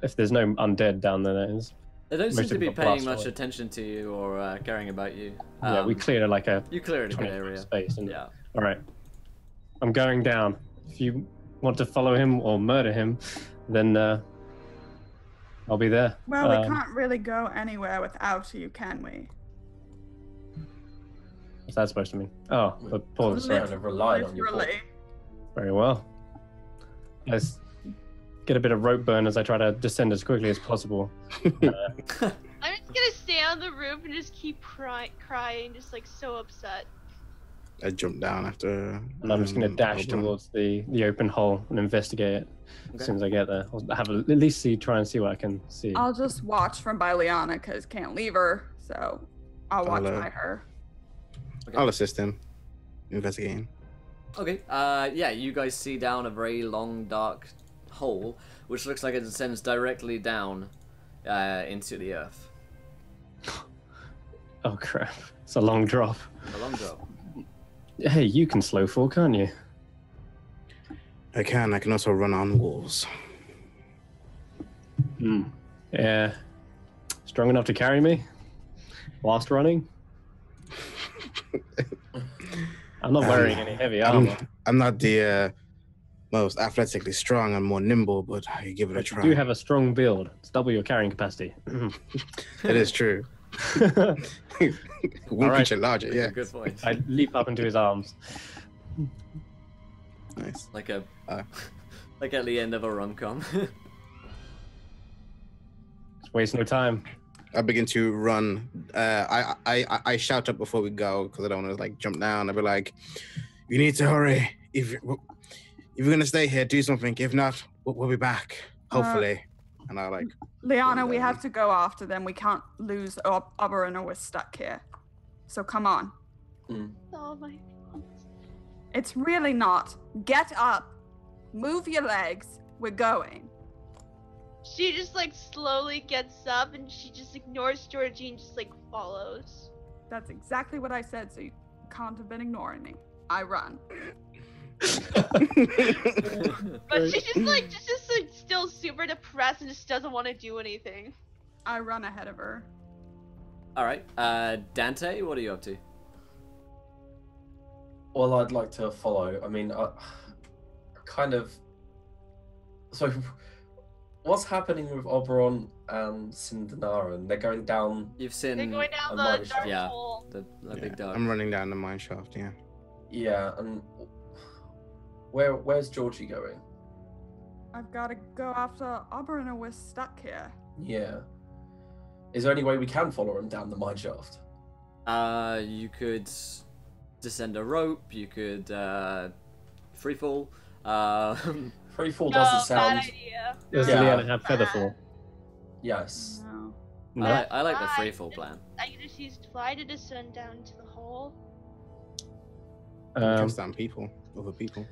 If there's no undead down there, that is. They don't seem Most to of be them paying blast much away. attention to you or caring about you. Yeah, we cleared like a You cleared a good 20 area. space. And, Yeah. All right. I'm going down. If you want to follow him or murder him, then I'll be there. well, we can't really go anywhere without you, can we? What's that supposed to mean? Oh, the pause. Sorry. Kind of relied on your Literally. Very well. Let's get a bit of rope burn as I try to descend as quickly as possible. I'm just gonna stay on the roof and just keep crying, just like so upset. I jumped down after. And I'm just going to dash Oberon. towards the open hole and investigate it Okay. as soon as I get there. I'll have at least try and see what I can see. I'll just watch from by Liana because can't leave her, so I'll watch I'll, by her. I'll assist him investigating. Okay. Yeah, you guys see down a very long, dark hole, which looks like it descends directly down into the earth. Oh crap! It's a long drop. A long drop. Hey, you can slow fall, can't you? I can also run on walls. Yeah. Strong enough to carry me? Whilst running? I'm not wearing any heavy armor. I'm not the most athletically strong. I'm more nimble, but I give it a You try. do have a strong build. It's double your carrying capacity. It is true. One Alright. creature larger, yeah. Good point. I leap up into his arms. Nice. Like a, Uh. like at the end of a rom-com. Just waste no time. I begin to run. I shout up before we go because I don't want to like jump down. I'll be like, "You need to hurry. If you're gonna stay here, do something. If not, we'll be back. Hopefully." And I like. Liana, we have to go after them. We can't lose Oberon or we're stuck here. So come on. Oh my God. It's really not. Get up. Move your legs. We're going. She just like slowly gets up and she just ignores Georgie and just like follows. That's exactly what I said, so you can't have been ignoring me. I run. But she's just like still super depressed and just doesn't want to do anything. I run ahead of her. All right, Dante, what are you up to? Well, I'd like to follow. I mean, kind of. So, what's happening with Oberon and Cinderella? They're going down. You've seen. They're going down a the mine dark yeah. hole. the big dog. I'm running down the mine shaft. Yeah. Yeah, and where's Georgie going? I've got to go after Oberon or we're stuck here. Yeah. Is there any way we can follow him down the mine shaft? You could descend a rope. You could free fall. Free fall No, doesn't sound. bad idea. Does Yeah. Liana have featherfall? Yes. No. No. I like the free fall plan. I can just use fly to descend down to the hole. Cast down people, other people.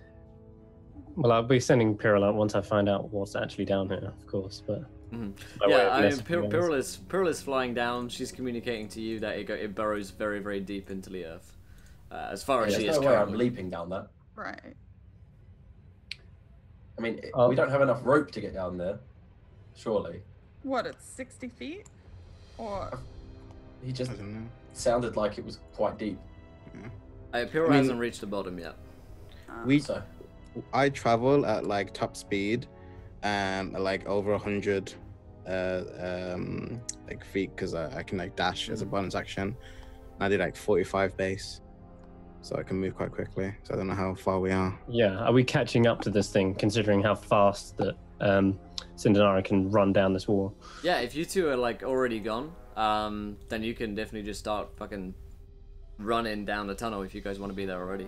Well, I'll be sending Pyrrhol out once I find out what's actually down here, of course. But Mhm. by way Yeah, of I mean, messaging those. Pyrrhol is flying down. She's communicating to you that it burrows very, very deep into the earth. As far as There's she no is way I'm currently. leaping down that. Right. I mean, Oh. we don't have enough rope to get down there. Surely. What, it's 60 feet? Or... He just I don't know. sounded like it was quite deep. Pyrrhol I mean- hasn't reached the bottom yet. So, I travel at like top speed, at like over 100 like feet because I can like dash as a bonus action. And I do like 45 base, so I can move quite quickly. So I don't know how far we are. Yeah, are we catching up to this thing, considering how fast that Cinderella can run down this wall? Yeah, if you two are like already gone, then you can definitely just start fucking running down the tunnel if you guys want to be there already.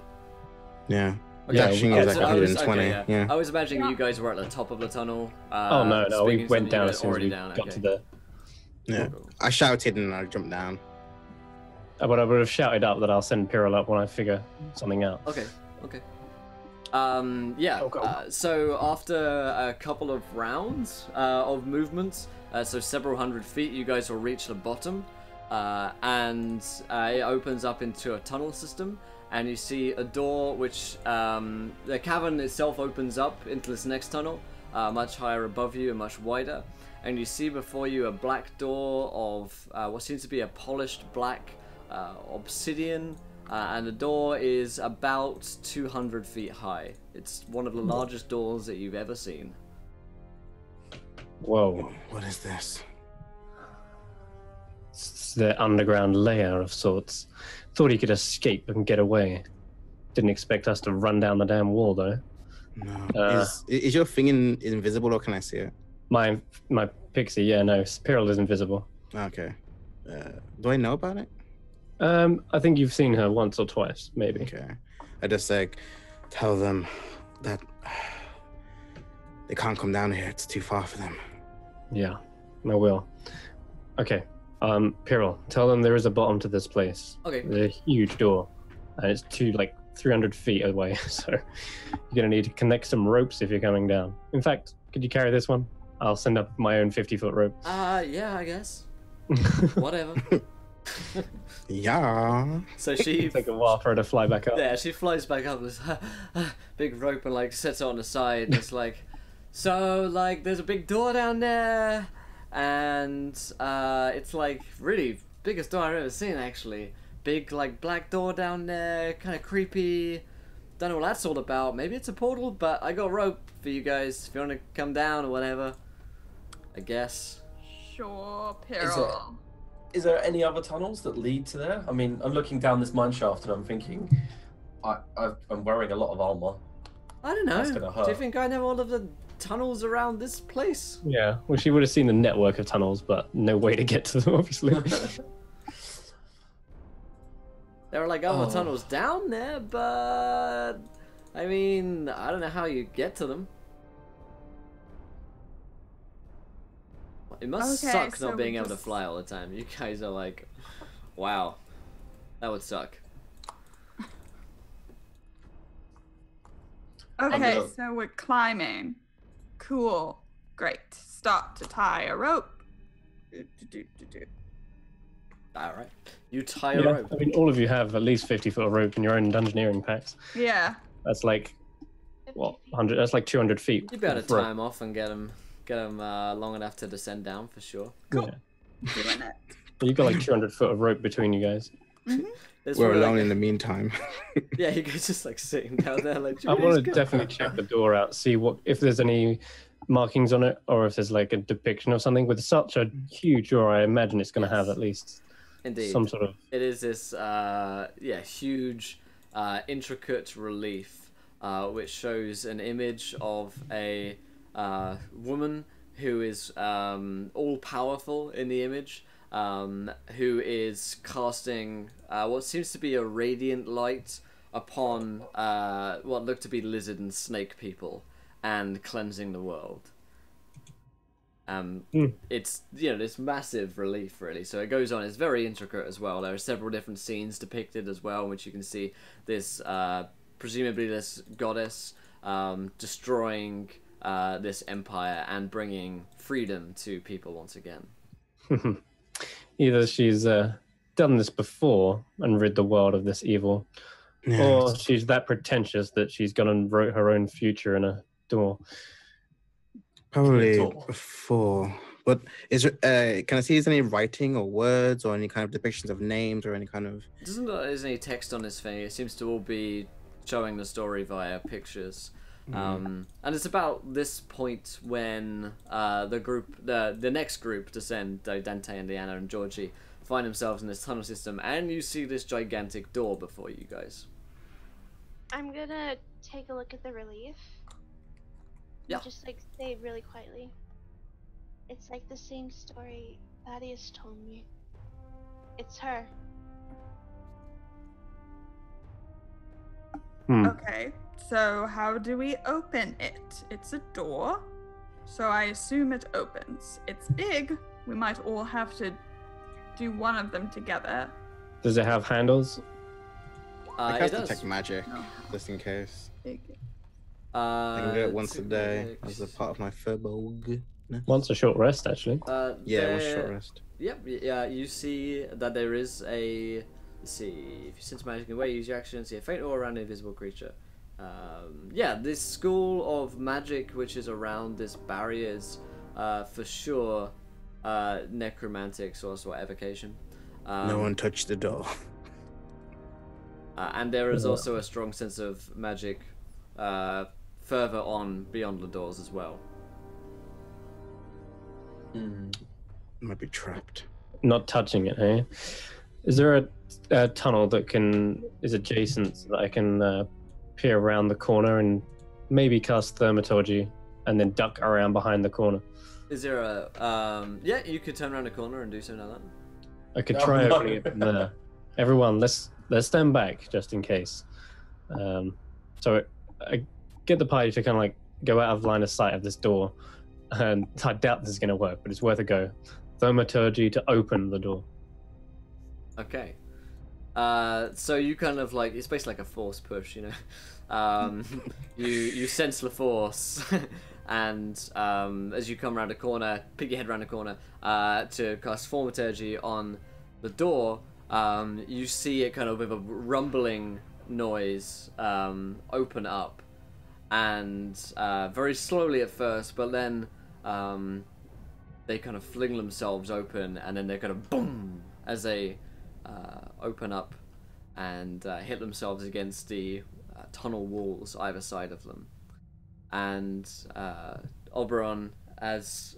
Yeah. Okay. Dashing Yeah, is like so I was- 120. okay, Yeah. I was imagining you guys were at the top of the tunnel. Oh no, we speaking went to down you as soon as already we down. got Okay. to the. Yeah. Cool. I shouted and I jumped down. But I would have shouted up that I'll send Pyrrhol up when I figure something out. Okay. Yeah. Oh, go. So after a couple of rounds of movements, so several hundred feet, you guys will reach the bottom, and it opens up into a tunnel system, and you see a door which the cavern itself opens up into this next tunnel, much higher above you and much wider, and you see before you a black door of what seems to be a polished black obsidian. And the door is about 200 feet high. It's one of the largest doors that you've ever seen. Whoa. What is this? It's the underground layer of sorts. Thought he could escape and get away. Didn't expect us to run down the damn wall, though. No. Is your thing invisible or can I see it? My pixie, yeah, no, Pyrrhol is invisible. Okay. Do I know about it? I think you've seen her once or twice, maybe. Okay. I just like tell them that they can't come down here. It's too far for them. Yeah, I will. Okay, Pyrrhol, tell them there is a bottom to this place. Okay. There's a huge door, and it's 300 feet away, so you're gonna need to connect some ropes if you're coming down. In fact, could you carry this one? I'll send up my own 50-foot rope. Yeah, I guess. Whatever. Yeah. So she, Take a while for her to fly back up. yeah, she flies back up this big rope and like sets it on the side. And it's like, so like there's a big door down there, and it's like really biggest door I've ever seen actually. Big like black door down there, kind of creepy. Don't know what that's all about. Maybe it's a portal, but I got rope for you guys if you want to come down or whatever. I guess. Sure, Pyrrhol. is there any other tunnels that lead to there? I mean, I'm looking down this mine shaft and I'm thinking, I'm wearing a lot of armor. I don't know. That's gonna Do you hurt. think I know all of the tunnels around this place? Yeah, well, she would have seen the network of tunnels, but no way to get to them, obviously. There are like other Oh. tunnels down there, but I mean, I don't know how you get to them. It must Okay, suck so not we being able to just- fly all the time. You guys are like, wow, that would suck. Okay, gonna- so we're climbing. Cool. Great. Start to tie a rope. Do. All right, you tie a Yeah, rope. I mean, all of you have at least 50 foot of rope in your own dungeoneering packs. Yeah. That's like, 50 what, feet. 100? That's like 200 feet. You'd be able of to rope. tie them off and get them long enough to descend down for sure. Cool. Yeah. Doing it. You've got like 200 foot of rope between you guys. There's We're probably, alone like, in the meantime. Yeah, you guys just like sitting down there like. I want to "Jeez, definitely check the door out, see what if there's any markings on it, or if there's like a depiction of something. With such a huge door, I imagine it's going to have Yes. at least Indeed. some sort of. It is this huge, intricate relief, which shows an image of a woman who is all powerful in the image, who is casting what seems to be a radiant light upon what look to be lizard and snake people, and cleansing the world. It's this massive relief really. So it goes on. It's very intricate as well. There are several different scenes depicted as well, in which you can see this presumably this goddess destroying this empire and bringing freedom to people once again. Either she's done this before and rid the world of this evil, or she's that pretentious that she's gone and wrote her own future in a door. Probably Talk. before. But is there, can I see is there any writing or words or any kind of depictions of names or any kind of? It doesn't look like there's any text on this thing. It seems to all be showing the story via pictures. And it's about this point when the next group descend, Dante and Leanna and Georgie, find themselves in this tunnel system, and you see this gigantic door before you guys. I'm gonna take a look at the relief. Yeah. And just like say really quietly. It's like the same story Thaddeus told me. It's her. Okay, so how do we open it? It's a door, so I assume it opens. It's big. We might all have to do one of them together. Does it have handles? I It cast does. detect magic No. just in case. Big. I can do it once a two day clicks. as a part of my Furbolg. Once a short rest, actually. Yeah, one there- short rest. Yep, yeah, you see that there is a... Let's see, if you sense magic in a way, use your action, see a faint aura around an invisible creature. Yeah, this school of magic which is around this barrier is for sure necromantic source or evocation. No one touched the door. And there is also a strong sense of magic further on beyond the doors as well. Might be trapped. Not touching it, eh? Is there a tunnel that is adjacent so that I can peer around the corner and maybe cast thaumaturgy and then duck around behind the corner? Is there a... yeah, you could turn around the corner and do something like that. I could Oh, try no. opening it from there. Everyone, let's stand back just in case. So I get the party to kind of like go out of line of sight of this door, and I doubt this is going to work, but it's worth a go. Thaumaturgy to open the door. Okay. So you kind of like, it's basically like a force push, you know. You sense the force, and as you come around a corner, pick your head around a corner to cast thaumaturgy on the door, you see it kind of with a rumbling noise open up, and very slowly at first, but then they kind of fling themselves open, and then they kind of boom as they open up and hit themselves against the tunnel walls either side of them. And Oberon, as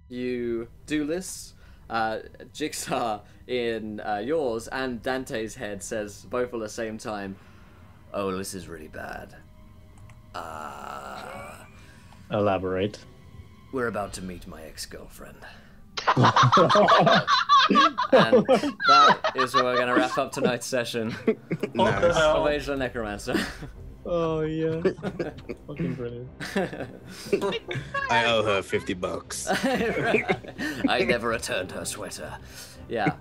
you do this, Jigsaw in yours and Dante's head says both at the same time, "Oh, this is really bad." Elaborate. We're about to meet my ex-girlfriend. And that is where we're going to wrap up tonight's session Nice. of Age of the Necromancer. Oh yeah. Fucking brilliant. I owe her $50. I never returned her sweater. Yeah.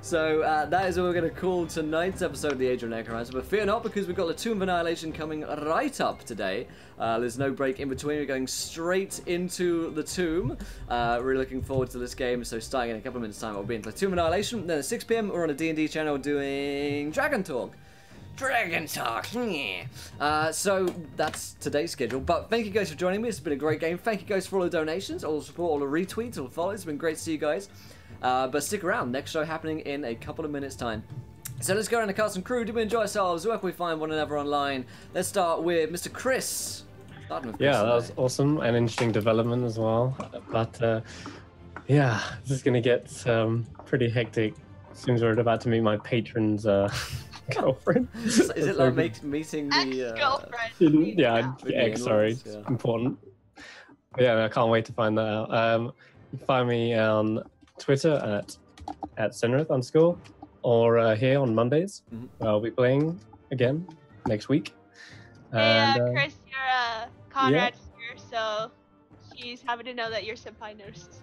So that is what we're going to call tonight's episode of the Age of Necromancer. But fear not, because we've got the Tomb of Annihilation coming right up today. There's no break in between. We're going straight into the Tomb. Really looking forward to this game. So starting in a couple of minutes' time, we'll be into the Tomb of Annihilation. Then at 6 PM, we're on a D&D channel doing Dragon Talk. Dragon Talk, yeah. So that's today's schedule. But thank you guys for joining me. It's been a great game. Thank you guys for all the donations, all the support, all the retweets, all the follows. It's been great to see you guys. But stick around. Next show happening in a couple of minutes' time. So let's go around the cast and crew. Did we enjoy ourselves? Where can we find one another online? Let's start with Mr. Chris. Starting with Chris Yeah, that today. was awesome and interesting development as well. But yeah, this is gonna get pretty hectic as soon as we're about to meet my patron's girlfriend. Is it like meeting the Ex-girlfriend. Yeah, With the X, sorry, in-laws, it's yeah. important. But yeah, I can't wait to find that out. You can find me on Twitter at Senrith_, or here on Mondays. Mhm. I'll be playing again next week. Hey, And, Chris, your Conrad's here, so she's happy to know that your senpai noticed.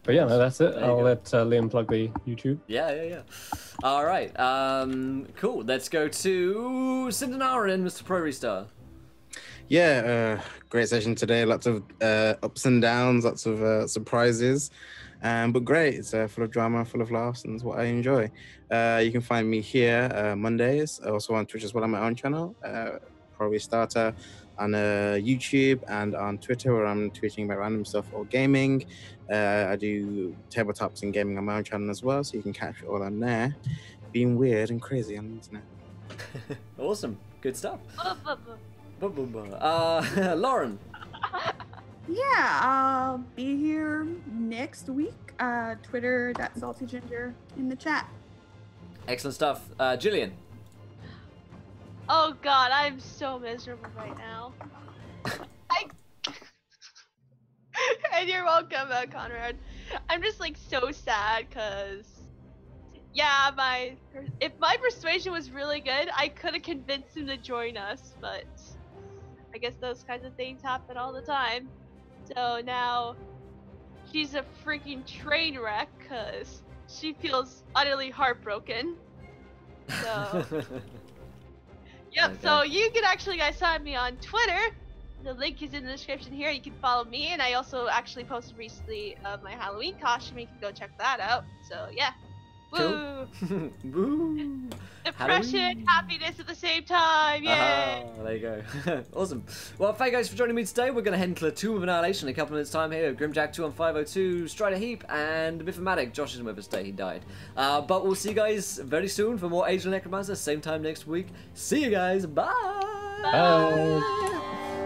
but yeah, no, that's it. There you I'll go. let Liam plug the YouTube. Yeah. All right. Cool. Let's go to Cindenarin, Mr. Pro Restar. Yeah, great session today. Lots of ups and downs, lots of surprises, but great. It's full of drama, full of laughs, and it's what I enjoy. You can find me here Mondays, also on Twitch as well on my own channel, Pro Restarter, on YouTube and on Twitter, where I'm tweeting about random stuff or gaming. I do tabletops and gaming on my own channel as well, so you can catch it all on there. Being weird and crazy on the internet. Awesome. Good stuff. Uh, Lauren. Yeah, I'll be here next week. Twitter.saltyginger in the chat. Excellent stuff. Jillian. Oh god, I'm so miserable right now. And you're welcome, Conrad. I'm just like so sad because, yeah, if my persuasion was really good, I could have convinced him to join us, but I guess those kinds of things happen all the time. So now she's a freaking train wreck because she feels utterly heartbroken. So. Yep, Okay. so you can actually guys find me on Twitter. The link is in the description here. You can follow me, and I also actually posted recently my Halloween costume. You can go check that out. So yeah. Woo! Cool. Woo. Depression, Halloween. happiness at the same time. Yay! Aha, there you go. Awesome. Well, thank you guys for joining me today. We're going to head into the Tomb of Annihilation in a couple of minutes' time here. Grimjack2 on 502, Strider Heap, and Mythomatic. Josh isn't with us today, he died. But we'll see you guys very soon for more Age of the Necromancer, same time next week. See you guys. Bye. Bye.